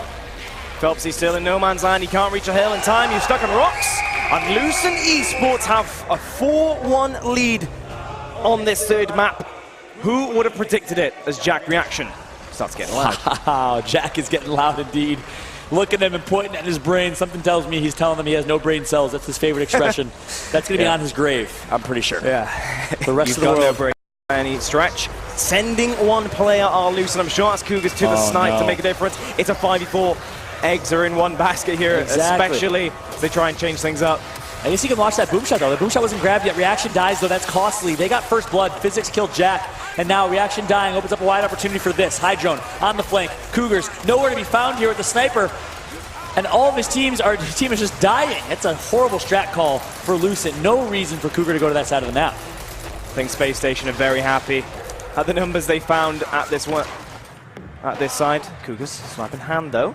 Phelpsy still in no man's land. He can't reach a hill in time. He's stuck on rocks. And Lucent Esports have a 4-1 lead on this third map. Who would have predicted it as Jack reaction starts getting loud? Wow, Jack is getting loud indeed. Looking at him and pointing at his brain. Something tells me he's telling them he has no brain cells. That's his favorite expression. That's going to be on his grave, I'm pretty sure. Yeah. The rest of the world. No brain. Any stretch. Sending one player are loose, and I'm sure that's Cougars to the snipe to make a difference. It's a 5v4. Eggs are in one basket here, especially as they try and change things up. I guess you can watch that boom shot, though. The boom shot wasn't grabbed yet. Reaction dies, though. That's costly. They got first blood. Physics killed Jack. And now Reaction dying opens up a wide opportunity for this. Hydrone on the flank. Cougars nowhere to be found here with the sniper. And all of his team is just dying. It's a horrible strat call for Lucent. No reason for Cougar to go to that side of the map. I think Spacestation are very happy at the numbers they found at this one. At this side. Cougars sniping hand, though.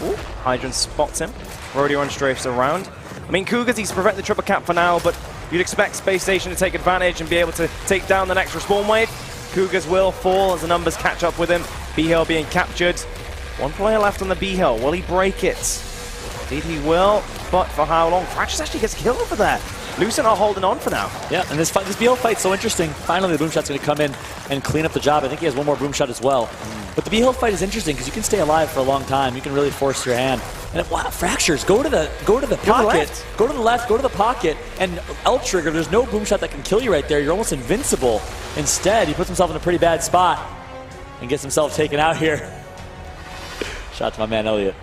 Ooh, Hydron spots him. Rodeo strafes around. I mean, Cougars, he's prevent the triple cap for now, but you'd expect Spacestation to take advantage and be able to take down the next respawn wave. Cougars will fall as the numbers catch up with him. B-Hill being captured. One player left on the B-Hill. Will he break it? Indeed he will, but for how long? Fractures actually gets killed over there. Lucent are holding on for now. Yeah, and this B-Hill fight's so interesting. Finally, the boom shot's going to come in and clean up the job. I think he has one more boom shot as well. But the B-Hill fight is interesting because you can stay alive for a long time. You can really force your hand. And wow, Fractures, go to the pocket, go to the left, go to the pocket, and L-trigger. There's no boom shot that can kill you right there. You're almost invincible. Instead, he puts himself in a pretty bad spot and gets himself taken out here. Shout out to my man Elliot.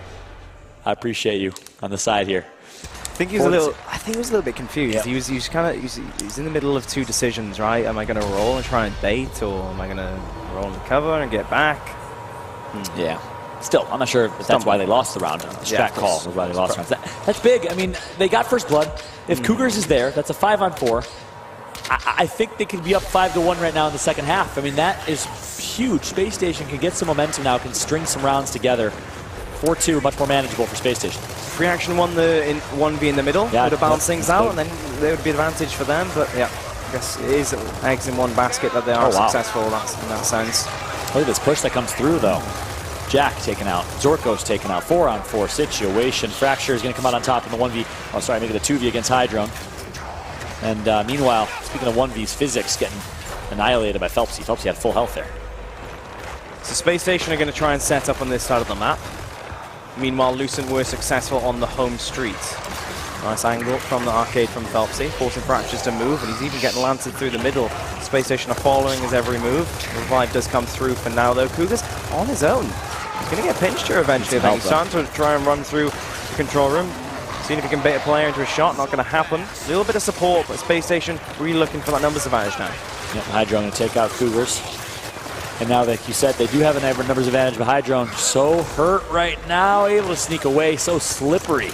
I appreciate you on the side here. I think he was a little bit confused. Yeah. He was in the middle of two decisions, right? Am I going to roll and try and bait, or am I going to roll and cover and get back? Yeah. Still, I'm not sure if that's why they lost the round. Strat call was why they lost the round. That's big. I mean, they got first blood. If Cougars is there, that's a 5-on-4. I think they could be up 5-1 right now in the second half. I mean, that is huge. Spacestation can get some momentum now, can string some rounds together. 4-2, much more manageable for Spacestation. Reaction won the 1v in the middle, would have balanced things out, and then there would be advantage for them. But yeah, I guess it is eggs in one basket that they are successful in that sense. Look at this push that comes through, though. Jack taken out, Zorko's taken out, 4-on-4 situation. Fracture is going to come out on top in the 1v. Oh, sorry, make it a 2v against Hydrone. And meanwhile, speaking of 1vs, Physics getting annihilated by Phelpsy. Phelpsy had full health there. So Spacestation are going to try and set up on this side of the map. Meanwhile, Lucent were successful on the home street. Nice angle from the arcade from Phelpsy, forcing Fractures to move, and he's even getting lanced through the middle. Spacestation are following his every move. Revive does come through for now, though. Cougars on his own. He's going to get pinched here eventually. I think he's starting to try and run through the control room. Seeing if he can bait a player into a shot, not going to happen. A little bit of support, but Spacestation really looking for that numbers advantage now. Yep, Hydrone going to take out Cougars. And now, like you said, they do have a numbers advantage, but Hydrone so hurt right now, able to sneak away, so slippery.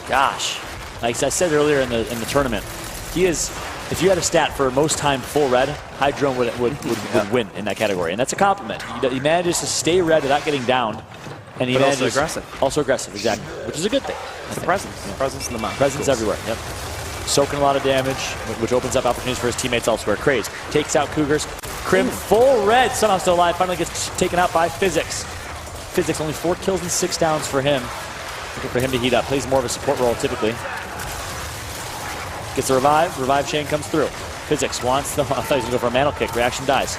Gosh, like I said earlier in the tournament, he is. If you had a stat for most time full red, Hydrone would win in that category, and that's a compliment. He manages to stay red without getting down, and he manages also aggressive. Also aggressive, exactly, which is a good thing. It's the presence, presence in the map. Presence everywhere. Yep. Soaking a lot of damage, which opens up opportunities for his teammates elsewhere. Craze takes out Cougars. Crim full red, somehow still alive, finally gets taken out by Physics. Physics only 4 kills and 6 downs for him. Looking for him to heat up. Plays more of a support role typically. Gets a revive. Revive chain comes through. Physics wants the. I thought he was going to go for a mantle kick. Reaction dies.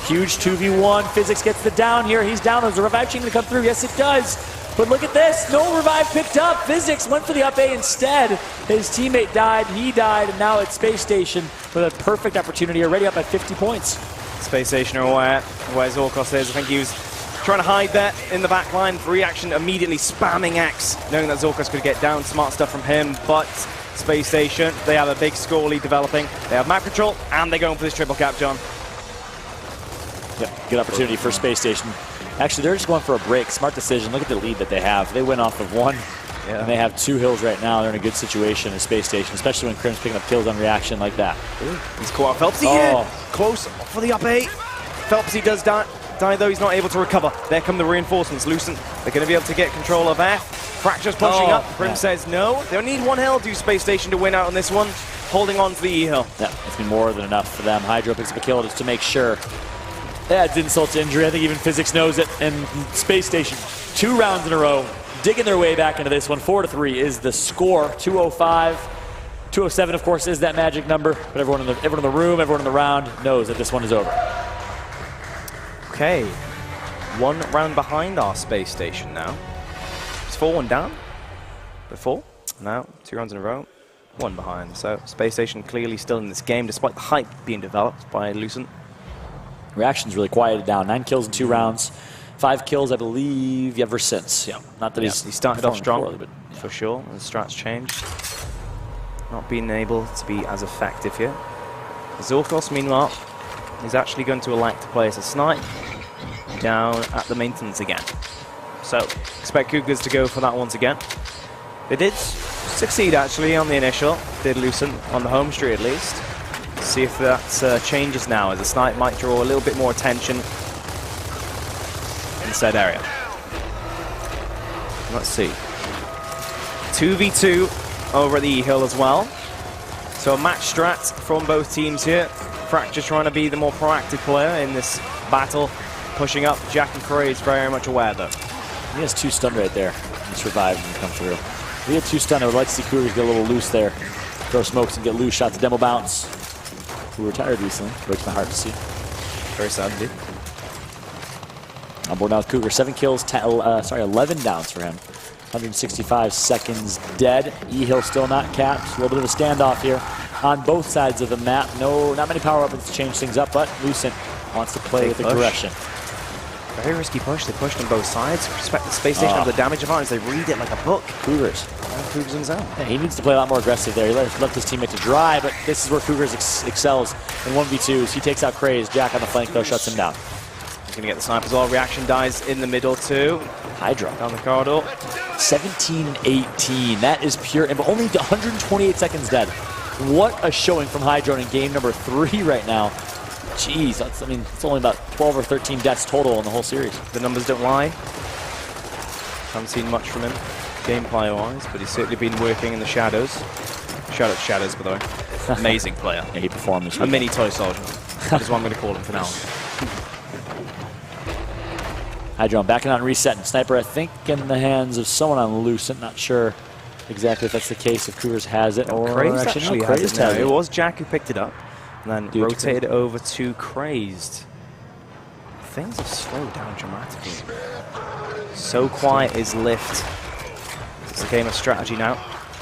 Huge 2v1. Physics gets the down here. He's down. Is the revive chain going to come through? Yes, it does. But look at this. No revive picked up. Physics went for the up A instead. His teammate died. He died. And now it's Spacestation with a perfect opportunity. Already up at 50 points. Spacestation are aware where Zorkos is. I think he was trying to hide that in the back line. For Reaction immediately spamming X, knowing that Zorkos could get down. Smart stuff from him, but Spacestation, they have a big score lead developing. They have map control, and they're going for this triple cap, John. Yep, good opportunity for Spacestation. Actually, they're just going for a break. Smart decision. Look at the lead that they have. They went off of one And they have 2 hills right now. They're in a good situation in Space Station, especially when Crim's picking up kills on reaction like that. He's caught out Phelpsy here. Close for the up 8. Phelpsy does die though. He's not able to recover. There come the reinforcements. Lucent, they're going to be able to get control of F. Fracture's pushing up. Crim says no. They need 1 hill. Do Space Station to win out on this one. Holding on to the E hill. Yeah, it's been more than enough for them. Hydro picks up a kill just to make sure. Yeah, it's insult to injury. I think even Physics knows it. And Space Station, 2 rounds in a row, digging their way back into this one. 4-3 is the score. 205. 207, of course, is that magic number. But everyone in the room, everyone in the round knows that this one is over. Okay. 1 round behind our Space Station now. It's 4-1 down before. Now, 2 rounds in a row. 1 behind. So Space Station clearly still in this game, despite the hype being developed by Lucent. Reaction's really quieted down. 9 kills in 2 rounds. 5 kills, I believe, ever since. Yeah, not that he started off strong, poorly, but for sure. The strat's changed. Not being able to be as effective here. Zorkos, meanwhile, is actually going to elect to place a snipe down at the maintenance again. So expect Cougars to go for that once again. They did succeed actually on the initial, did Lucent on the home street at least. See if that changes now, as the snipe might draw a little bit more attention in said area. Let's see. 2v2 over at the E-Hill as well. So a match strat from both teams here. Fracture trying to be the more proactive player in this battle. Pushing up, Jack and Cray is very much aware though. He has 2 stun right there. He survived and come through. If he had 2 stun, I would like to see Cougars get a little loose there. Throw smokes and get loose, shot to demo bounce. Who retired recently. Breaks my heart to see. Very sad indeed. On board now with Cougar. 7 kills, 11 downs for him. 165 seconds dead. E-Hill still not capped. A little bit of a standoff here on both sides of the map. Not many power weapons to change things up, but Lucent wants to play with aggression. Very risky push. They pushed on both sides. Respect the Space Station, the damage advantage. They read it like a book. Cougars. Cougars in zone. Yeah, he needs to play a lot more aggressive there. He left his teammate to dry, but this is where Cougars excels in 1v2s. He takes out Craze. Jack on the flank, though, shuts him down. He's going to get the snipe as well. Reaction dies in the middle, too. Hydro. Down the corridor. 17-18. That is pure, but only 128 seconds dead. What a showing from Hydro in game number 3 right now. Jeez, it's only about 12 or 13 deaths total in the whole series. The numbers don't lie. Haven't seen much from him, gameplay-wise, but he's certainly been working in the shadows. Shout out to Shadows, by the way. Amazing player. Yeah, he performed this weekend. A mini toy soldier. That is what I'm going to call him for now. Hydro backing on reset, and Sniper, I think, in the hands of someone on Lucent. Not sure exactly if that's the case, if Cougars has it, or actually has it. It was Jack who picked it up, and then rotated it over to Crazed. Things have slowed down dramatically. So quiet is Lift. It's a game of strategy now.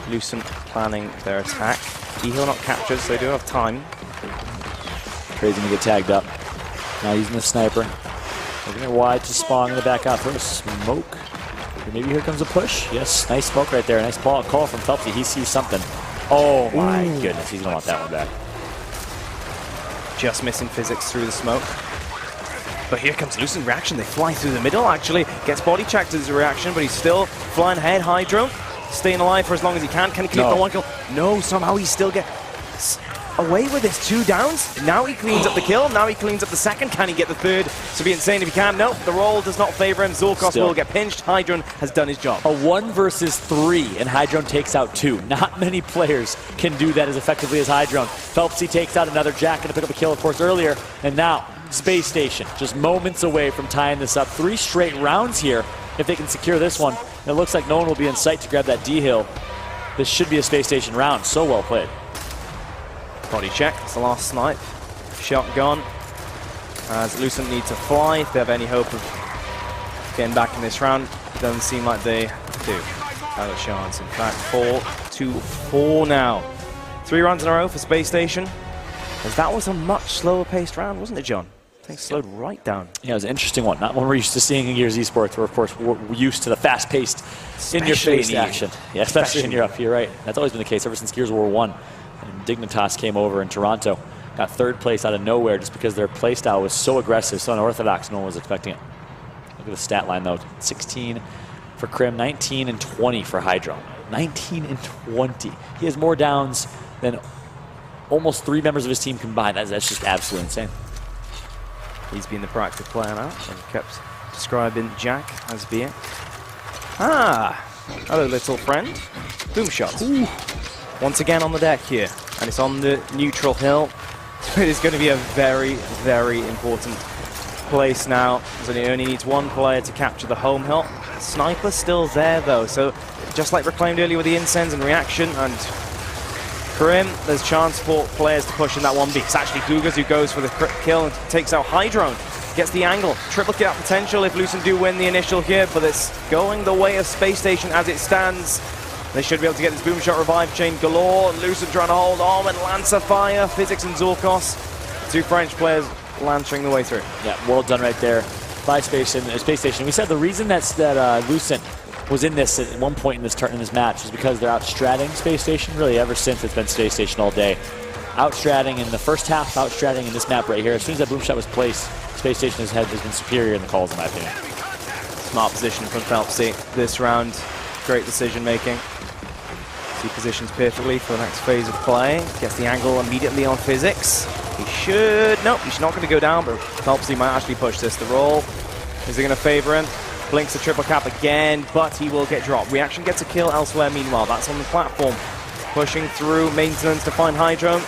Lucent planning their attack. E-Hill not captured, so they do have time. Crazy to get tagged up. Now using the Sniper. Looking at wide to spawn in the back out for a smoke. Or maybe here comes a push. Yes, nice smoke right there. Nice call from Phelpsy. He sees something. Oh my goodness, he's gonna want that one back. Just missing Physics through the smoke. But here comes Lucent Reaction. They fly through the middle, actually. Gets body checked as a reaction, but he's still flying ahead. Hydro, staying alive for as long as he can. Can he keep the 1 kill? No, somehow he still gets away with his 2 downs. Now he cleans up the kill. Now he cleans up the second. Can he get the 3rd? So be insane if he can. No, the roll does not favor him. Zorkos will get pinched. Hydron has done his job. A 1 versus 3, and Hydron takes out 2. Not many players can do that as effectively as Hydron. Phelpsy takes out another. Jack going to pick up a kill, of course, earlier. And now, Space Station, just moments away from tying this up. 3 straight rounds here if they can secure this one. And it looks like no one will be in sight to grab that D-Hill. This should be a Space Station round. So well played. Body check, it's the last snipe. Shotgun. As Lucent need to fly if they have any hope of getting back in this round. Doesn't seem like they do. Out of chance. In fact, 4-4 now. 3 rounds in a row for Space Station. As that was a much slower paced round, wasn't it, John? Things slowed right down. Yeah, it was an interesting one. Not one we're used to seeing in Gears Esports, where, of course, we're used to the fast-paced, in-your-face action. Yeah, especially in Europe. You're right. That's always been the case ever since Gears War 1. And Dignitas came over in Toronto. Got 3rd place out of nowhere just because their playstyle was so aggressive, so unorthodox, no one was expecting it. Look at the stat line, though. 16 for Krim, 19 and 20 for Hydro. 19 and 20. He has more downs than almost 3 members of his team combined. That's just absolutely insane. He's been the proactive player now, and kept describing Jack as being. Ah, hello, little friend. Boom shot. Ooh. Once again on the deck here, and it's on the neutral hill. It is going to be a very, very important place now, so he only needs one player to capture the home hill. Sniper's still there though, so just like reclaimed earlier with the incense and reaction, and Krim, there's chance for players to push in that 1B. It's actually Gugas who goes for the kill and takes out Hydrone. Gets the angle. Triple kill potential if Lucent do win the initial here, but it's going the way of Space Station as it stands. They should be able to get this boom shot revive chain galore. Lucent trying to hold on with Lancer Fire. Physics and Zorkos. 2 French players launching the way through. Yeah, well done right there by Space Station. We said the reason that Lucent was in this at one point in this match is because they're out-stratting Space Station, really ever since it's been Space Station all day. Out-stratting in the first half, out-stratting in this map right here. As soon as that boom shot was placed, Space Station has been superior in the calls, in my opinion. Smart position from Phelpsy this round. Great decision making. He positions perfectly for the next phase of play. Gets the angle immediately on Physics. He should... Nope, he's not going to go down, but Phelpsy might actually push this. The roll, is it going to favor him? Blinks a triple cap again, but he will get dropped. Reaction gets a kill elsewhere meanwhile. That's on the platform. Pushing through maintenance to find Hydro.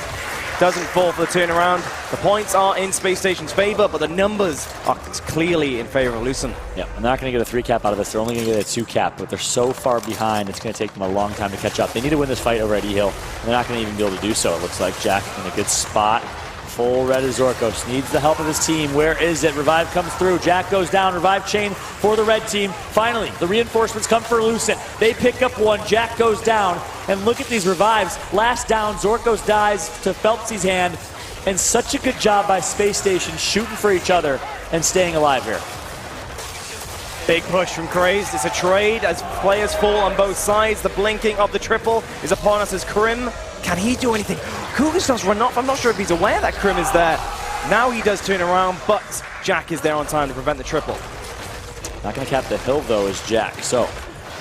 Doesn't fall for the turnaround. The points are in Space Station's favor, but the numbers are clearly in favor of Lucent. Yeah, and they're not going to get a 3 cap out of this. They're only going to get a 2 cap, but they're so far behind, it's going to take them a long time to catch up. They need to win this fight over at E-Hill, and they're not going to even be able to do so, it looks like. Jack in a good spot. Full red is Zorkos. Needs the help of his team. Where is it? Revive comes through. Jack goes down. Revive chain for the red team. Finally, the reinforcements come for Lucent. They pick up one. Jack goes down. And look at these revives. Last down, Zorkos dies to Phelpsy's hand. And such a good job by Space Station shooting for each other and staying alive here. Big push from Crazed. It's a trade as players fall on both sides. The blinking of the triple is upon us as Krim. Can he do anything? Kugas does run off. I'm not sure if he's aware that Krim is there. Now he does turn around, but Jack is there on time to prevent the triple. Not going to cap the hill, though, is Jack. So,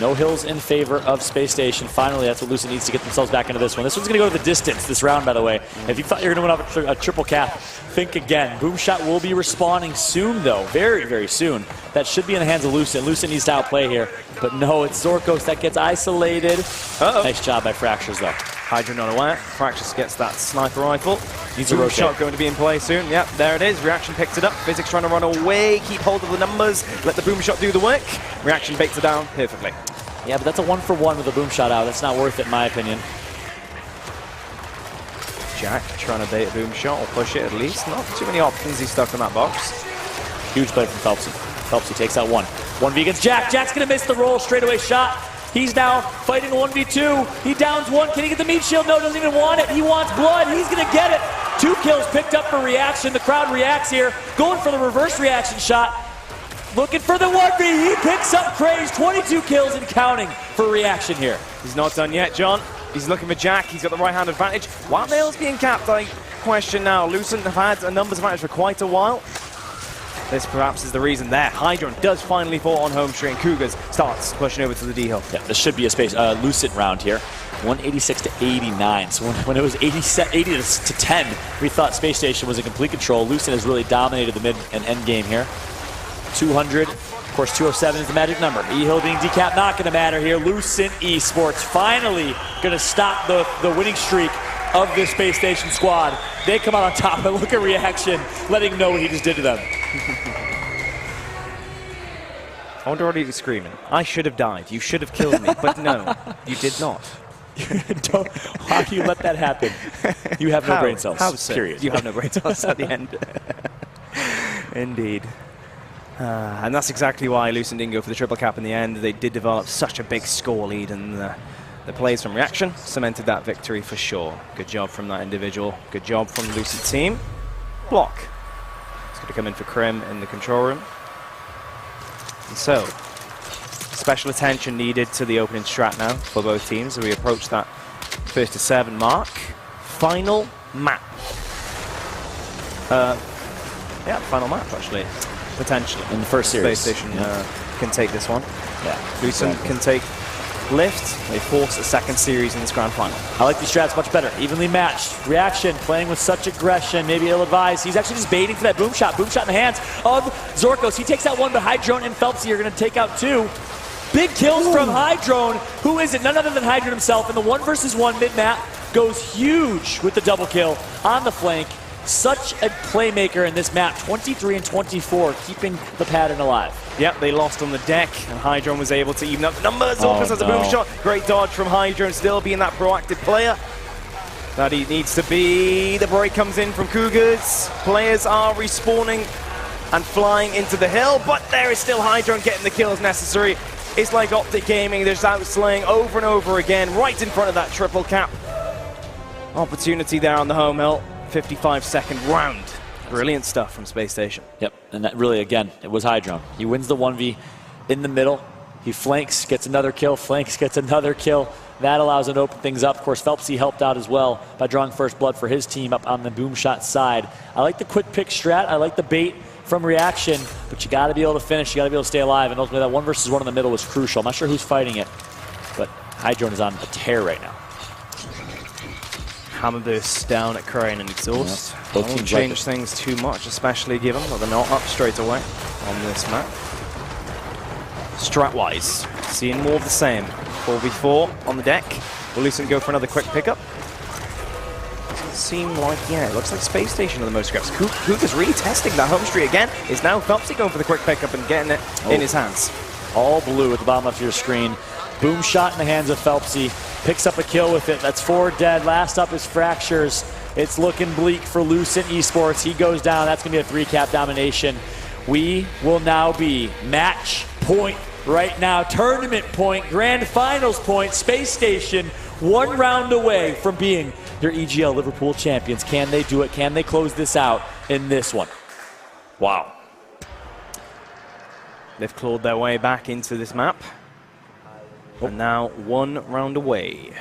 no hills in favor of Space Station. Finally, that's what Lucent needs to get themselves back into this one. This one's going to go to the distance this round, by the way. If you thought you were going to win off a triple cap, think again. Boomshot will be respawning soon, though. Very, very soon. That should be in the hands of Lucent. Lucent needs to outplay here. But no, it's Zorkos that gets isolated. Nice job by Fractures, though. Hydra not aware. Fractures gets that sniper rifle. Needs a rotate. Shot going to be in play soon. Yep, there it is. Reaction picks it up. Physics trying to run away. Keep hold of the numbers. Let the boom shot do the work. Reaction bakes it down perfectly. Yeah, but that's a 1-for-1 with a boom shot out. That's not worth it, in my opinion. Jack trying to bait a boom shot or push it at least. Not too many options. He's stuck in that box. Huge play from Phelpsy. Phelpsy takes out one. 1v against Jack. Jack's going to miss the roll. Straightaway shot. He's now fighting a 1v2. He downs one. Can he get the meat shield? No, doesn't even want it. He wants blood. He's going to get it. 2 kills picked up for reaction. The crowd reacts here. Going for the reverse reaction shot. Looking for the 1v. He picks up Craze. 22 kills and counting for reaction here. He's not done yet, John. He's looking for Jack. He's got the right-hand advantage. While Nail's being capped, I question now. Lucent have had a numbers advantage for quite a while. This perhaps is the reason there. Hydron does finally fall on home straight, and Cougars starts pushing over to the D-Hill. Yeah, this should be a Lucent round here. 186 to 89. So when it was 80 to 10, we thought Space Station was in complete control. Lucent has really dominated the mid and end game here. 200. Of course, 207 is the magic number. E-Hill being decapped, not going to matter here. Lucent Esports finally going to stop the winning streak of this Space Station squad. They come out on top, and look at reaction, letting know what he just did to them. I wonder what he was screaming. I should have died. You should have killed me. But no, you did not. How do you let that happen? You have no brain cells. How so? Period. You have no brain cells at the end. Indeed. And that's exactly why Lucent didn't go for the triple cap in the end. They did develop such a big score lead, and the plays from reaction cemented that victory for sure. Good job from that individual. Good job from the Lucent team. Block. It's going to come in for Krim in the control room. And so, special attention needed to the opening strat now for both teams as we approach that 1st to 7 mark. Final map. Yeah, final map actually. Potentially. In the first series. Space Station can take this one. Yeah. Lucent can take lift. They force a second series in this grand final. I like these strats much better. Evenly matched. Reaction, playing with such aggression, maybe ill-advised. He's actually just baiting for that boom shot. Boom shot in the hands of Zorkos. He takes out one, but Hydrone and Phelpsy are going to take out two. Big kills from Hydrone. Who is it? None other than Hydrone himself. And the 1v1 mid-map goes huge with the double kill on the flank. Such a playmaker in this map. 23 and 24, keeping the pattern alive. Yep, they lost on the deck, and Hydrone was able to even up the numbers. Zorkos has a boom shot. Great dodge from Hydrone, still being that proactive player that he needs to be. The break comes in from Cougars. Players are respawning and flying into the hill, but there is still Hydrone getting the kills necessary. It's like Optic Gaming, they're just outslaying over and over again, right in front of that triple cap. Opportunity there on the home hill. 55-second round. Brilliant stuff from Spacestation. Yep, and that really, again, it was Hydrone. He wins the 1v in the middle. He flanks, gets another kill, flanks, gets another kill. That allows him to open things up. Of course, Phelpsy helped out as well by drawing first blood for his team up on the boom shot side. I like the quick pick strat. I like the bait from Reaction, but you got to be able to finish. You got to be able to stay alive, and ultimately that 1v1 in the middle was crucial. I'm not sure who's fighting it, but Hydrone is on a tear right now. Hammerburst down at Crane and Exhaust. Yeah, both Won't teams change like things too much, especially given that they're not up straight away on this map. Strat-wise, seeing more of the same. 4v4 on the deck. Will Lucent go for another quick pickup? Doesn't seem like, yeah, it looks like Spacestation are the most aggressive. Cougar's really testing that home street again. Is now Phelpsy going for the quick pickup and getting it in his hands. All blue at the bottom of your screen. Boom shot in the hands of Phelpsy. Picks up a kill with it. That's 4 dead. Last up is Fractures. It's looking bleak for Lucent Esports. He goes down. That's going to be a 3-cap domination. We will now be match point right now. Tournament point. Grand finals point. Spacestation 1 round away from being your EGL Liverpool champions. Can they do it? Can they close this out in this one? Wow. They've clawed their way back into this map. And now 1 round away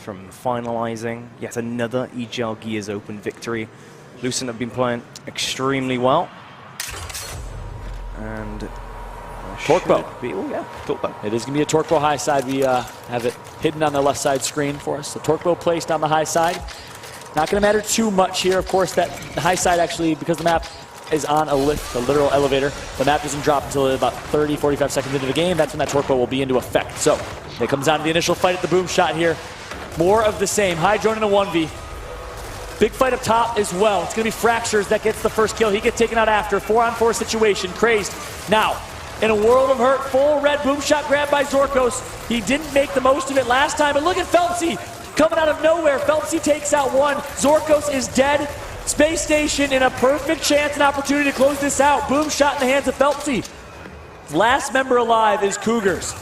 from finalizing yet another EGL Gears Open victory. Lucent have been playing extremely well. And Torquebo. Oh yeah, Torquebo. It is going to be a Torquebo high side. We have it hidden on the left side screen for us. So Torquebo placed on the high side. Not going to matter too much here. Of course, that high side actually, because the map is on a lift, a literal elevator, the map doesn't drop until about 30, 45 seconds into the game. That's when that Torquebo will be into effect. So it comes down to the initial fight at the boom shot here. More of the same. Hydrone in a 1v. Big fight up top as well. It's going to be Fractures that gets the first kill. He gets taken out after. 4-on-4 situation. Crazed. Now, in a world of hurt, full red boom shot grab by Zorkos. He didn't make the most of it last time, but look at Phelpsy coming out of nowhere. Phelpsy takes out one. Zorkos is dead. Spacestation in a perfect chance and opportunity to close this out. Boom shot in the hands of Phelpsy. Last member alive is Cougars.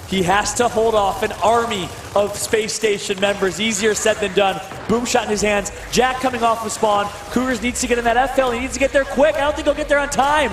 He has to hold off an army of Spacestation members. Easier said than done. Boom shot in his hands. Jack coming off of spawn. Cougars needs to get in that FL. He needs to get there quick. I don't think he'll get there on time.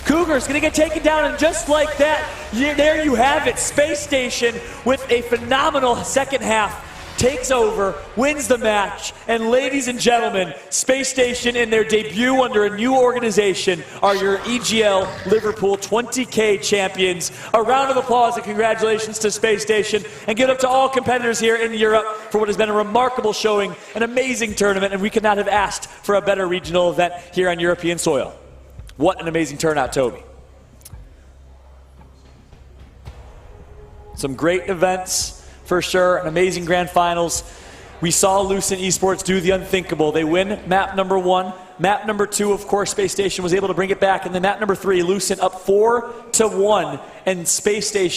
Cougars gonna get taken down, and just like that, there you have it. Spacestation with a phenomenal second half takes over, wins the match, and ladies and gentlemen, Spacestation in their debut under a new organization are your EGL Liverpool 20K champions. A round of applause and congratulations to Spacestation, and give it up to all competitors here in Europe for what has been a remarkable showing, an amazing tournament, and we could not have asked for a better regional event here on European soil. What an amazing turnout, Toby. Some great events. For sure, an amazing grand finals. We saw Lucent Esports do the unthinkable. They win map number 1. Map number 2, of course, Spacestation was able to bring it back. And then map number 3, Lucent up 4-1. And Spacestation